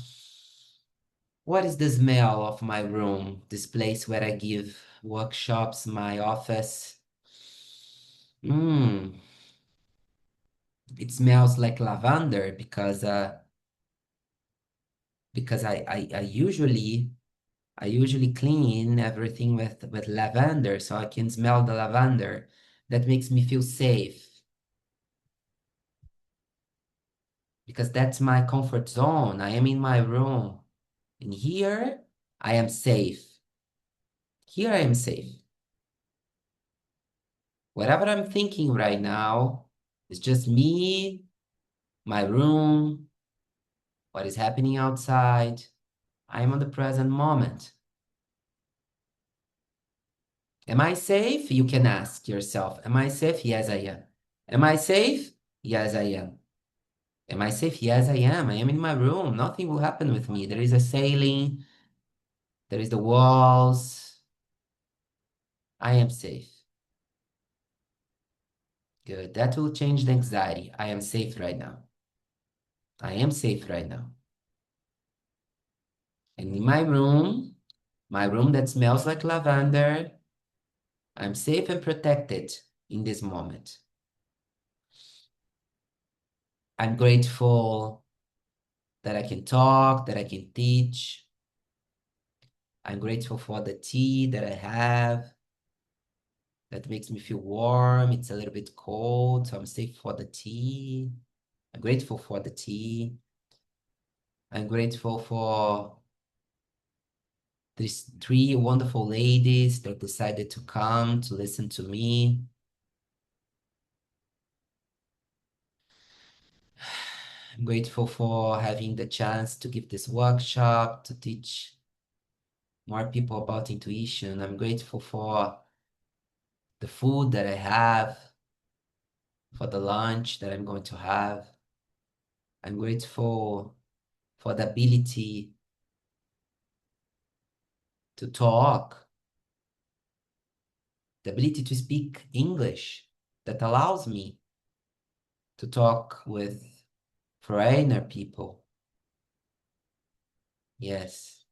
what is the smell of my room, this place where I give workshops, my office? It smells like lavender because I usually clean everything with lavender, so I can smell the lavender. That makes me feel safe because that's my comfort zone. I am in my room, and here I am safe. Here I am safe. Whatever I'm thinking right now is just me, my room, what is happening outside. I am on the present moment. Am I safe? You can ask yourself. Am I safe? Yes, I am. Am I safe? Yes, I am. Am I safe? Yes, I am. I am in my room. Nothing will happen with me. There is a ceiling. There is the walls. I am safe. Good. That will change the anxiety. I am safe right now. I am safe right now. And in my room that smells like lavender, I'm safe and protected in this moment. I'm grateful that I can talk, that I can teach. I'm grateful for the tea that I have that makes me feel warm. It's a little bit cold, so I'm safe for the tea. I'm grateful for the tea. I'm grateful for these three wonderful ladies that decided to come to listen to me. I'm grateful for having the chance to give this workshop, to teach more people about intuition. I'm grateful for the food that I have, for the lunch that I'm going to have. I'm grateful for the ability to talk, the ability to speak English that allows me to talk with foreigner people. Yes.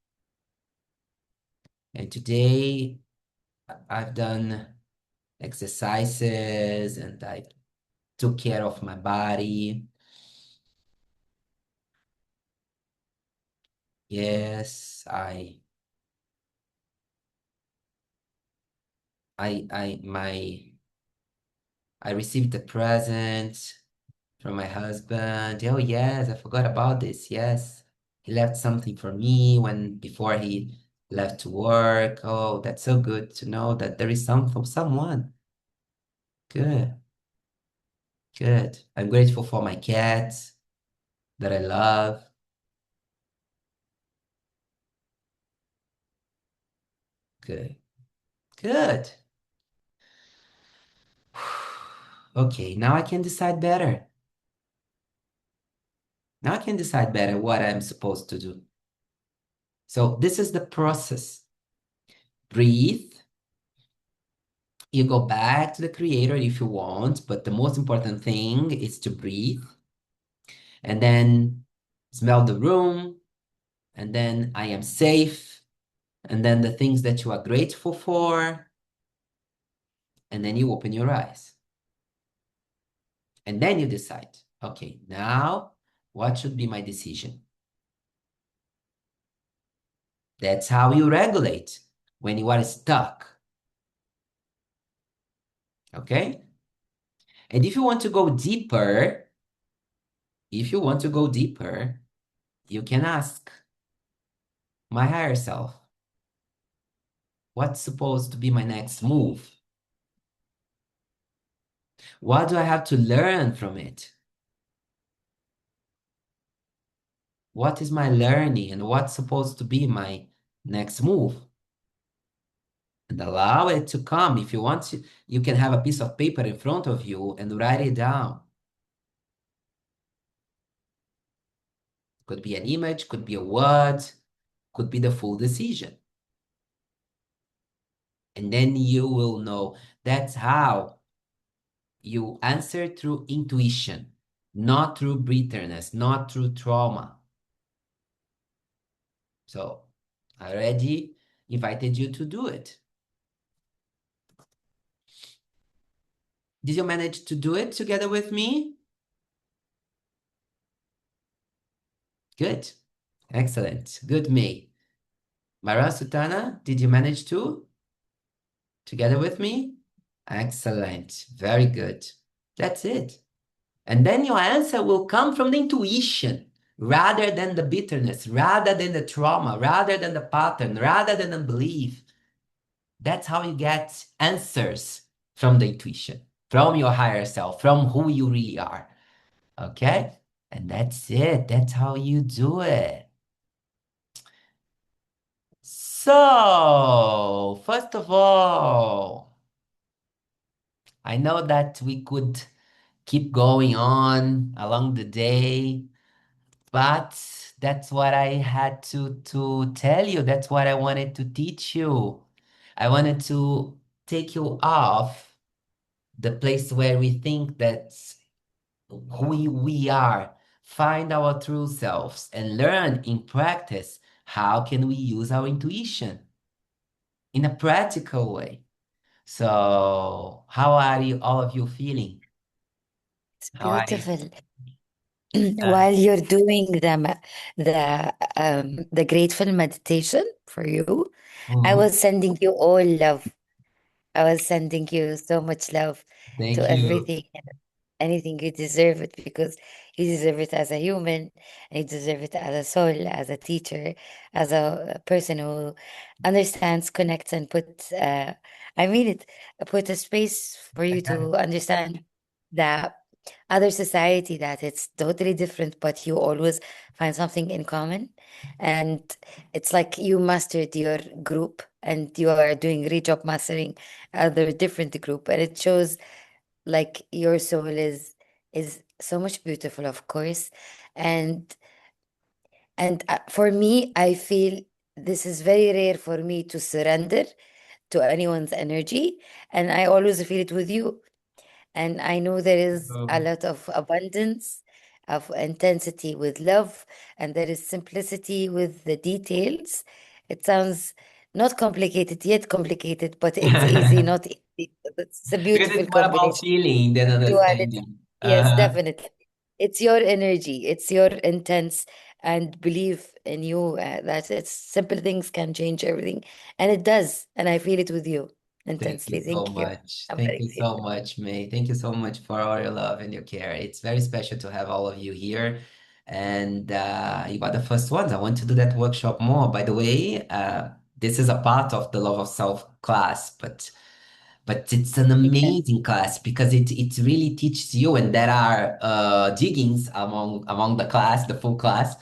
And today I've done exercises and I took care of my body. Yes, I received a present from my husband. Oh yes, I forgot about this. Yes. He left something for me before he left to work. Oh, that's so good to know that there is some from someone. Good. Good. I'm grateful for my cats that I love. Good. Good. Okay, now I can decide better. Now I can decide better what I'm supposed to do. So this is the process. Breathe. You go back to the creator if you want, but the most important thing is to breathe. And then smell the room. And then I am safe. And then the things that you are grateful for. And then you open your eyes. And then you decide, okay, now what should be my decision? That's how you regulate when you are stuck. Okay? And if you want to go deeper, you can ask my higher self, what's supposed to be my next move? What do I have to learn from it? What is my learning and what's supposed to be my next move? And allow it to come. If you want to, you can have a piece of paper in front of you and write it down. Could be an image, could be a word, could be the full decision. And then you will know. That's how you answer through intuition, not through bitterness, not through trauma. So I already invited you to do it. Did you manage to do it together with me? Good. Excellent. Good, May. Mara Sutana, did you manage to? Together with me? Excellent. Very good. That's it. And then your answer will come from the intuition rather than the bitterness, rather than the trauma, rather than the pattern, rather than the belief. That's how you get answers from the intuition, from your higher self, from who you really are. Okay? And that's it. That's how you do it. So, first of all, I know that we could keep going on along the day, but that's what I had to tell you. That's what I wanted to teach you. I wanted to take you off the place where we think that's who we are, find our true selves, and learn in practice how can we use our intuition in a practical way? So how are you, all of you feeling? It's How are you? beautiful. While you're doing the grateful meditation for you, I Mhm. was sending you all love. I was sending you so much love to Thank you. everything and anything. You deserve it because you deserve it as a human, and you deserve it as a soul, as a teacher, as a person who understands, connects, and I mean it, put a space for I you got it. to understand that other society, that it's totally different, but you always find something in common. And it's like you mastered your group and you are doing great job mastering other different group. And it shows like your soul is so much beautiful, of course. And for me, I feel this is very rare for me to surrender to anyone's energy. And I always feel it with you. And I know there is a Um, lot of abundance, of intensity with love, and there is simplicity with the details. It sounds not complicated, yet complicated, but it's easy, not easy. It's a Because beautiful it's more about combination. feeling than Duality. understanding. Yes, Uh-huh. definitely. It's your energy, it's your intense and belief in you, that it's simple things can change everything. And it does. And I feel it with you Thank you intensely. so Thank you. much. I'm Thank very you so grateful. much, May. Thank you so much for all your love and your care. It's very special to have all of you here. And you are the first ones. I want to do that workshop more. By the way, this is a part of the Love of Self class, but it's an Yeah. amazing class because it really teaches you, and there are diggings among the class, the full class,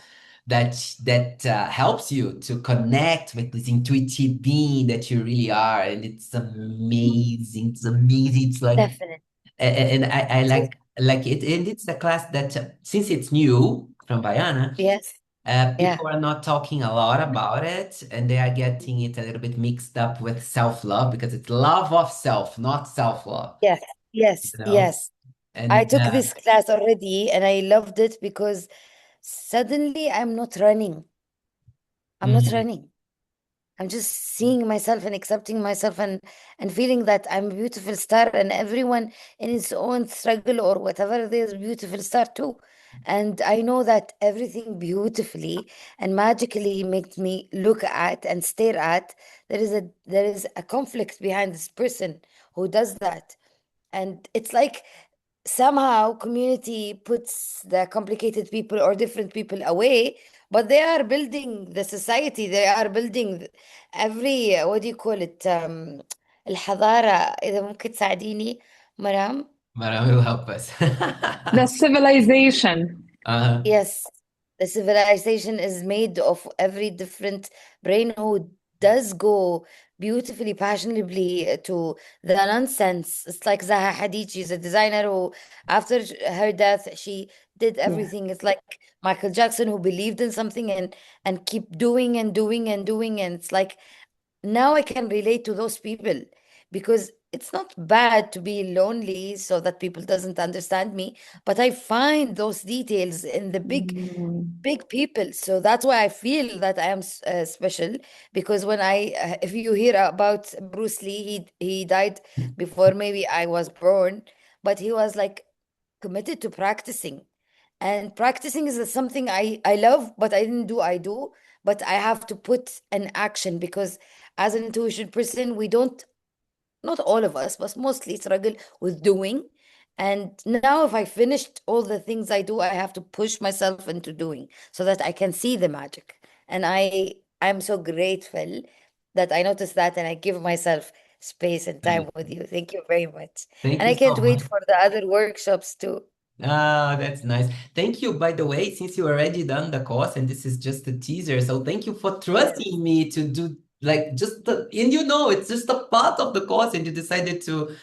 that helps you to connect with this intuitive being that you really are, and it's amazing. It's amazing. It's like, Definitely. and I So, like it, and it's the class that since it's new from Bayana, yes. Yeah. people are not talking a lot about it, and they are getting it a little bit mixed up with self-love because it's love of self, not self-love, Yes. you Yes. know? Yes. I And took this class already and I loved it because suddenly I'm not running. I'm not mhm, running. I'm just seeing myself and accepting myself and feeling that I'm a beautiful star and everyone in his own struggle or whatever, there's a beautiful star too. And I know that everything beautifully and magically makes me look at and stare at. There is a conflict behind this person who does that. And it's like somehow community puts the complicated people or different people away, but they are building the society. They are building every, what do you call it, الحضارة. إذا ممكن تساعديني مرام. Mara will help us. The civilization. Uh, Yes, the civilization is made of every different brain who does go beautifully, passionately to the nonsense. It's like Zaha Hadid, she's a designer who, after her death, she did Yeah. everything. It's like Michael Jackson who believed in something and keep doing and doing and doing. And it's like now I can relate to those people because it's not bad to be lonely so that people doesn't understand me, but I find those details in the big Mm. big people. So that's why I feel that I am special, because when if you hear about Bruce Lee, he died before maybe I was born, but he was like committed to practicing. And practicing is something I love, but I do, but I have to put an action because as an intuition person, we don't, not all of us, but mostly struggle with doing. And now, if I finished all the things I do, I have to push myself into doing so that I can see the magic. And I'm so grateful that I noticed that and I give myself space and time with you. Thank you very much. thank And you I can't so wait much. for the other workshops too. Ah, that's nice. Thank you, by the way, since you already done the course and this is just a teaser. So thank you for Yes. trusting me to do like just and it's just a part of the course and you decided to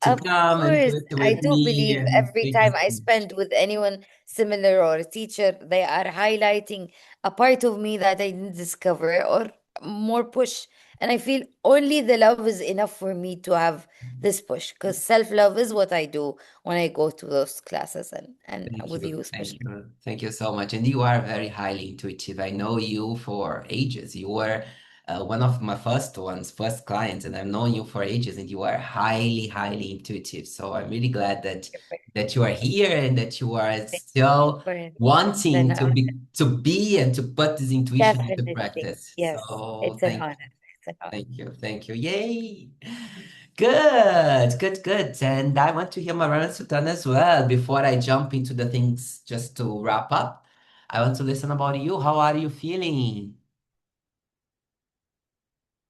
Of come and do course, it I with do me believe and every take this time I thing. spend with anyone similar or a teacher, they are highlighting a part of me that I didn't discover, or more push. And I feel only the love is enough for me to have this push, because self-love is what I do when I go to those classes, and Thank with you. you Thank especially. you. Thank you so much. And you are very highly intuitive. I know you for ages. You were one of my first clients, and I've known you for ages, and you are highly, highly intuitive. So I'm really glad that you are here and that you are Thank still you for it. wanting An honor. to be and to put this intuition into Definitely. practice. Yes. So It's an honor. It's an honor. thank you. Thank you. Yay. Good, good, good. And I want to hear Marana Sultan as well before I jump into the things just to wrap up. I want to listen about you. How are you feeling?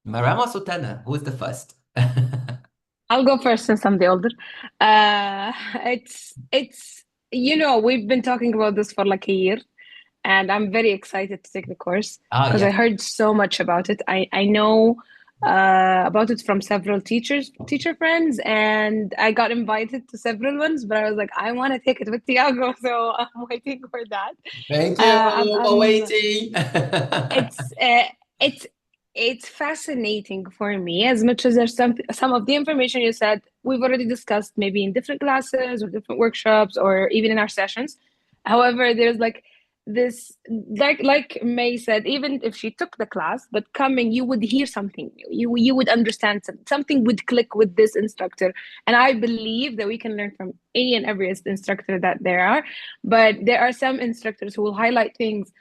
Marama Sultana, who's the first? I'll go first since I'm the older. Uh, it's we've been talking about this for like a year, and I'm very excited to take the course Oh, because I yes. heard so much about it. I know about it from several teacher friends, and I got invited to several ones, but I was like, I want to take it with Tiago, so I'm waiting for that. Thank you for I'm waiting. it's it's it's fascinating for me as much as there's some of the information you said we've already discussed maybe in different classes or different workshops or even in our sessions. However, there's like this, like May said, even if she took the class, but coming, you would hear something new. You would understand something would click with this instructor. And I believe that we can learn from any and every instructor that there are, but there are some instructors who will highlight things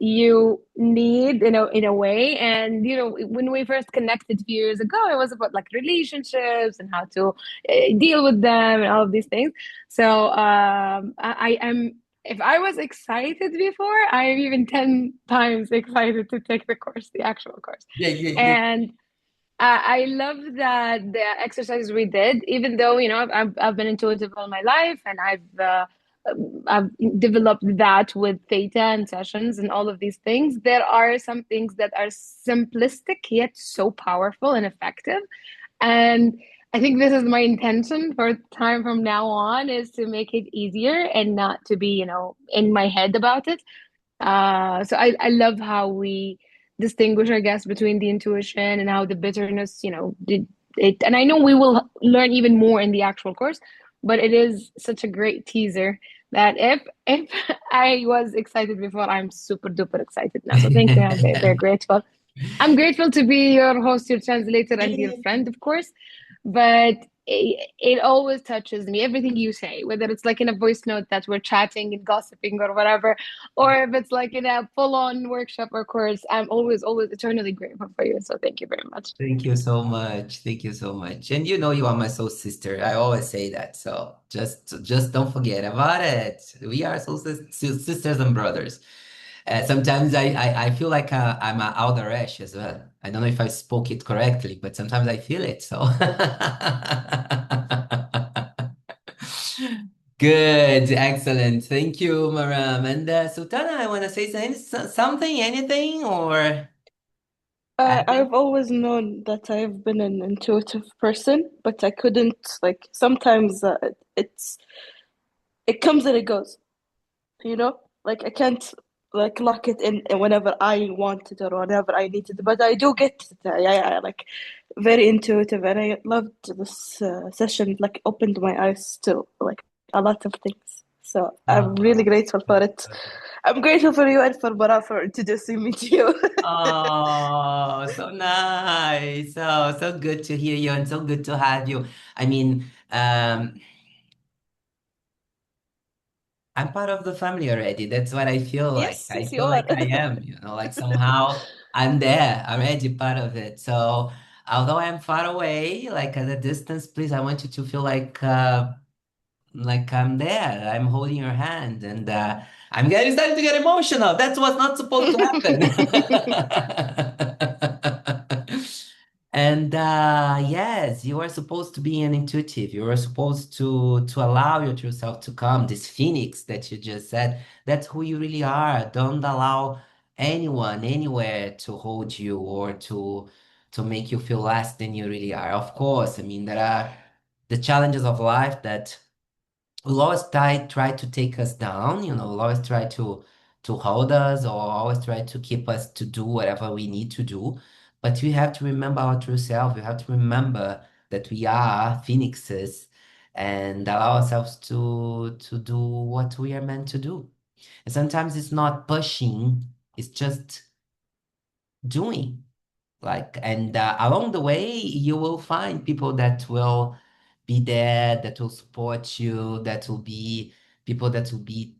you need in a way. And when we first connected a few years ago, it was about like relationships and how to deal with them and all of these things. So I am, if I was excited before, I am even 10 times excited to take the course, the actual course. Yeah. And I love that the exercises we did, even though I've been intuitive all my life, and I've developed that with theta and sessions and all of these things. There are some things that are simplistic yet so powerful and effective, and I think this is my intention for time from now on, is to make it easier and not to be in my head about it. So I love how we distinguish, I guess, between the intuition and how the bitterness, did it. And I know we will learn even more in the actual course, but it is such a great teaser that if I was excited before, I'm super duper excited now. So thank you. I'm very, very grateful. I'm grateful to be your host, your translator, and your friend, of course. But it always touches me, everything you say, whether it's like in a voice note that we're chatting and gossiping or whatever, or if it's like in a full-on workshop or course. I'm always, always eternally grateful for you. So thank you very much. Thank you so much. Thank you so much. And you are my soul sister. I always say that. So just don't forget about it. We are sisters and brothers. Sometimes I feel like I'm an Aldaresh as well. I don't know if I spoke it correctly, but sometimes I feel it. So good, excellent. Thank you, Maram. And Sultana, I want to say something, anything, or I've always known that I've been an intuitive person, but I couldn't, like, sometimes it comes and it goes, Like, I can't, like, lock it in whenever I want it or whenever I need it, but I do get it. Like, very intuitive, and I loved this session, like, opened my eyes to, like, a lot of things. So I'm really grateful for it. I'm grateful for you and for Bara for introducing me to you. Oh, so nice. Oh, so good to hear you and so good to have you. I mean, I'm part of the family already. That's what I feel like. Yes, I yes, you feel are. like I am, like somehow I'm there, already part of it. So although I'm far away, like at a distance, please, I want you to feel like I'm there. I'm holding your hand, and I'm getting starting to get emotional. That's what's not supposed to happen. And yes, you are supposed to be an intuitive. You are supposed to allow yourself to come. This phoenix that you just said, that's who you really are. Don't allow anyone, anywhere to hold you or to make you feel less than you really are. Of course, I mean, there are the challenges of life that will always try to take us down, will always try to hold us or always try to keep us to do whatever we need to do. But we have to remember our true self. We have to remember that we are phoenixes and allow ourselves to do what we are meant to do. And sometimes it's not pushing, it's just doing. And along the way, you will find people that will be there, that will support you, that will be people that will be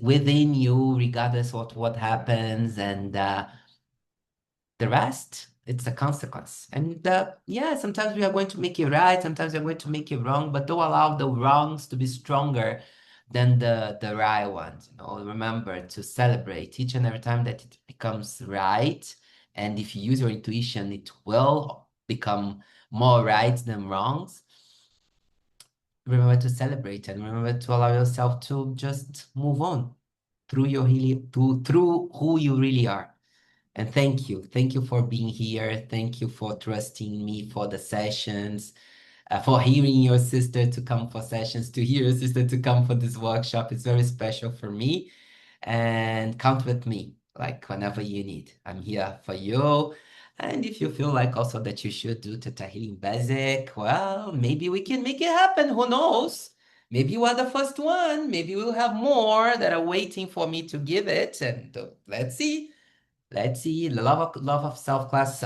within you, regardless of what happens, and the rest, it's a consequence. And yeah, sometimes we are going to make it right, sometimes we're going to make it wrong, but don't allow the wrongs to be stronger than the right ones. Remember to celebrate each and every time that it becomes right. And if you use your intuition, it will become more right than wrongs. Remember to celebrate and remember to allow yourself to just move on through your healing, through who you really are. And thank you. Thank you for being here. Thank you for trusting me for the sessions, for hearing your sister to come for sessions, to hear your sister to come for this workshop. It's very special for me. And count with me, whenever you need. I'm here for you. And if you feel like also that you should do Theta Healing Basic, well, maybe we can make it happen. Who knows? Maybe you are the first one. Maybe we'll have more that are waiting for me to give it. And let's see. Let's see. The love of self class.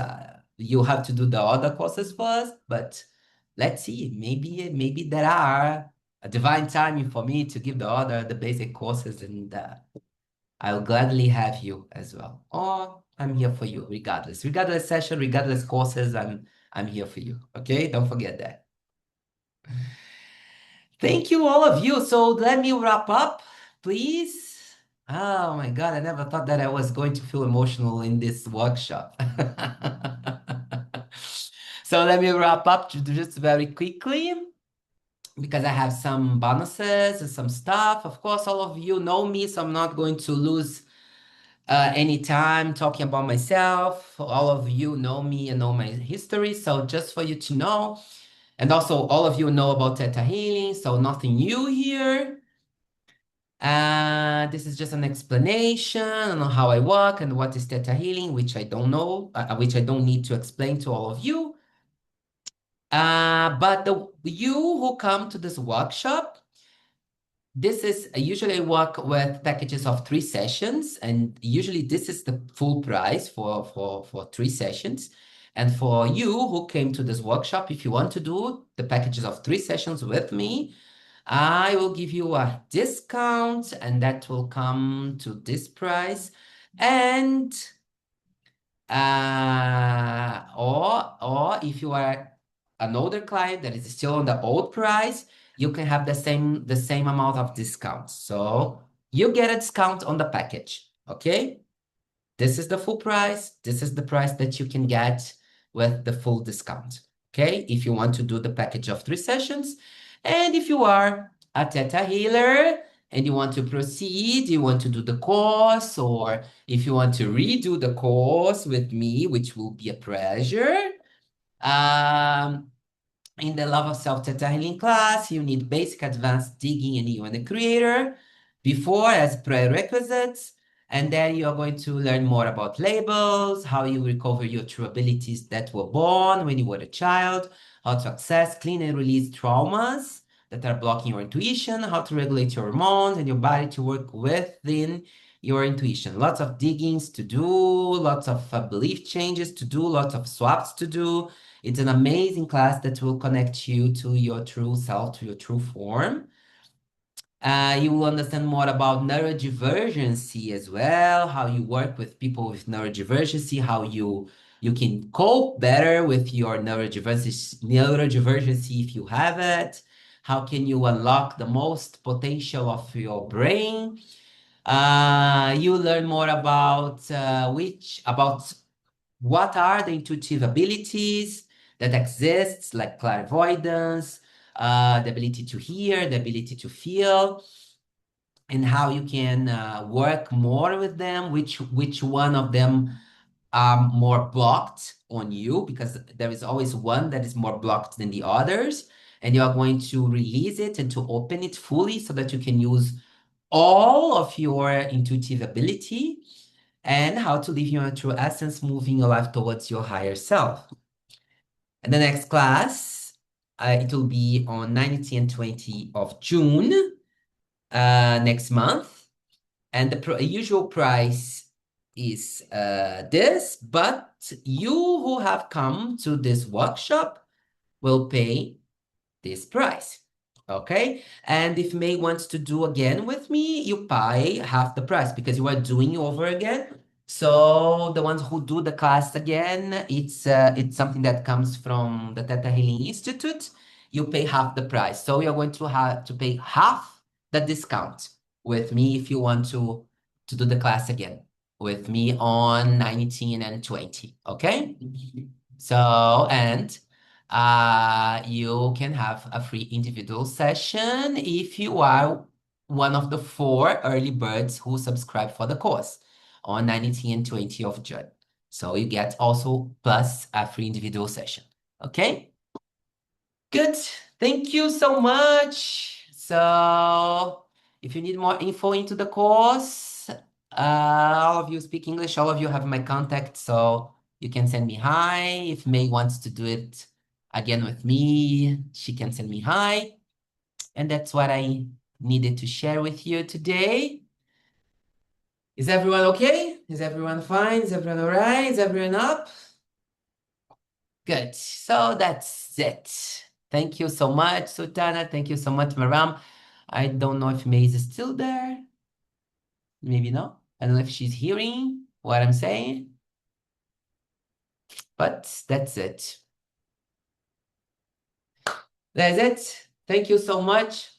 You have to do the other courses first, but let's see. Maybe there are a divine timing for me to give the basic courses, and I'll gladly have you as well. Or I'm here for you, regardless session, regardless courses. I'm here for you. Okay, don't forget that. Thank you, all of you. So let me wrap up, please. Oh my God, I never thought that I was going to feel emotional in this workshop. So let me wrap up just very quickly, because I have some bonuses and some stuff. Of course, all of you know me, so I'm not going to lose any time talking about myself. All of you know me and know my history, so just for you to know. And also, all of you know about Theta Healing, so nothing new here. This is just an explanation on how I work and what is Theta Healing, which I don't know, which I don't need to explain to all of you. But you who come to this workshop, this is usually I work with packages of 3 sessions, and usually this is the full price for 3 sessions. And for you who came to this workshop, if you want to do the packages of 3 sessions with me, I will give you a discount, and that will come to this price. And or if you are an older client that is still on the old price, you can have the same amount of discount. So you get a discount on the package. Okay, this is the full price. This is the price that you can get with the full discount. Okay, if you want to do the package of 3 sessions. And if you are a Theta healer and you want to proceed, you want to do the course, or if you want to redo the course with me, which will be a pleasure, in the Love of Self Theta Healing class, you need basic, advanced digging, and you are the creator before as prerequisites. And then you are going to learn more about labels, how you recover your true abilities that were born when you were a child, how to access, clean, and release traumas that are blocking your intuition, how to regulate your hormones and your body to work within your intuition. Lots of diggings to do, lots of belief changes to do, lots of swaps to do. It's an amazing class that will connect you to your true self, to your true form. You will understand more about neurodivergency as well, how you work with people with neurodivergency, how you can cope better with your neurodivergency if you have it. How can you unlock the most potential of your brain? You learn more about what are the intuitive abilities that exists, like clairvoyance, the ability to hear, the ability to feel, and how you can work more with them, which one of them are more blocked on you, because there is always one that is more blocked than the others, and you are going to release it and to open it fully so that you can use all of your intuitive ability. and how to live your true essence, moving your life towards your higher self. And the next class, it will be on 19 and 20 of June next month. And the usual price is this, but you who have come to this workshop will pay this price. Okay? And if May wants to do again with me, you pay half the price because you are doing over again. So the ones who do the class again, it's something that comes from the Theta Healing Institute. You pay half the price. So you are going to have to pay half the discount with me if you want to do the class again with me on 19 and 20. Okay? So, and you can have a free individual session if you are one of the 4 early birds who subscribe for the course on 19 and 20 of June. So you get also plus a free individual session. Okay? Good. Thank you so much. So if you need more info into the course, all of you speak English, all of you have my contact, so you can send me hi. If May wants to do it again with me, she can send me hi. And that's what I needed to share with you today. Is everyone okay? Is everyone fine? Is everyone all right? Is everyone up? Good. So that's it. Thank you so much, Sultana. Thank you so much, Maram. I don't know if Maze is still there. Maybe not. I don't know if she's hearing what I'm saying. But that's it. That's it. Thank you so much.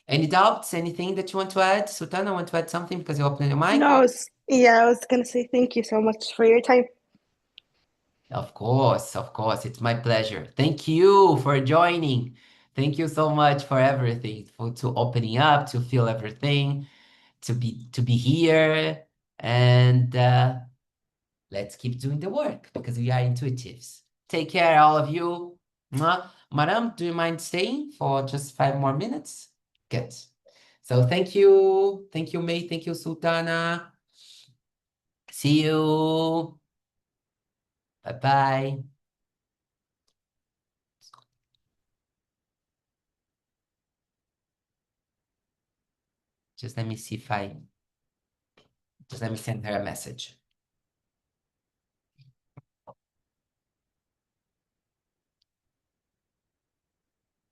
Any doubts? Anything that you want to add? Sultana, want to add something because you opened your mic? No, I was gonna say thank you so much for your time. Of course, it's my pleasure. Thank you for joining. Thank you so much for everything, to opening up, to feel everything, to be here, and let's keep doing the work because we are intuitives. Take care, all of you. Mwah. Madam, do you mind staying for just 5 more minutes? Good. So thank you, May, thank you, Sultana. See you. Bye-bye. Just let me see if just let me send her a message.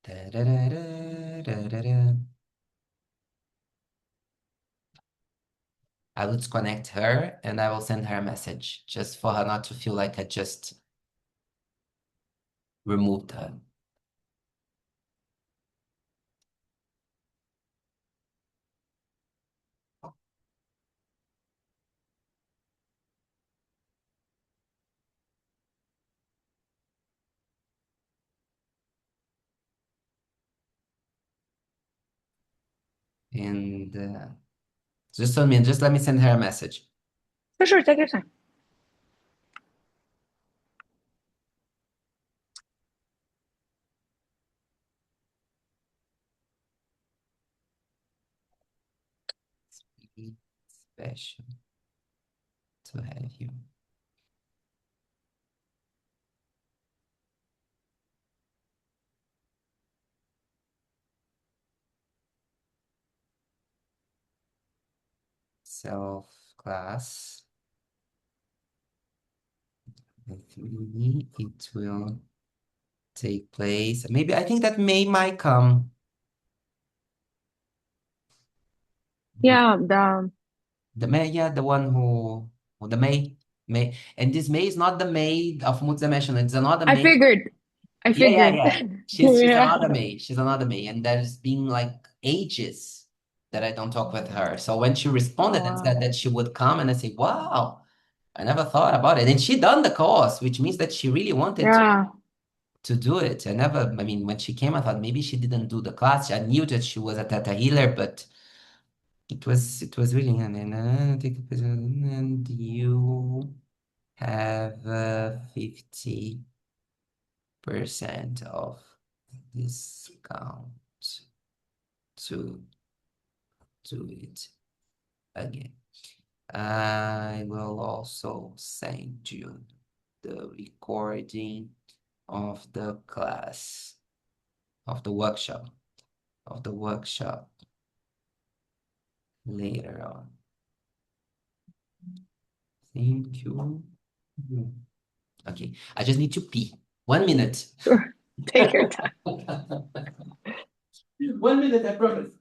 Da-da-da-da-da-da-da. I will disconnect her and I will send her a message just for her not to feel like I just removed her. And just let me send her a message. For sure, take your time. It's special to have you. Self-class. With me, it will take place. Maybe I think that May might come. Yeah, The May, yeah, the one the May, and this May is not the May of multidimensional. It's another I May. figured. Yeah. She's Yeah. another May. She's another May, and there's been like ages that I don't talk with her. So when she responded Oh, and wow. said that she would come, and I say, wow, I never thought about it. And she done the course, which means that she really wanted Yeah. to do it. I mean, when she came, I thought maybe she didn't do the class. I knew that she was a Theta healer, but it was really, and you have 50% of discount to do it again. I will also send you the recording of the class, of the workshop later on. Thank you. Okay, I just need to pee. 1 minute. Sure. Take your time. 1 minute, I promise.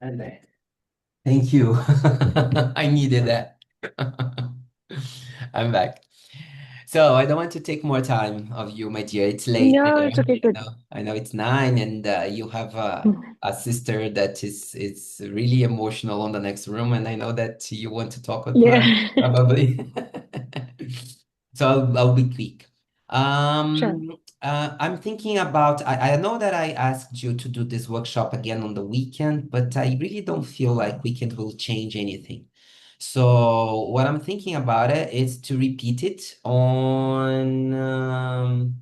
And then, thank you. I needed that. I'm back. So I don't want to take more time of you, my dear. It's late No, there. it's okay, good. I know it's 9, and you have a sister that is really emotional on the next room, and I know that you want to talk with her Yeah. probably. So I'll be quick. Sure. I'm thinking about, I know that I asked you to do this workshop again on the weekend, but I really don't feel like weekend will change anything. So what I'm thinking about it is to repeat it on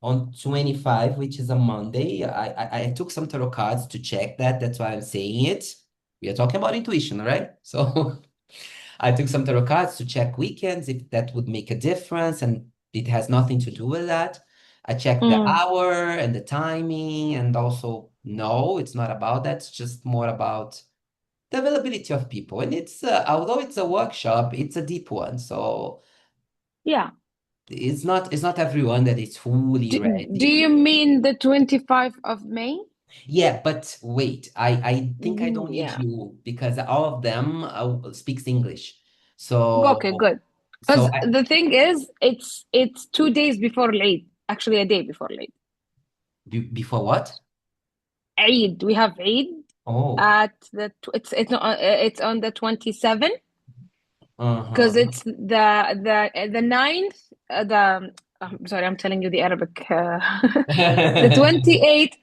25, which is a Monday. I took some tarot cards to check that. That's why I'm saying it. We are talking about intuition, right? So I took some tarot cards to check weekends if that would make a difference, and it has nothing to do with that. I checked the hour and the timing, and also, no, it's not about that. It's just more about the availability of people. And it's although it's a workshop, it's a deep one. So Yeah. it's not everyone that is fully Do ready. you mean the 25th of May? Yeah, but wait, I think I don't need Yeah. you because all of them speaks English. Okay, So good. so Because the thing is, it's 2 days before Eid. Actually, a day before Eid. Before what? Eid. We have Eid Oh, at it's not it's on the 27th because uh-huh. it's the 9th. I'm sorry, I'm telling you the Arabic. The 28th,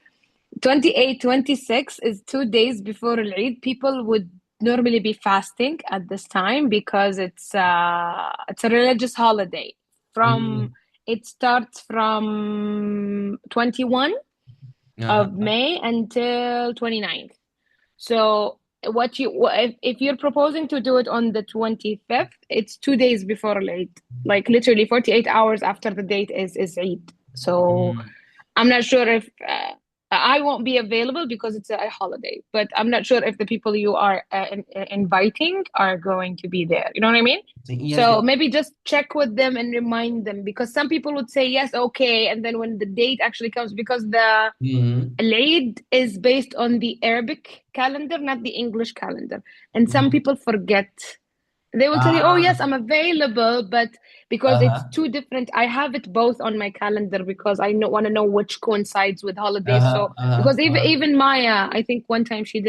28, 26 is 2 days before Eid. People would normally be fasting at this time because it's a religious holiday. From Mm, It starts from 21 uh-huh. of May until 29th. So if you're proposing to do it on the 25th, it's 2 days before Eid, like literally 48 hours after the date is Eid. So Mm. I'm not sure if I won't be available because it's a holiday, but I'm not sure if the people you are inviting are going to be there. You know what I mean? Yes, So maybe just check with them and remind them because some people would say yes, okay, and then when the date actually comes, because the Mhm. Eid is based on the Arabic calendar, not the English calendar, and some Mhm. people forget. They will tell you, oh, Ah, yes, I'm available, but because it's uh-huh, two different, I have it both on my calendar because I want to know which coincides with holidays. uh-huh, So, uh-huh, because even Maya, I think one time she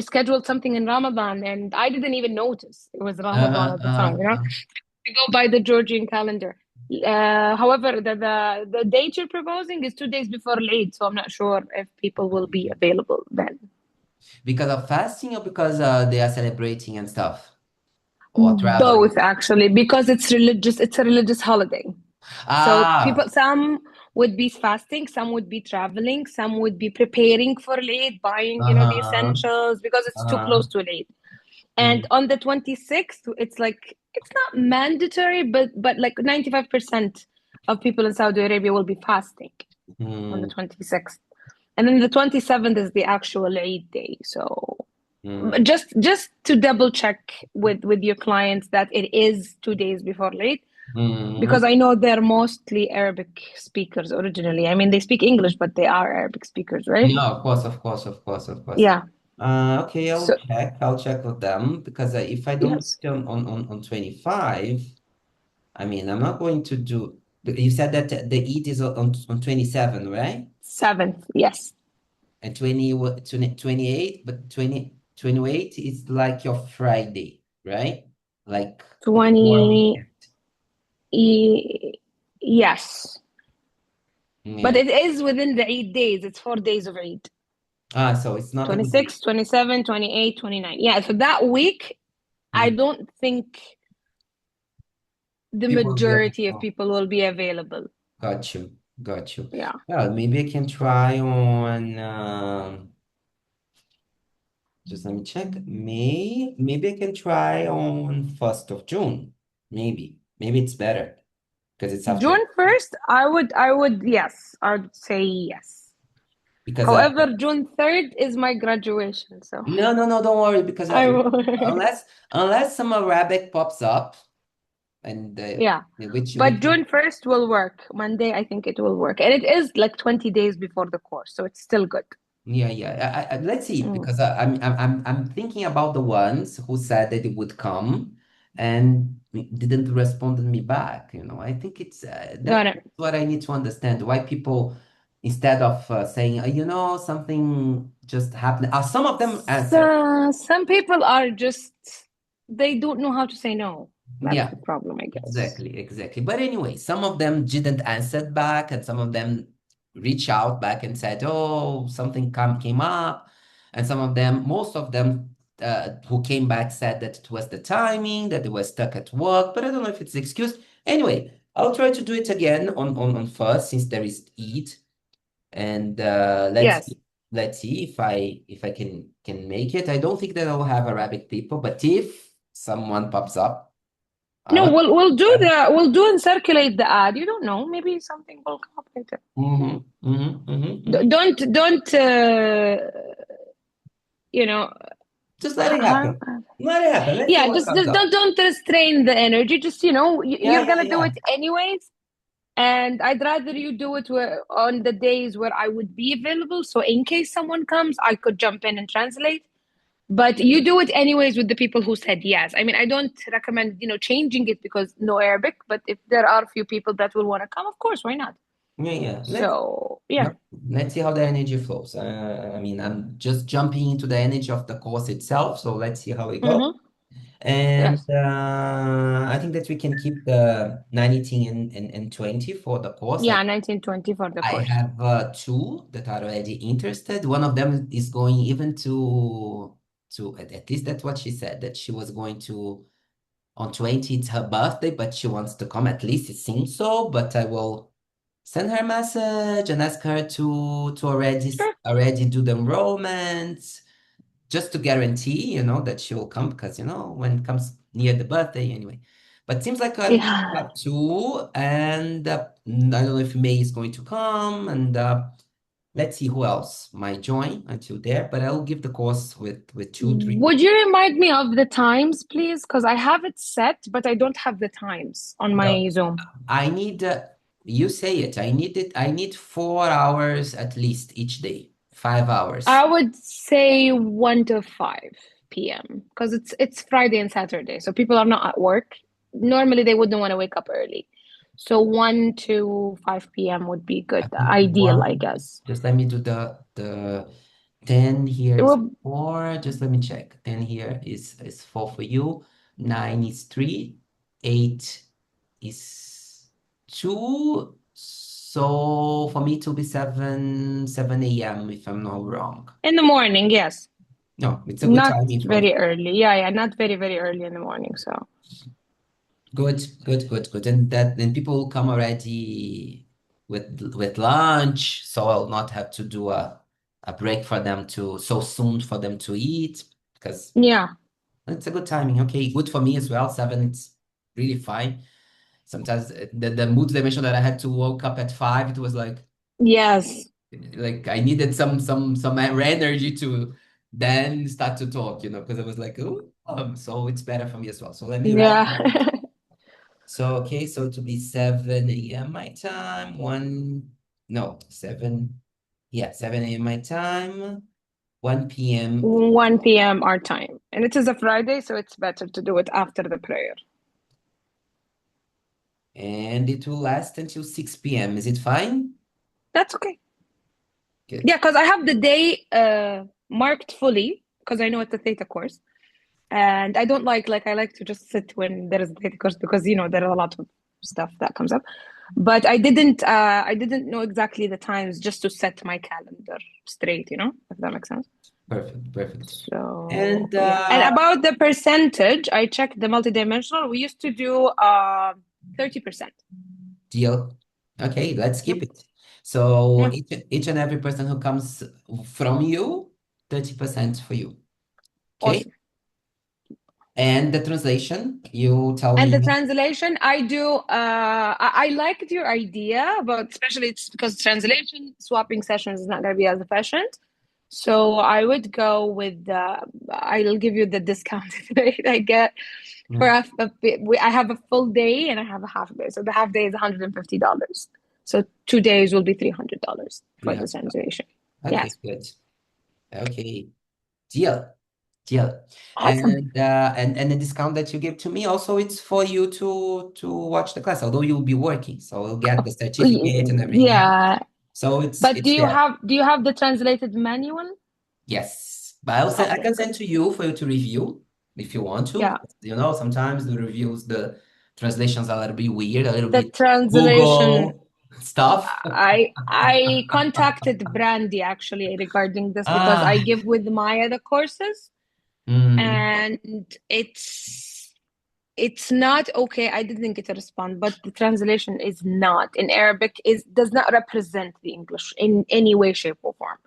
scheduled something in Ramadan and I didn't even notice it was Ramadan uh-huh, at the time, uh-huh. to go by the Georgian calendar. However, the date you're proposing is 2 days before Eid, so I'm not sure if people will be available then. Because of fasting or because they are celebrating and stuff? Or traveling? Both actually, because it's religious. It's a religious holiday. So Ah, some would be fasting, some would be traveling, some would be preparing for Eid, buying, the Uh-huh. essentials because it's too close to Eid. And on the 26th, it's like, it's not mandatory, but like 95% of people in Saudi Arabia will be fasting on the 26th. And then the 27th is the actual Eid day. So just to double check with your clients that it is 2 days before Eid, because I know they're mostly Arabic speakers originally. I mean, they speak English, but they are Arabic speakers, right? Yeah, of course. Yeah. Okay, I'll check with them, because if I don't Yes. do it on 25, I mean, I'm not going to do. You said that the Eid is on 27, right? 7th, yes. And 28, but 28 is like your Friday, right? Like 20, yes. But it is within the Eid days. It's 4 days of Eid. So it's not 26, 27, 28, 29. Yeah, so that week, I don't think the majority of people will be available. Got you. Yeah. Well, maybe I can try on, just let me check. Maybe I can try on 1st of June. Maybe it's better because it's after June 1st, I would, yes, I would say yes. because However, June 3rd is my graduation, so no, don't worry, because unless some Arabic pops up, and yeah, but June 1st will work. Monday, I think it will work, and it is like 20 days before the course, so it's still good. Yeah. Let's see, because I'm thinking about the ones who said that it would come and didn't respond to me back. I think it's that's what I need to understand. Why people, instead of saying, something just happened. Some of them answer. Some people are just, they don't know how to say no. That's the problem, I guess. Exactly. But anyway, some of them didn't answer back, and some of them reach out back and said, "Oh, something came up," and most of them who came back said that it was the timing, that they were stuck at work. But I don't know if it's an excuse. Anyway, I'll try to do it again on first, since there is Eid, and let's see if I can make it. I don't think that I'll have Arabic people, but if someone pops up. No, we'll do and circulate the ad. You don't know, maybe something will come up later. Don't just let it happen. Let's yeah, just don't restrain the energy. Just you're gonna do it anyways, and I'd rather you do it on the days where I would be available. So in case someone comes, I could jump in and translate. But you do it anyways with the people who said yes. I mean, I don't recommend, changing it because no Arabic, but if there are a few people that will want to come, of course, why not? Yeah. So, yeah. Let's see how the energy flows. I mean, I'm just jumping into the energy of the course itself, so let's see how it goes. And I think that we can keep the 19 and 20 for the course. Yeah, 19, 20 for the course. I have 2 that are already interested. One of them is going even to at least that's what she said, that she was going to, on 20, it's her birthday, but she wants to come, at least it seems so. But I will send her a message and ask her to already do the enrollment, just to guarantee, that she will come, because, when it comes near the birthday anyway. But seems like I have 2, and I don't know if May is going to come, and let's see who else might join until there. But I'll give the course with 2, 3. Would you remind me of the times, please? Because I have it set, but I don't have the times on my Zoom. I need, you say it. I need 4 hours at least each day. 5 hours. I would say 1 to 5 p.m. because it's Friday and Saturday, so people are not at work. Normally, they wouldn't want to wake up early. So 1 to 5 p.m. would be good. Ideal, I guess. Just let me do the 10 here is 4. Just let me check. 10 here is 4 for you. 9 is 3. 8 is 2. So for me to be 7 a.m. if I'm not wrong. In the morning, yes. No, it's a good timing for very early. Yeah, not very, very early in the morning. So good. And then people will come already with lunch, so I'll not have to do a break for them so soon for them to eat, because Yeah. it's a good timing. Okay, good for me as well. 7, it's really fine. Sometimes the mood dimension that I had to woke up at 5, it was like Yes. I needed some energy to then start to talk, because I was like, oh, so it's better for me as well. So let me write. Yeah. So okay, so it will be 7 a.m. my time. 7 a.m. my time. 1 p.m. 1 p.m. our time. And it is a Friday, so it's better to do it after the prayer. And it will last until 6 p.m. Is it fine? That's okay. Good. Yeah, because I have the day marked fully, because I know it's a theta course. And I don't I like to just sit when there is a theta course, because there are a lot of stuff that comes up. But I didn't know exactly the times, just to set my calendar straight, if that makes sense. Perfect. So And and about the percentage, I checked the multidimensional. We used to do 30%. Deal. Okay, let's keep it. So Yeah. each and every person who comes from you, 30% for you. Okay. Awesome. And the translation, you tell me. And the translation, I do. I liked your idea, but especially it's because translation swapping sessions is not going to be as efficient. So I would go with I'll give you the discounted rate I get for I have a full day and I have a half day. So the half day is $150. So 2 days will be $300 for the translation. Okay, Yes. good. Okay, deal. Awesome. And the discount that you give to me also, it's for you to watch the class, although you'll be working, so we'll get the certificate and everything. Yeah. So it's But do you there. have the translated manual? Yes, but I can send to you for you to review if you want to. Yeah. Sometimes the reviews, the translations are a little bit weird, a little The bit translation. Google stuff. I contacted Brandy actually regarding this, because I give with Maya the courses, and it's not okay. I didn't get a response, but the translation is not in Arabic, does not represent the English in any way, shape, or form.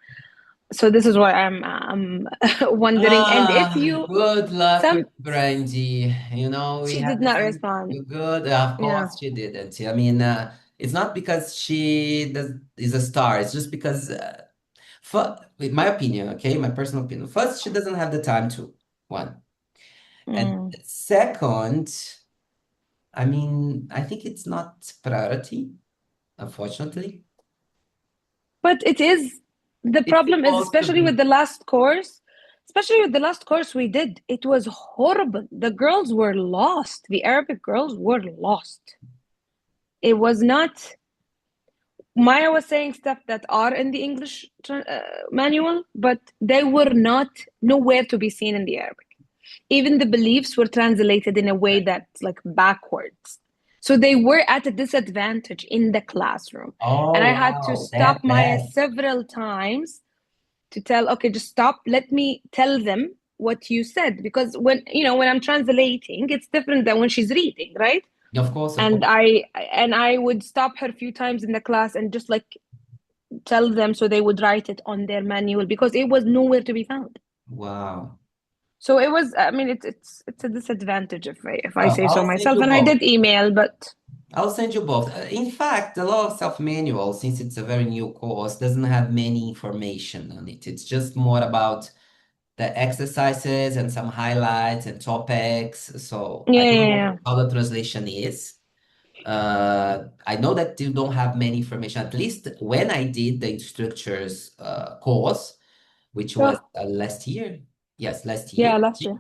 So this is why I'm wondering. And if you good luck with Brandy. She did not respond. Good. Of course she didn't. I mean, it's not because she is a star. It's just because, in my opinion, okay, my personal opinion. First, she doesn't have the time to, one. And second, I mean, I think it's not priority, unfortunately. But it is. The problem is, especially with the last course we did, it was horrible. The girls were lost. The Arabic girls were lost. It was not. Maya was saying stuff that are in the English manual, but they were nowhere to be seen in the Arabic. Even the beliefs were translated in a way that's like backwards. So they were at a disadvantage in the classroom. And I had to stop Maya several times to tell, okay, just stop. Let me tell them what you said. Because when I'm translating, it's different than when she's reading, right? Of course. And I would stop her a few times in the class and just tell them, so they would write it on their manual, because it was nowhere to be found. Wow. So it was, I mean, it's a disadvantage if I say so myself. And I did email, but I'll send you both. In fact, the Law of Self manual, since it's a very new course, doesn't have many information on it. It's just more about the exercises and some highlights and topics. So I don't know how the translation is. I know that you don't have many information. At least when I did the instructors course, which was last year. Yes, last year. Yeah, last year.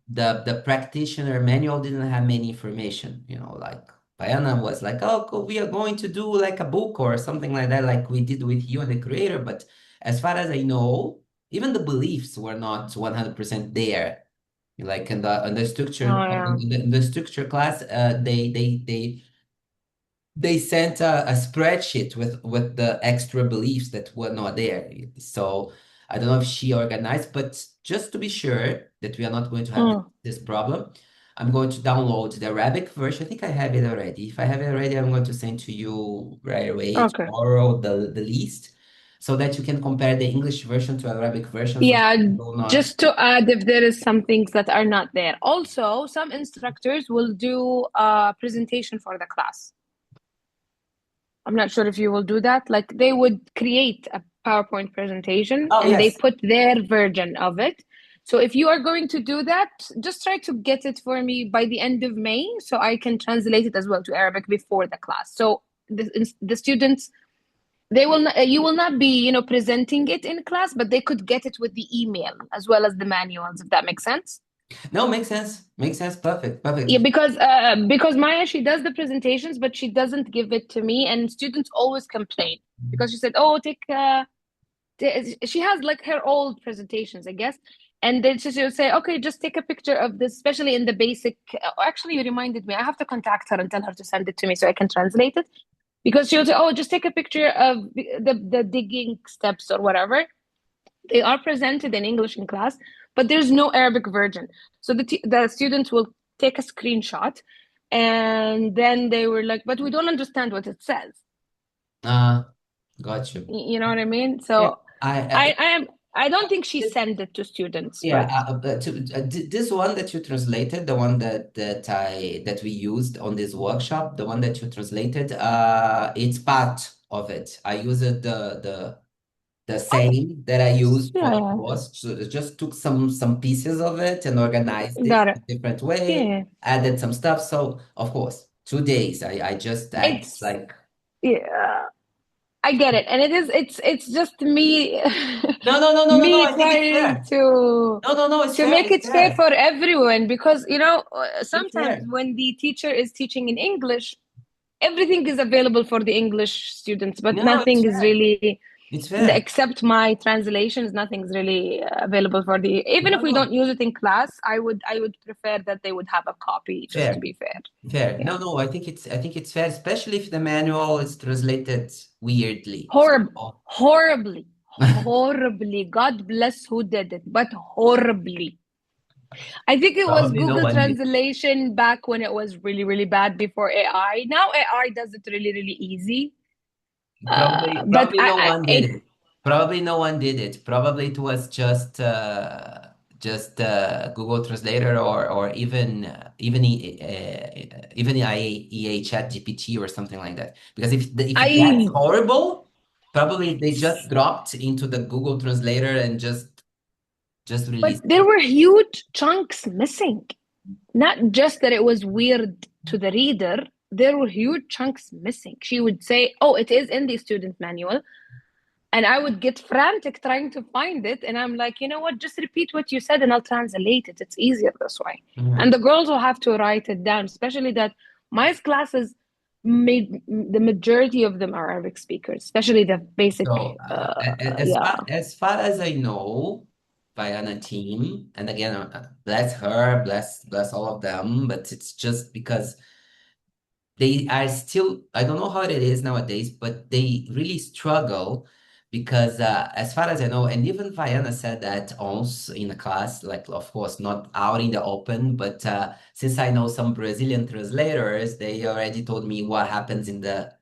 The practitioner manual didn't have many information. Like Payana was like, oh, we are going to do like a book or something like that, like we did with you and the creator. But as far as I know, even the beliefs were not 100% there. Like in the structure, in the structure class, they sent a spreadsheet with the extra beliefs that were not there. So I don't know if she organized, but just to be sure that we are not going to have this problem, I'm going to download the Arabic version. I think I have it already. If I have it already, I'm going to send to you right away Okay. tomorrow the list so that you can compare the English version to Arabic version for Yeah, people not. just to add if there is some things that are not there. Also, some instructors will do a presentation for the class. I'm not sure if you will do that. Like they would create a PowerPoint presentation Oh, and they yes. put their version of it. So if you are going to do that, just try to get it for me by the end of May so I can translate it as well to Arabic before the class. So the students, they will not, you will not be, presenting it in class, but they could get it with the email as well as the manuals, if that makes sense. No, makes sense. Makes sense. Perfect. Perfect. Yeah, because Maya, she does the presentations, but she doesn't give it to me, and students always complain because she said, "Oh, she has like her old presentations, I guess." And then she would say, "Okay, just take a picture of this, especially in the basic." Actually, you reminded me. I have to contact her and tell her to send it to me so I can translate it. Because she would say, "Oh, just take a picture of the digging steps or whatever." They are presented in English in class, but there's no Arabic version. So the students will take a screenshot, and then they were like, "But we don't understand what it says." Got you. You know what I mean? Yeah, So I don't think she sent it to students, yeah. but This one that you translated, the one that we used on this workshop, the one that you translated, it's part of it. I used the same that I used for the yeah, course. So I just took some pieces of it and organized it got in it. a different way, Yeah, added some stuff. So of course, 2 days. I just add it's like yeah. I get it, and it's just me no. me I think it's trying fair. to No, it's to fair. make It's it fair fair. for everyone because It's sometimes fair. when the teacher is teaching in English, everything is available for the English students, but No, it's nothing is fair. really It's fair. except my translations. Nothing's really available for the. Even if we No. don't use it in class, I would prefer that they would have a copy just to Fair. be fair. Fair. Yeah. No, I think it's fair, especially if the manual is translated weirdly. Horribly, horribly. God bless who did it, but horribly. I think it was Probably no Google one did. Translation back when it was really, really bad before AI. Now AI does it really, really easy. But Probably no one did it. Probably no one did it. Probably it was just Google Translator or even EA Chat GPT or something like that. Because if that's horrible, probably they just dropped into the Google Translator and just released But there were huge chunks missing. Not just that it was weird to the reader, there were huge chunks missing. She would say, "Oh, it is in the student manual." And I would get frantic trying to find it. And I'm like, you know what? Just repeat what you said and I'll translate it. It's easier this way. And the girls will have to write it down, especially that my classes the majority of them are Arabic speakers, especially the basic. So, Yeah. as far as I know, Viana team, and again, bless her, bless all of them, but it's just because they are still, I don't know how it is nowadays, but they really struggle because, as far as I know, and even Viana said that also in the class, like, of course, not out in the open, but since I know some Brazilian translators, they already told me what happens in the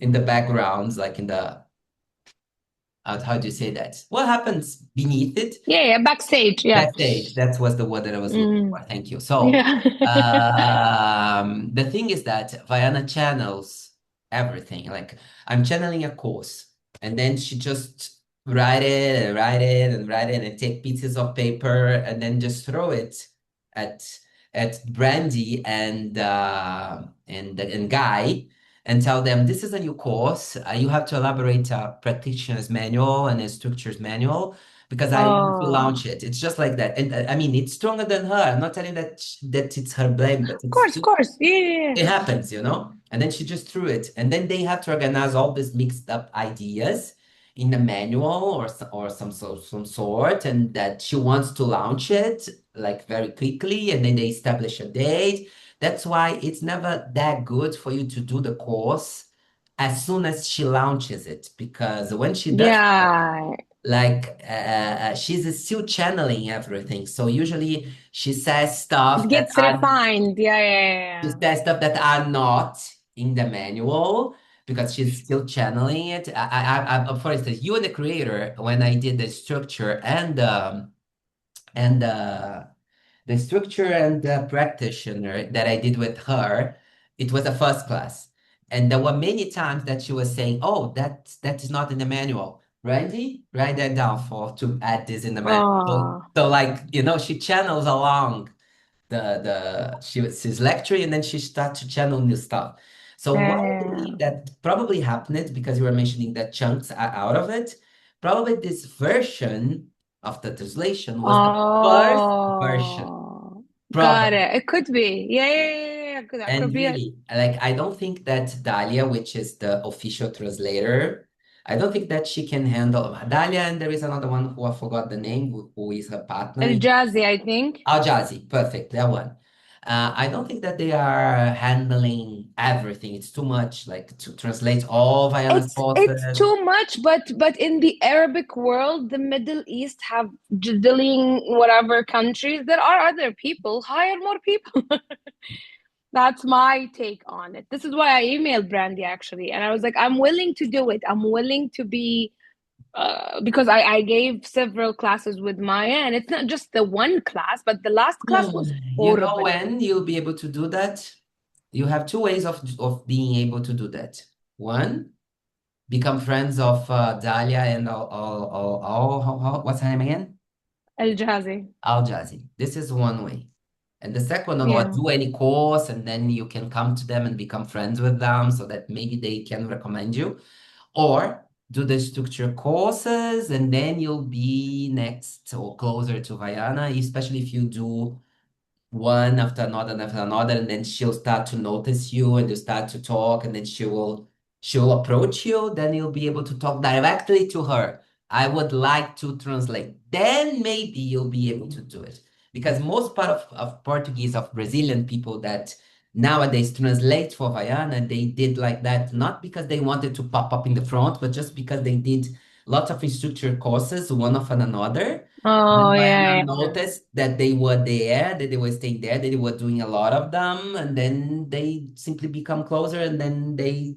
backgrounds, like in the how do you say that? What happens beneath it? Yeah, backstage. Yeah. Backstage. That was the word that I was looking for. Thank you. So, the thing is that Viana channels everything. Like I'm channeling a course, and then she just write it and write it and write it and take pieces of paper and then just throw it at Brandy and Guy and tell them this is a new course. You have to elaborate a practitioner's manual and a structure's manual because I want to launch it. It's just like that. And I mean, it's stronger than her. I'm not telling that that it's her blame, but Of course. Yeah. it happens, And then she just threw it. And then they have to organize all these mixed up ideas in a manual or some sort, and that she wants to launch it like very quickly, and then they establish a date. That's why it's never that good for you to do the course as soon as she launches it, because when she does Yeah. like she's still channeling everything. So usually she says stuff It that gets are refined. Yeah. she says stuff that are not in the manual because she's still channeling it. For instance, you and the creator, when I did the structure and the structure and the practitioner that I did with her, it was a first class. And there were many times that she was saying, "Oh, that is not in the manual. Randy, write that down for to add this in the manual." So, Oh, so like, she channels along she's lecturing and then she starts to channel new stuff. So what I yeah. believe that probably happened because you were mentioning that chunks are out of it, probably this version of the translation was the first version. Oh, got Probably. it. It could be. Yeah. That And could be it. really, like, I don't think that Dalia, which is the official translator, I don't think that she can handle Dalia, and there is another one who I forgot the name, who is her partner. El Jazzy, I think. Al Jazi, perfect, that one. I don't think that they are handling everything. It's too much, like to translate all Vaiana's It's courses. too much, but in the Arabic world, the Middle East have dealing whatever countries. There are other people. Hire more people. That's my take on it. This is why I emailed Brandy actually, and I was like, I'm willing to do it. I'm willing to be because I gave several classes with Maya, and it's not just the one class, but the last class was You know horrible. when you'll be able to do that? You have two ways of being able to do that. One, become friends of Dalia and what's her name again? El Jazzy. Al Jazi. This is one way. And the second one was Yeah. do any course, and then you can come to them and become friends with them so that maybe they can recommend you. Or do the structure courses, and then you'll be next or closer to Vaiana, especially if you do one after another, and then she'll start to notice you and you start to talk, and then she'll approach you, then you'll be able to talk directly to her. I would like to translate. Then maybe you'll be able to do it. Because most part of Portuguese, of Brazilian people that nowadays translate for Vaiana, they did like that, not because they wanted to pop up in the front, but just because they did lots of instructor courses, one of another. Then Oh Diana yeah. noticed that they were there, that they were staying there, that they were doing a lot of them, and then they simply become closer, and then they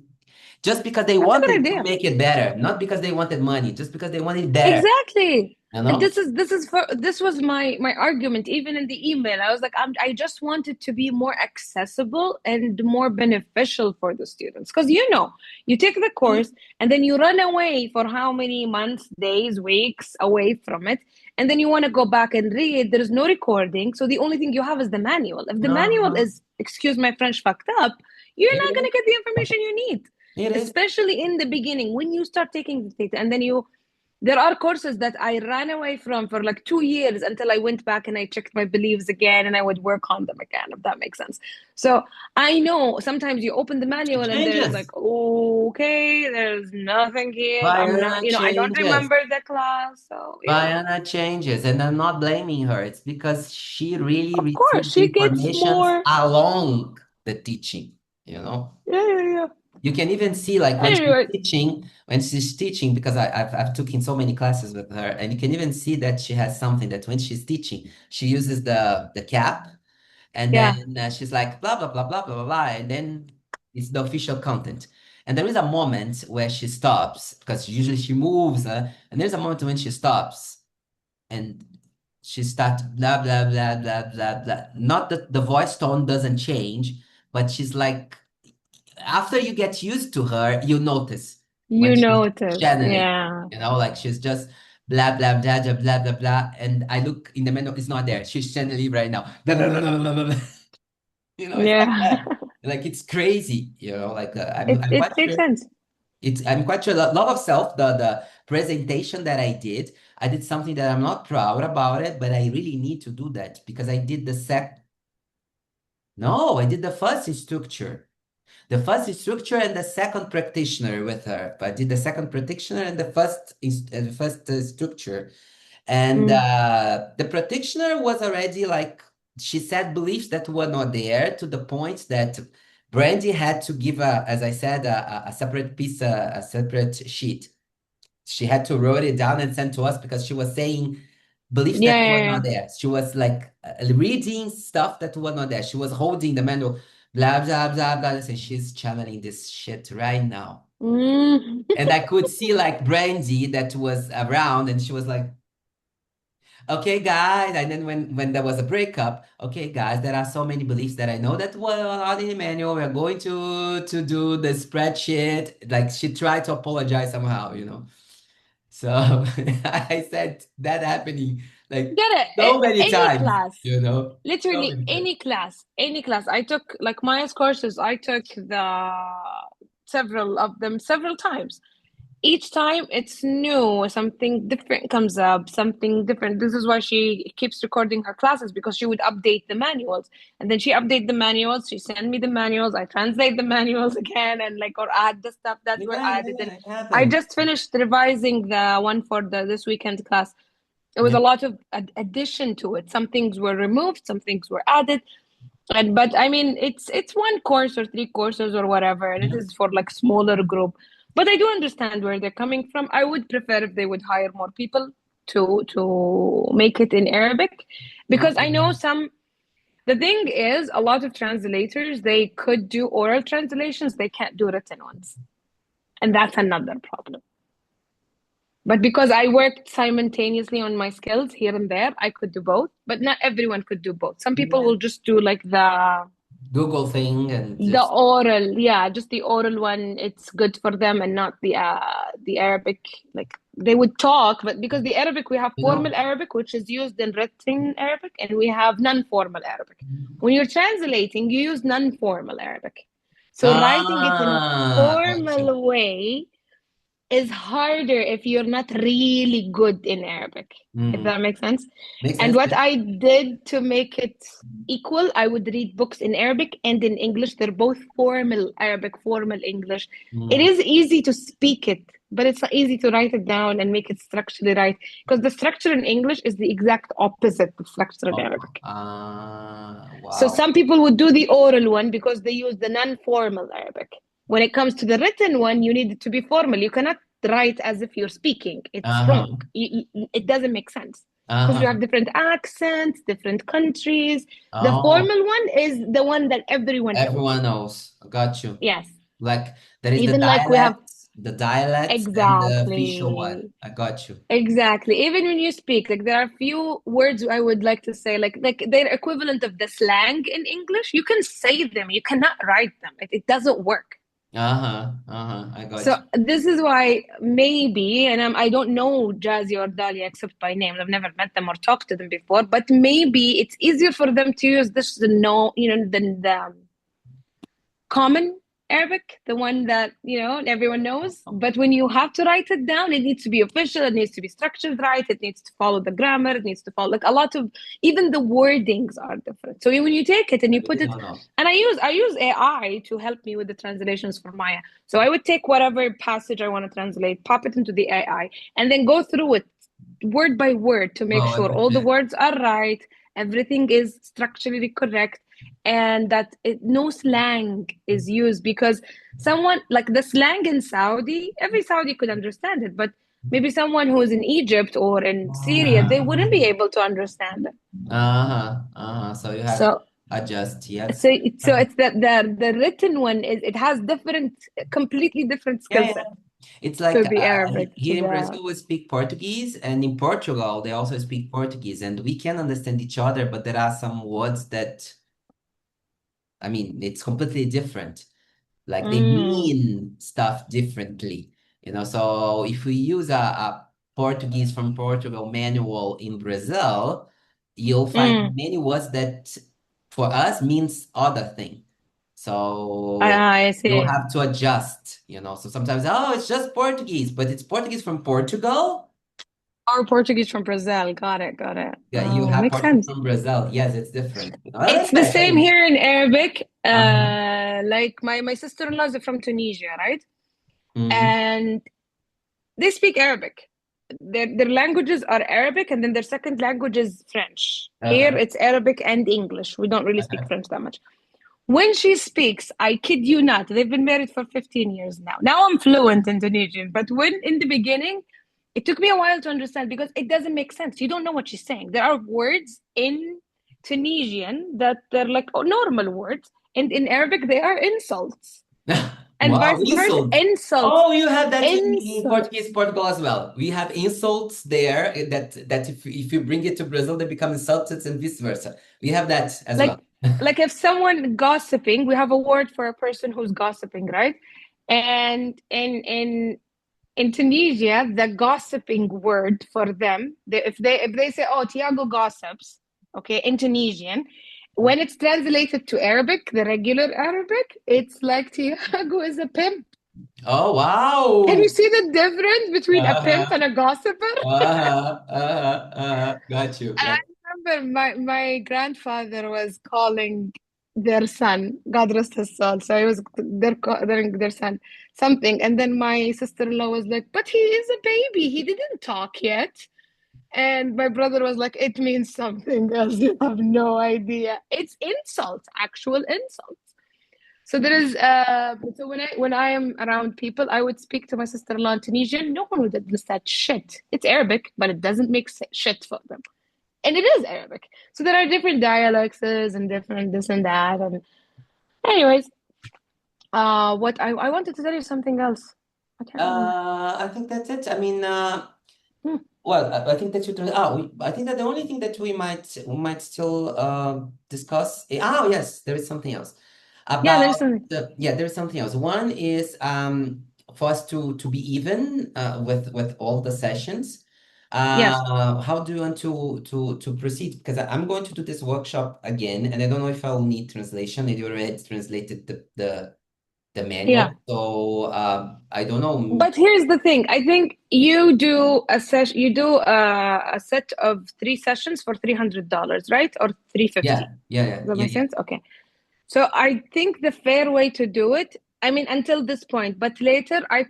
just because they That's a good wanted to idea. make it better, not because they wanted money, just because they wanted it better, Exactly. you And know? this was my argument even in the email. I was like, I just want it to be more accessible and more beneficial for the students. Because you take the course and then you run away for how many months, days, weeks away from it, and then you want to go back and read. There's no recording, so the only thing you have is the manual. If the manual Uh-huh. is, excuse my French, fucked up, you're not It gonna is. get the information you need. It is. Especially in the beginning when you start taking the data, and then there are courses that I ran away from for like 2 years until I went back and I checked my beliefs again and I would work on them again, if that makes sense. So I know sometimes you open the manual It and there's changes. like, okay, there's nothing here. I'm not, Vaiana I don't changes. remember the class. So, Vaiana changes, and I'm not blaming her. It's because she really of course, receives she gets information more. along the teaching, you know? Yeah. You can even see like Anyway, when she's teaching, because I've taken so many classes with her, and you can even see that she has something that when she's teaching, she uses the cap, and yeah. then she's like blah blah blah blah blah blah blah, and then it's the official content. And there is a moment where she stops because usually she moves, and there's a moment when she stops and she starts blah blah blah blah blah blah. Not that the voice tone doesn't change, but she's like after you get used to her, you notice when You she's notice. channeling, Yeah. like she's just blah, blah, blah, blah, blah, blah, blah. And I look in the menu, it's not there. She's channeling right now. Blah, blah, blah, blah, blah, blah, blah. It's like Yeah. that. Like it's crazy, like I'm It quite makes sure sense. I'm quite sure love of self, the presentation that I did something that I'm not proud about it, but I really need to do that because I did no, I did the first structure. The first instructor and the second practitioner with her. I did the second practitioner and the first structure. And Mm. the practitioner was already like, she said beliefs that were not there to the point that Brandy had to give, as I said, a separate piece, a separate sheet she had to write it down and send to us because she was saying beliefs that were not there. She was like reading stuff that were not there. She was holding the manual, blah, blah, blah, blah. And she's channeling this shit right now. And I could see like Brandy that was around, and she was like, okay, guys. And then when there was a breakup, okay, guys, there are so many beliefs that I know that were not in the manual. We're going to do the spreadsheet. Like she tried to apologize somehow, you know. So I said that happening like Get it? so many Any times, class, you know. literally So many times. any class. I took like Maya's courses. I took several of them several times. Each time it's new, something different comes up, something different. This is why she keeps recording her classes, because she would update the manuals, and then she update the manuals, she send me the manuals, I translate the manuals again, and like, or add the stuff that were added. And I just finished revising the one for this weekend class. It was a lot of addition to it. Some things were removed, some things were added. But I mean, it's one course or 3 courses or whatever, and it is for like smaller group. But I do understand where they're coming from. I would prefer if they would hire more people to make it in Arabic, because I know the thing is, a lot of translators, they could do oral translations, they can't do written ones. And that's another problem. But because I worked simultaneously on my skills here and there, I could do both. But not everyone could do both. Some people will just do like the Google thing and the oral, just the oral one. It's good for them, and not the Arabic. Like they would talk, but because the Arabic, we have formal Arabic, which is used in written Arabic, and we have non-formal Arabic. When you're translating, you use non-formal Arabic. So writing it in a formal way is harder if you're not really good in Arabic, if that makes sense. And what I did to make it equal, I would read books in Arabic and in English. They're both formal Arabic, formal English. It is easy to speak it, but it's not easy to write it down and make it structurally right, because the structure in English is the exact opposite of structure in Arabic. Wow. So some people would do the oral one because they use the non-formal Arabic. When it comes to the written one, you need it to be formal. You cannot write as if you're speaking. It's wrong. It doesn't make sense, because you have different accents, different countries. The formal one is the one that everyone knows. Got you. Yes. Like there is even the like we have the dialects exactly and the official one. I got you. Exactly. Even when you speak, like there are a few words I would like to say, like they're equivalent of the slang in English. You can say them, you cannot write them. It doesn't work. I got you. So this is why maybe, and I don't know Jazzy or Dalia except by name. I've never met them or talked to them before, but maybe it's easier for them to use this, the common Arabic, the one that, everyone knows. But when you have to write it down, it needs to be official, it needs to be structured right, it needs to follow the grammar, it needs to follow like a lot of, even the wordings are different. So when you take it and you put it, and I use AI to help me with the translations for Maya. So I would take whatever passage I want to translate, pop it into the AI, and then go through it word by word to make sure all the words are right, everything is structurally correct, and that no slang is used, because someone like the slang in Saudi, every Saudi could understand it, but maybe someone who's in Egypt or in Syria, they wouldn't be able to understand it. So you have to adjust. Yes. So it's the written one it has completely different skill set. It's like the Arabic, here in Brazil we speak Portuguese, and in Portugal they also speak Portuguese, and we can understand each other, but there are some words that, I mean, it's completely different. Like they mean stuff differently, So if we use a Portuguese from Portugal manual in Brazil, you'll find many words that for us means other thing. So I see. you'll have to adjust, So sometimes, it's just Portuguese, but it's Portuguese from Portugal. Or Portuguese from Brazil. Got it. Yeah, you have Portuguese from Brazil. Yes, it's different. It's the same here in Arabic. Like my sister-in-law is from Tunisia, right? And they speak Arabic. Their languages are Arabic, and then their second language is French. Here it's Arabic and English. We don't really speak French that much. When she speaks, I kid you not, they've been married for 15 years now. Now I'm fluent in Tunisian, but when in the beginning, It took me a while to understand because it doesn't make sense. You don't know what she's saying. There are words in Tunisian that they're like normal words, and in Arabic they are insults, and Wow, vice versa. insults. Insults, Oh, you have that in insults. Portuguese, Portugal as well. We have insults there that if you bring it to Brazil, they become insults and vice versa. We have that as well. Like if someone gossiping, we have a word for a person who's gossiping, right? And in Tunisia, the gossiping word for them, if they say, "Oh, Tiago gossips," okay, in Tunisian, when it's translated to Arabic, the regular Arabic, it's like Tiago is a pimp. Oh, wow. Can you see the difference between a pimp and a gossiper? Got you. I remember my grandfather was calling their son, God rest his soul. So it was their son something, and then my sister-in-law was like, "But he is a baby. He didn't talk yet." And my brother was like, "It means something else. You have no idea. It's insults, actual insults." So there is so when I am around people, I would speak to my sister-in-law in Tunisian. No one would understand shit. It's Arabic, but it doesn't make shit for them. And it is Arabic. So there are different dialects and different this and that. And anyways, what I wanted to tell you something else. I can't remember. I think that's it. I mean, Hmm. well, I think that I think that the only thing that we might still discuss. Oh, yes, there is something else. Yeah, there's something. There's something else. One is for us to be even with all the sessions. Yes. How do you want to proceed? Because I'm going to do this workshop again, and I don't know if I'll need translation. You already translated the manual, Yeah. so I don't know. But here's the thing. I think you do a session. You do a set of 3 sessions for $300, right? Or $350. Yeah. Does that make sense? Okay. So I think the fair way to do it, I mean, until this point, but later I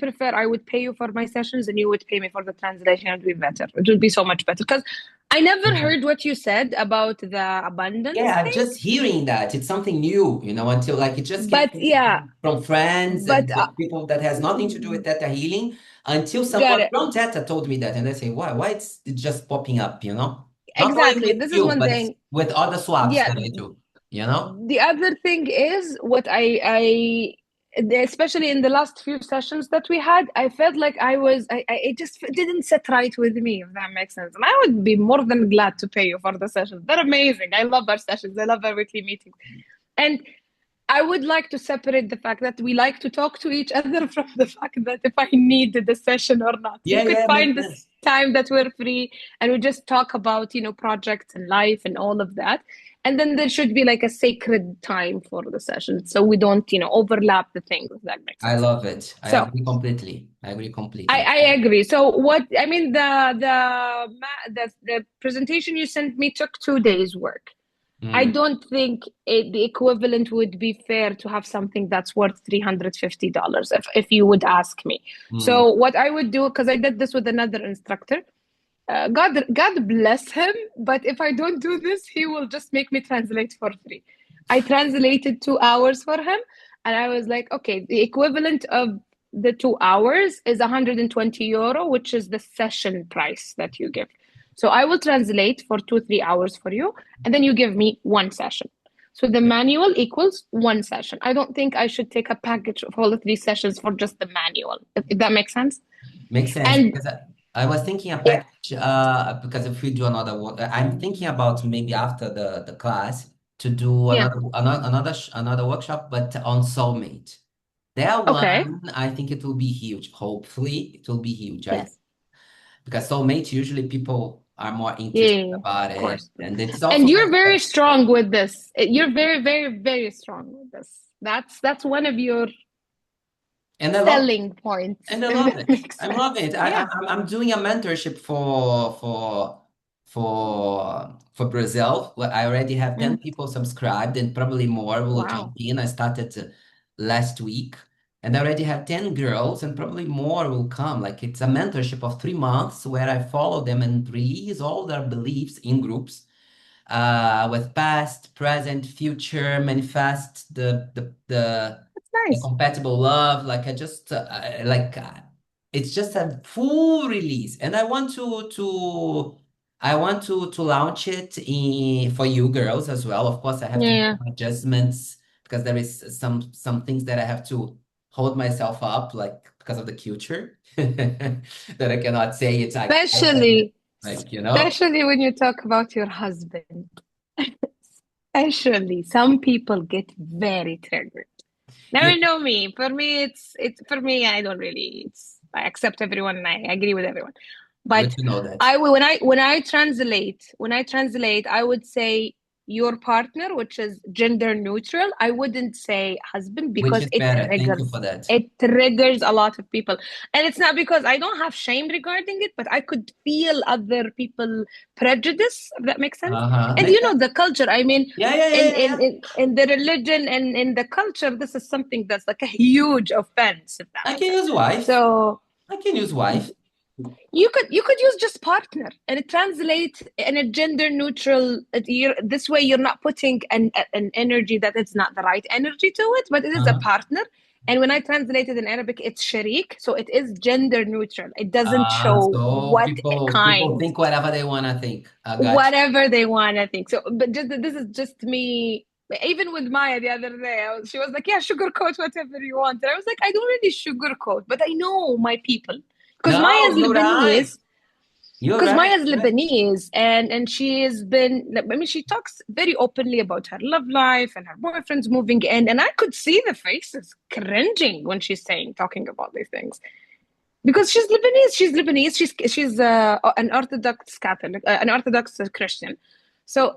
would pay you for my sessions and you would pay me for the translation. It would be better. It would be so much better because I never heard what you said about the abundance I'm thing. just hearing that. It's something new, until like it just came from friends and people that has nothing to do with Theta healing until someone from Theta told me that. And I say, why it's just popping up, Not exactly. only with this you, is one but thing. with other swaps that I do. The other thing is what I especially in the last few sessions that we had, I felt like I it just didn't sit right with me, if that makes sense. And I would be more than glad to pay you for the sessions. They're amazing. I love our sessions. I love our weekly meetings. And I would like to separate the fact that we like to talk to each other from the fact that if I needed the session or not. You could find this time that we're free and we just talk about, projects and life and all of that. And then there should be like a sacred time for the session, so we don't, overlap the things. If that makes sense. I love it. I agree completely. I agree. So what I mean, the presentation you sent me took 2 days work. I don't think the equivalent would be fair to have something that's worth $350 if you would ask me. So what I would do, because I did this with another instructor. God bless him, but if I don't do this, he will just make me translate for free. I translated 2 hours for him, and I was like, okay, the equivalent of the 2 hours is €120, which is the session price that you give. So I will translate for 2-3 hours for you, and then you give me 1 session. So the manual equals 1 session. I don't think I should take a package of all the 3 sessions for just the manual. If that makes sense? Makes sense. Because I was thinking a package because if we do another one, I'm thinking about maybe after the class to do another workshop, but on soulmate. That one, I think it will be huge. Hopefully, it will be huge. Yes. Because soulmate, usually people are more interested about it. Course. And it's also and you're very strong with this. You're very, very, very strong with this. That's one of your selling points. And I love it. I love it. I'm doing a mentorship for Brazil. I already have 10 people subscribed and probably more will jump in. I started last week. And I already have 10 girls and probably more will come. Like it's a mentorship of 3 months where I follow them and release all their beliefs in groups with past, present, future, manifest the compatible love. Like I just it's just a full release, and I want to launch it for you girls as well. Of course, I have to make Yeah. some adjustments because there is some things that I have to hold myself up, like because of the culture, that I cannot say it's like Especially, like especially when you talk about your husband. Especially, some people get very triggered. Now Yeah, you know me. For me, it's for me. I don't really. I accept everyone and I agree with everyone. good But to know that. when I translate, I would say your partner, which is gender neutral. I wouldn't say husband Which because is better. Thank you for that. it triggers a lot of people. And it's not because I don't have shame regarding it, but I could feel other people prejudice, if that makes sense. And Makes you know sense. the culture. I mean, Yeah. in the religion and in the culture, this is something that's like a huge offense, if that I makes can sense. use wife. So I can use wife. you could use just partner and it translates in a gender neutral. This way you're not putting an energy that it's not the right energy to it, but it is a partner. And when I translate it in Arabic, it's sharik, so it is gender neutral. It doesn't show So what people kind, think whatever they want to think. I got you. whatever they want to think. So, but this is just me. Even with Maya the other day, she was like, "Yeah, sugarcoat whatever you want." And I was like, "I don't really sugarcoat, but I know my people because No, Maya's you're right. Lebanese." You're Because right. Maya's Lebanese and she has been, I mean, she talks very openly about her love life and her boyfriend's moving in, and I could see the faces cringing when she's talking about these things. Because she's Lebanese, she's an Orthodox Catholic, an Orthodox Christian, so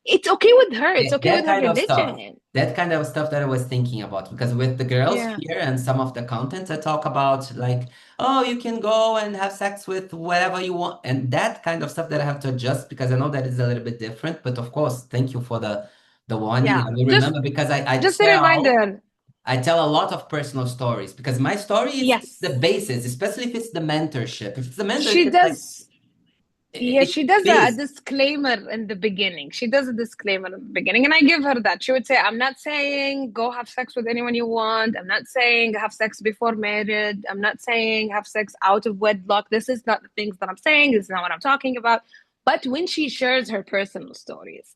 it's okay with her. It's okay That with her kind of stuff. religion. That kind of stuff that I was thinking about, because with the girls Yeah. here and some of the content I talk about, like, oh, you can go and have sex with whatever you want, and that kind of stuff that I have to adjust because I know that is a little bit different. But of course, thank you for the warning. Yeah. I will remember because Just a reminder. I tell a lot of personal stories because my story is Yes. the basis, especially if it's the mentorship. If it's the mentorship, She does. Yeah, it's she does a peace. disclaimer in the beginning. She does a disclaimer in the beginning, and I give her that. She would say, I'm not saying go have sex with anyone you want. I'm not saying have sex before married. I'm not saying have sex out of wedlock. This is not the things that I'm saying. This is not what I'm talking about. But when she shares her personal stories,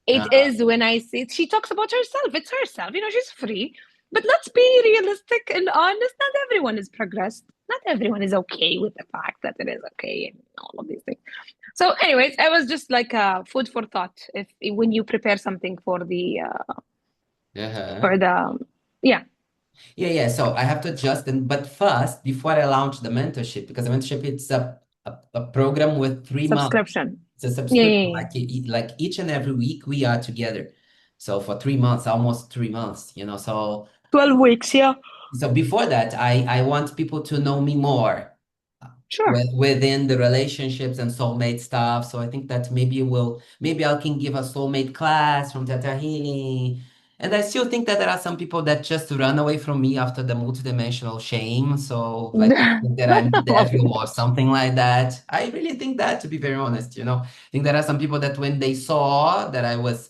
it is when I see she talks about herself. It's herself. You know, she's free. But let's be realistic and honest. Not everyone is progressed. Not everyone is okay with the fact that it is okay and all of these things. So, anyways, I was just like food for thought. If when you prepare something for the yeah. Yeah. So I have to adjust, but first, before I launch the mentorship, because the mentorship it's a program with 3 months. Subscription. It's a subscription. Yeah. Like each and every week we are together. So for 3 months, almost 3 months, so 12 weeks, yeah. So before that, I want people to know me more. Sure. Within the relationships and soulmate stuff. So I think that maybe I can give a soulmate class from Theta Healing. And I still think that there are some people that just run away from me after the multidimensional shame. So like think that I'm devil or something like that. I really think that, to be very honest, I think there are some people that when they saw that I was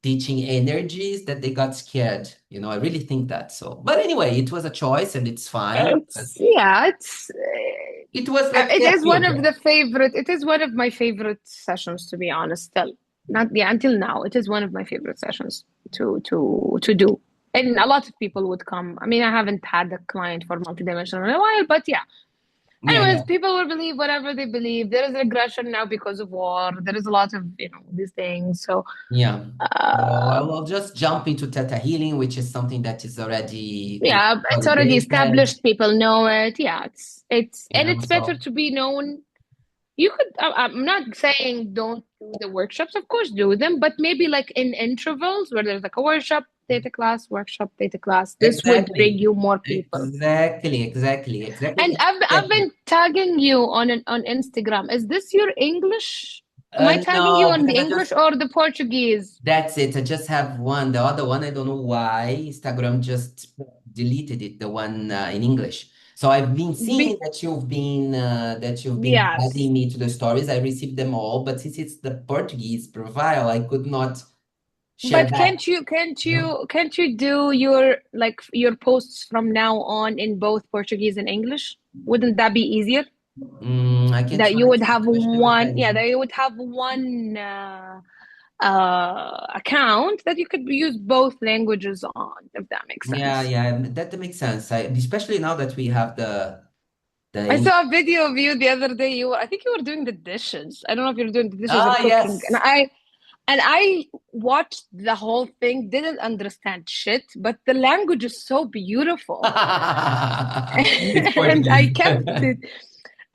teaching energies that they got scared. I really think that. So, but anyway, it was a choice and it's fine. It was like it is one of my favorite sessions, to be honest. Still, not until now, it is one of my favorite sessions to do. And a lot of people would come. I mean, I haven't had a client for multidimensional in a while, but yeah. Anyways, people will believe whatever they believe. There is aggression now because of war. There is a lot of these things. So yeah, I'll just jump into Theta Healing, which is something that is already it's already established. People know it. Yeah, it's better to be known. You could. I'm not saying don't do the workshops. Of course, do them, but maybe like in intervals where there's like a workshop, theta class, workshop, theta class. This would bring you more people. Exactly. And I've been tagging you on Instagram. Is this your English? Am I tagging you on the English or the Portuguese? That's it. I just have one. The other one, I don't know why Instagram just deleted it. The one in English. So I've been seeing that you've been adding me to the stories. I received them all, but since it's the Portuguese profile, I could not share But that. can't you do your posts from now on in both Portuguese and English? Wouldn't that be easier? I can That try you would to, have especially with one, yeah, the that you would have one account that you could use both languages on, if that makes yeah, sense. yeah, that makes sense. Especially now that we have the I English. saw a video of you the other day. I think you were doing the dishes. I don't know if you were doing the dishes or cooking. Yes. And I watched the whole thing, didn't understand shit, but the language is so beautiful. It's And I Portuguese. kept it.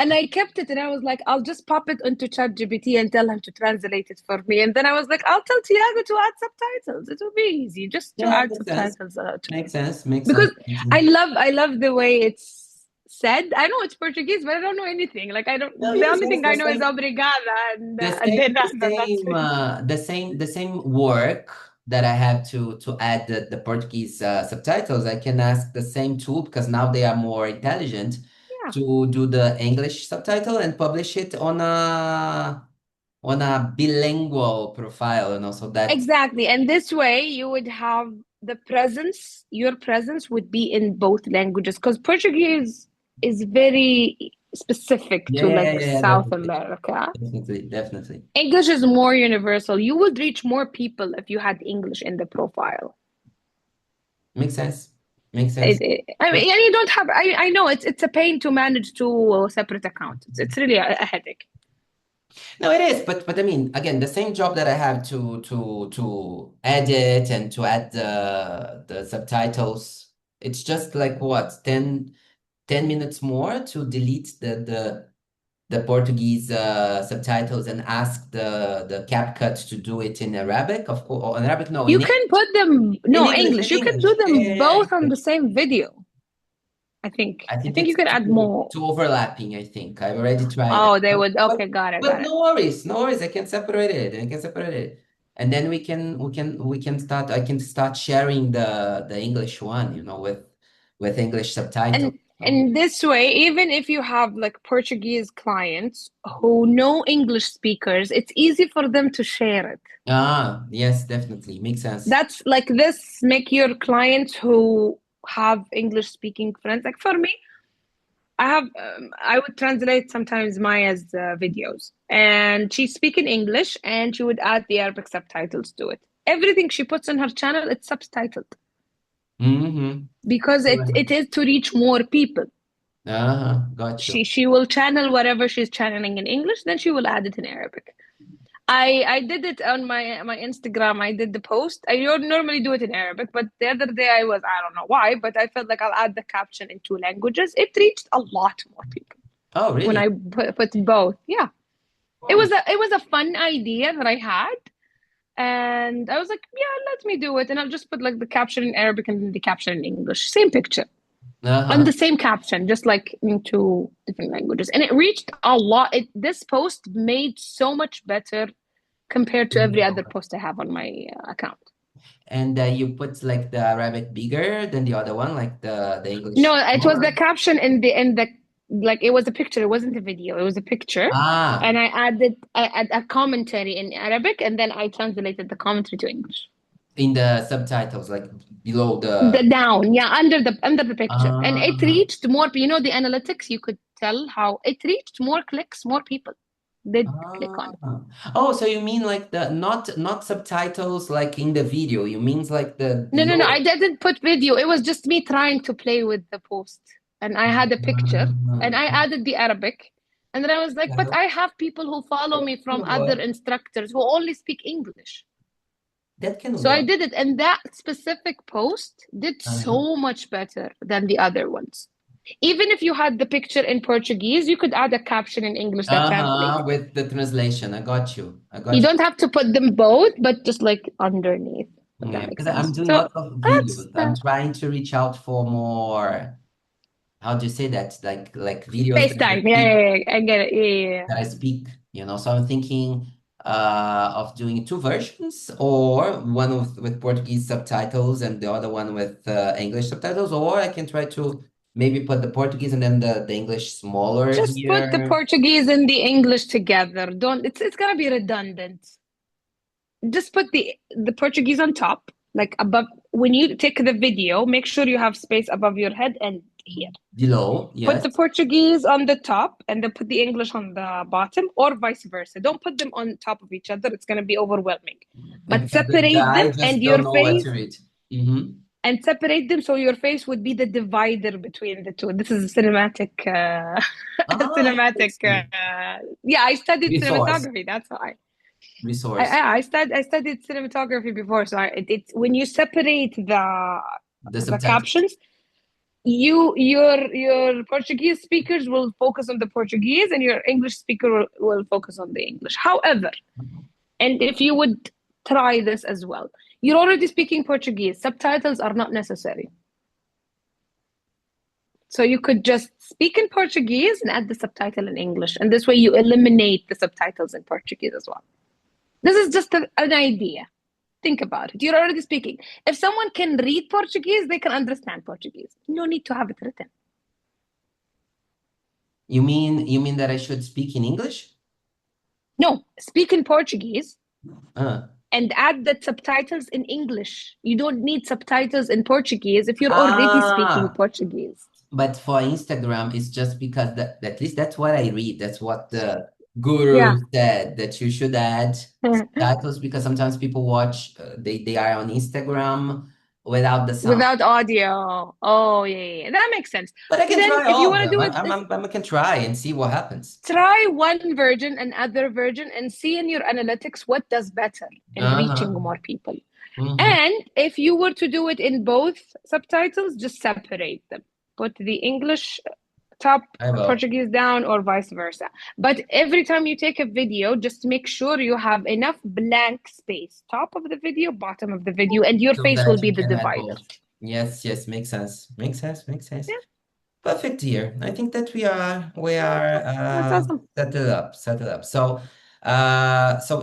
And I kept it, and I was like, I'll just pop it into ChatGPT and tell him to translate it for me. And then I was like, I'll tell Tiago to add subtitles. It will be easy just to Yeah, add makes sense. subtitles. Makes sense. Makes Because sense. Makes I sense. love the way it's said. I know it's Portuguese, but I don't know anything. Like I don't. No, The yes, only yes, thing I know is obrigada and de nada. That's it. the same work that I have to add the Portuguese subtitles. I can ask the same tool because now they are more intelligent Yeah. to do the English subtitle and publish it on a bilingual profile, so that Exactly. And this way you would have your presence would be in both languages because Portuguese is very specific to like yeah, South definitely, America. definitely. English is more universal. You would reach more people if you had English in the profile. Makes sense. Makes sense. I mean, and you don't have. I know it's a pain to manage two separate accounts. It's really a headache. No, it is, but I mean, again, the same job that I have to edit and to add the subtitles, it's just like what, 10 minutes more to delete the Portuguese subtitles and ask the CapCut to do it in Arabic, of course, or in Arabic, no, You in can put them English. in You can do English. them both on the English. same video. I think you It's could add more. too overlapping, I think. I've already tried Oh, it. they would. But Okay, got it. no worries, no worries. I can separate it. And then I can start sharing the English one, with English subtitles. And this way, even if you have like Portuguese clients who know English speakers, it's easy for them to share it. Yes, definitely. Makes sense. That's like this make your clients who have English speaking friends. Like for me, I would translate sometimes Maya's videos, and she's speaking English, and she would add the Arabic subtitles to it. Everything she puts on her channel, it's subtitled because it is to reach more people. Got you. She will channel whatever she's channeling in English, then she will add it in Arabic. I did it on my Instagram. I did the post. I don't normally do it in Arabic, but the other day I don't know why, but I felt like I'll add the caption in two languages. It reached a lot more people. Oh, really? When I put both. Yeah. It was a fun idea that I had. And I was like, yeah, let me do it. And I'll just put like the caption in Arabic and then the caption in English. Same picture. On the same caption, just like in two different languages. And it reached a lot. This post made so much better compared to every other post I have on my account. And you put like the Arabic bigger than the other one, like the English. No, it was the caption in the like it was a picture. It wasn't a video. It was a picture. And I added a commentary in Arabic, and then I translated the commentary to English. In the subtitles, like below the down, yeah, under the picture. And it reached more, the analytics, you could tell how it reached more clicks, more people did click on it. Oh, so you mean like the not subtitles like in the video, you mean like the No, I didn't put video. It was just me trying to play with the post, and I had a picture and I added the Arabic, and then I was like, but I have people who follow me from other instructors who only speak English. So I did it, and that specific post did so much better than the other ones. Even if you had the picture in Portuguese, you could add a caption in English that translates. With the translation. I got you. You don't have to put them both, but just like underneath. Yeah, because I'm doing lots of videos. I'm trying to reach out for more, how do you say that? Like videos. FaceTime. Yeah, I get it. Yeah. That I speak, so I'm thinking of doing two versions, or one with Portuguese subtitles and the other one with English subtitles, or I can try to maybe put the Portuguese and then the English smaller Just put the Portuguese and the English together. It's gonna be redundant. just put the Portuguese on top, like above. When you take the video, make sure you have space above your head and here. Below, Put the yes. Portuguese on the top and then put the English on the bottom, or vice versa. Don't put them on top of each other. It's going to be overwhelming. But Because the separate them guy just and don't your know what face, to read. Mm-hmm. and separate them so your face would be the divider between the two. This is a cinematic, cinematic. Interesting. Yeah, I studied Resource. cinematography. That's why. Resource. I studied cinematography before, so it's when you separate The the subtitles. captions, your Portuguese speakers will focus on the Portuguese, and your English speaker will focus on the English. However, and if you would try this as well, you're already speaking Portuguese. Subtitles are not necessary. So you could just speak in Portuguese and add the subtitle in English, and this way you eliminate the subtitles in Portuguese as well. This is just an idea. Think about it. You're already speaking. If someone can read Portuguese, they can understand Portuguese. No need to have it written. You mean that I should speak in English? No, speak in Portuguese Uh. and add the subtitles in English. You don't need subtitles in Portuguese if you're already speaking Portuguese. But for Instagram, it's just because at least that's what I read. That's what the guru said, that you should add subtitles, because sometimes people watch, they are on Instagram without the sound. Without audio. Oh, yeah. That makes sense. But I can then, try if you all want of to do them. I can try and see what happens. Try one version and other version and see in your analytics what does better in reaching more people. And if you were to do it in both subtitles, just separate them. Put the English top, Portuguese down, or vice versa. But every time you take a video, just make sure you have enough blank space, top of the video, bottom of the video, and your face will be the divider. Yes, makes sense. Yeah. Perfect, dear. I think that we are That's awesome. settled up. So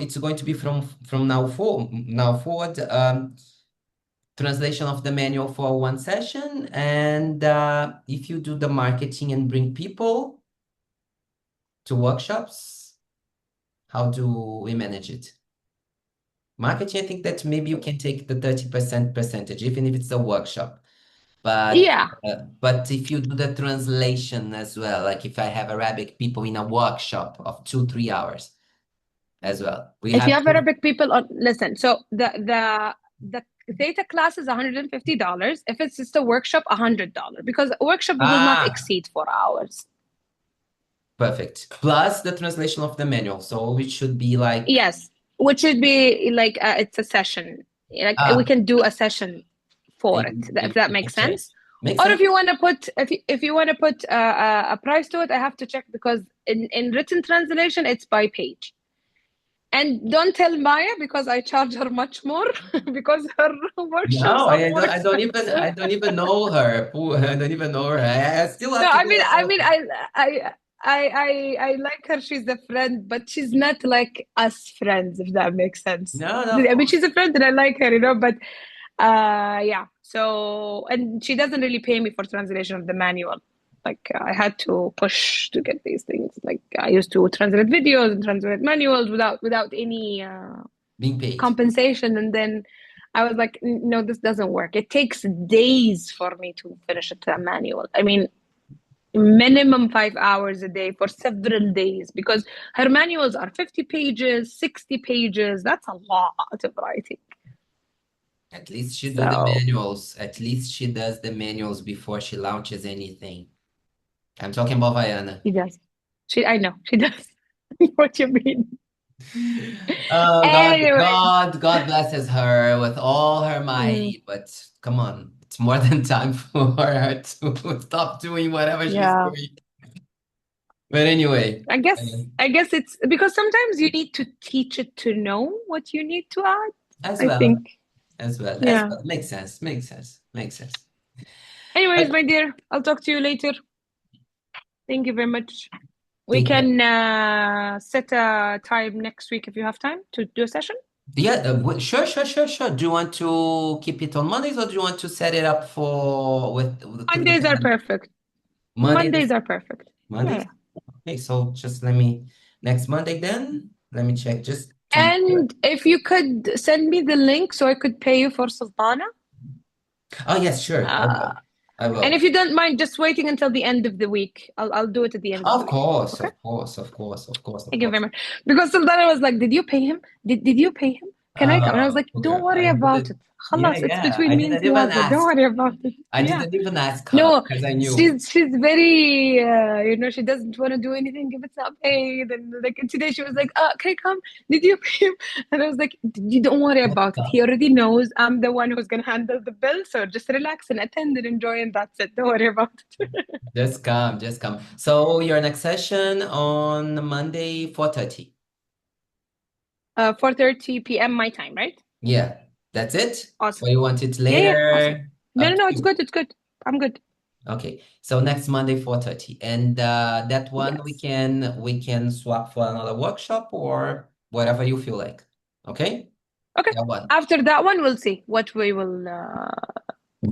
it's going to be from now forward, translation of the manual for one session, and if you do the marketing and bring people to workshops, how do we manage it? Marketing, I think that maybe you can take the 30% percentage, even if it's a workshop. But yeah, but if you do the translation as well, like if I have Arabic people in a workshop of 2-3 hours as well. If you have Arabic people listen, so the data class is $150. If it's just a workshop, $100, because a workshop will not exceed 4 hours. Perfect. Plus the translation of the manual. So it should be like, yes, which should be like it's a session. Like we can do a session for it, if that makes sense. Or if you want to put if you want to put a price to it, I have to check, because in written translation it's by page. And don't tell Maya, because I charge her much more because her workshops. No, I don't even know her. I don't even know her. I still have to. I like her. She's a friend, but she's not like us friends, if that makes sense. No. I mean, she's a friend and I like her, but yeah. So, and she doesn't really pay me for translation of the manual. Like I had to push to get these things. Like I used to translate videos and translate manuals without any being paid compensation, and then I was like, no, this doesn't work. It takes days for me to finish a manual. I mean, minimum 5 hours a day for several days, because her manuals are 50 pages, 60 pages. That's a lot of writing. At least she does the manuals. At least she does the manuals before she launches anything. I'm talking about Viana. She does. I know she does. What you mean? Oh, God blesses her with all her might, but come on, it's more than time for her to stop doing whatever she's doing. But anyway, I guess it's because sometimes you need to teach it to know what you need to add. I think. As well. Makes sense. Anyways, my dear, I'll talk to you later. Thank you very much. We can set a time next week if you have time to do a session. Yeah, sure. Do you want to keep it on Mondays, or do you want to set it up for with Mondays are perfect. Mondays are perfect. Mondays? Yeah. Okay, so just next Monday then. Let me check. Just And if you could send me the link so I could pay you for Sultana. Oh, yes, sure. I will. And if you don't mind just waiting until the end of the week, I'll do it at the end of the week. Okay? Of course. Thank you very much. Because Sultana was like, did you pay him? Did you pay him? Can I come? And I was like, don't worry about it. Khalas, it's between me and Tiago. Don't worry about it. I didn't even ask her No, because I knew. she's very, she doesn't want to do anything if it's not paid. And like today she was like, can I come? Did you pay him? And I was like, you don't worry about it. He already knows I'm the one who's going to handle the bill. So just relax and attend and enjoy and that's it. Don't worry about it. Just come. So your next session on Monday, 4:30. 4:30 p.m. my time, right? Yeah, that's it? Awesome. Or you want it later? Awesome. No, it's good. I'm good. Okay, so next Monday, 4:30. And that one Yes. we can swap for another workshop or whatever you feel like. Okay? Okay. That one. After that one, we'll see what we will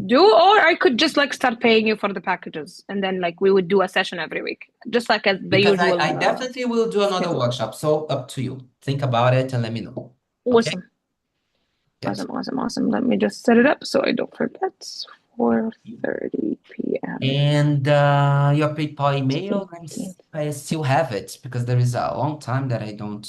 do, or I could just like start paying you for the packages, and then like we would do a session every week, just like as the Because usual. I definitely will do another workshop, so up to you. Think about it and let me know. Okay? Awesome. Awesome. Let me just set it up so I don't forget. 4:30 p.m. And your PayPal email, I still have it because there is a long time that I don't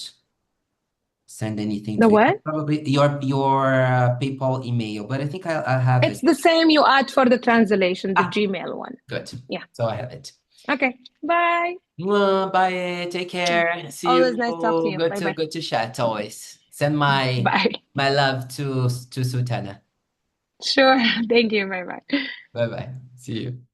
send anything The to you. what? Probably your PayPal email, but I think I have It's it. the same you add for the translation, the Gmail one. Good. Yeah. So I have it. Okay. Bye. Bye. Take care. See Always you. nice talking to you. Bye-bye. Good to chat always. Send my love to Sultana. Sure. Thank you. Bye-bye. Bye-bye. See you.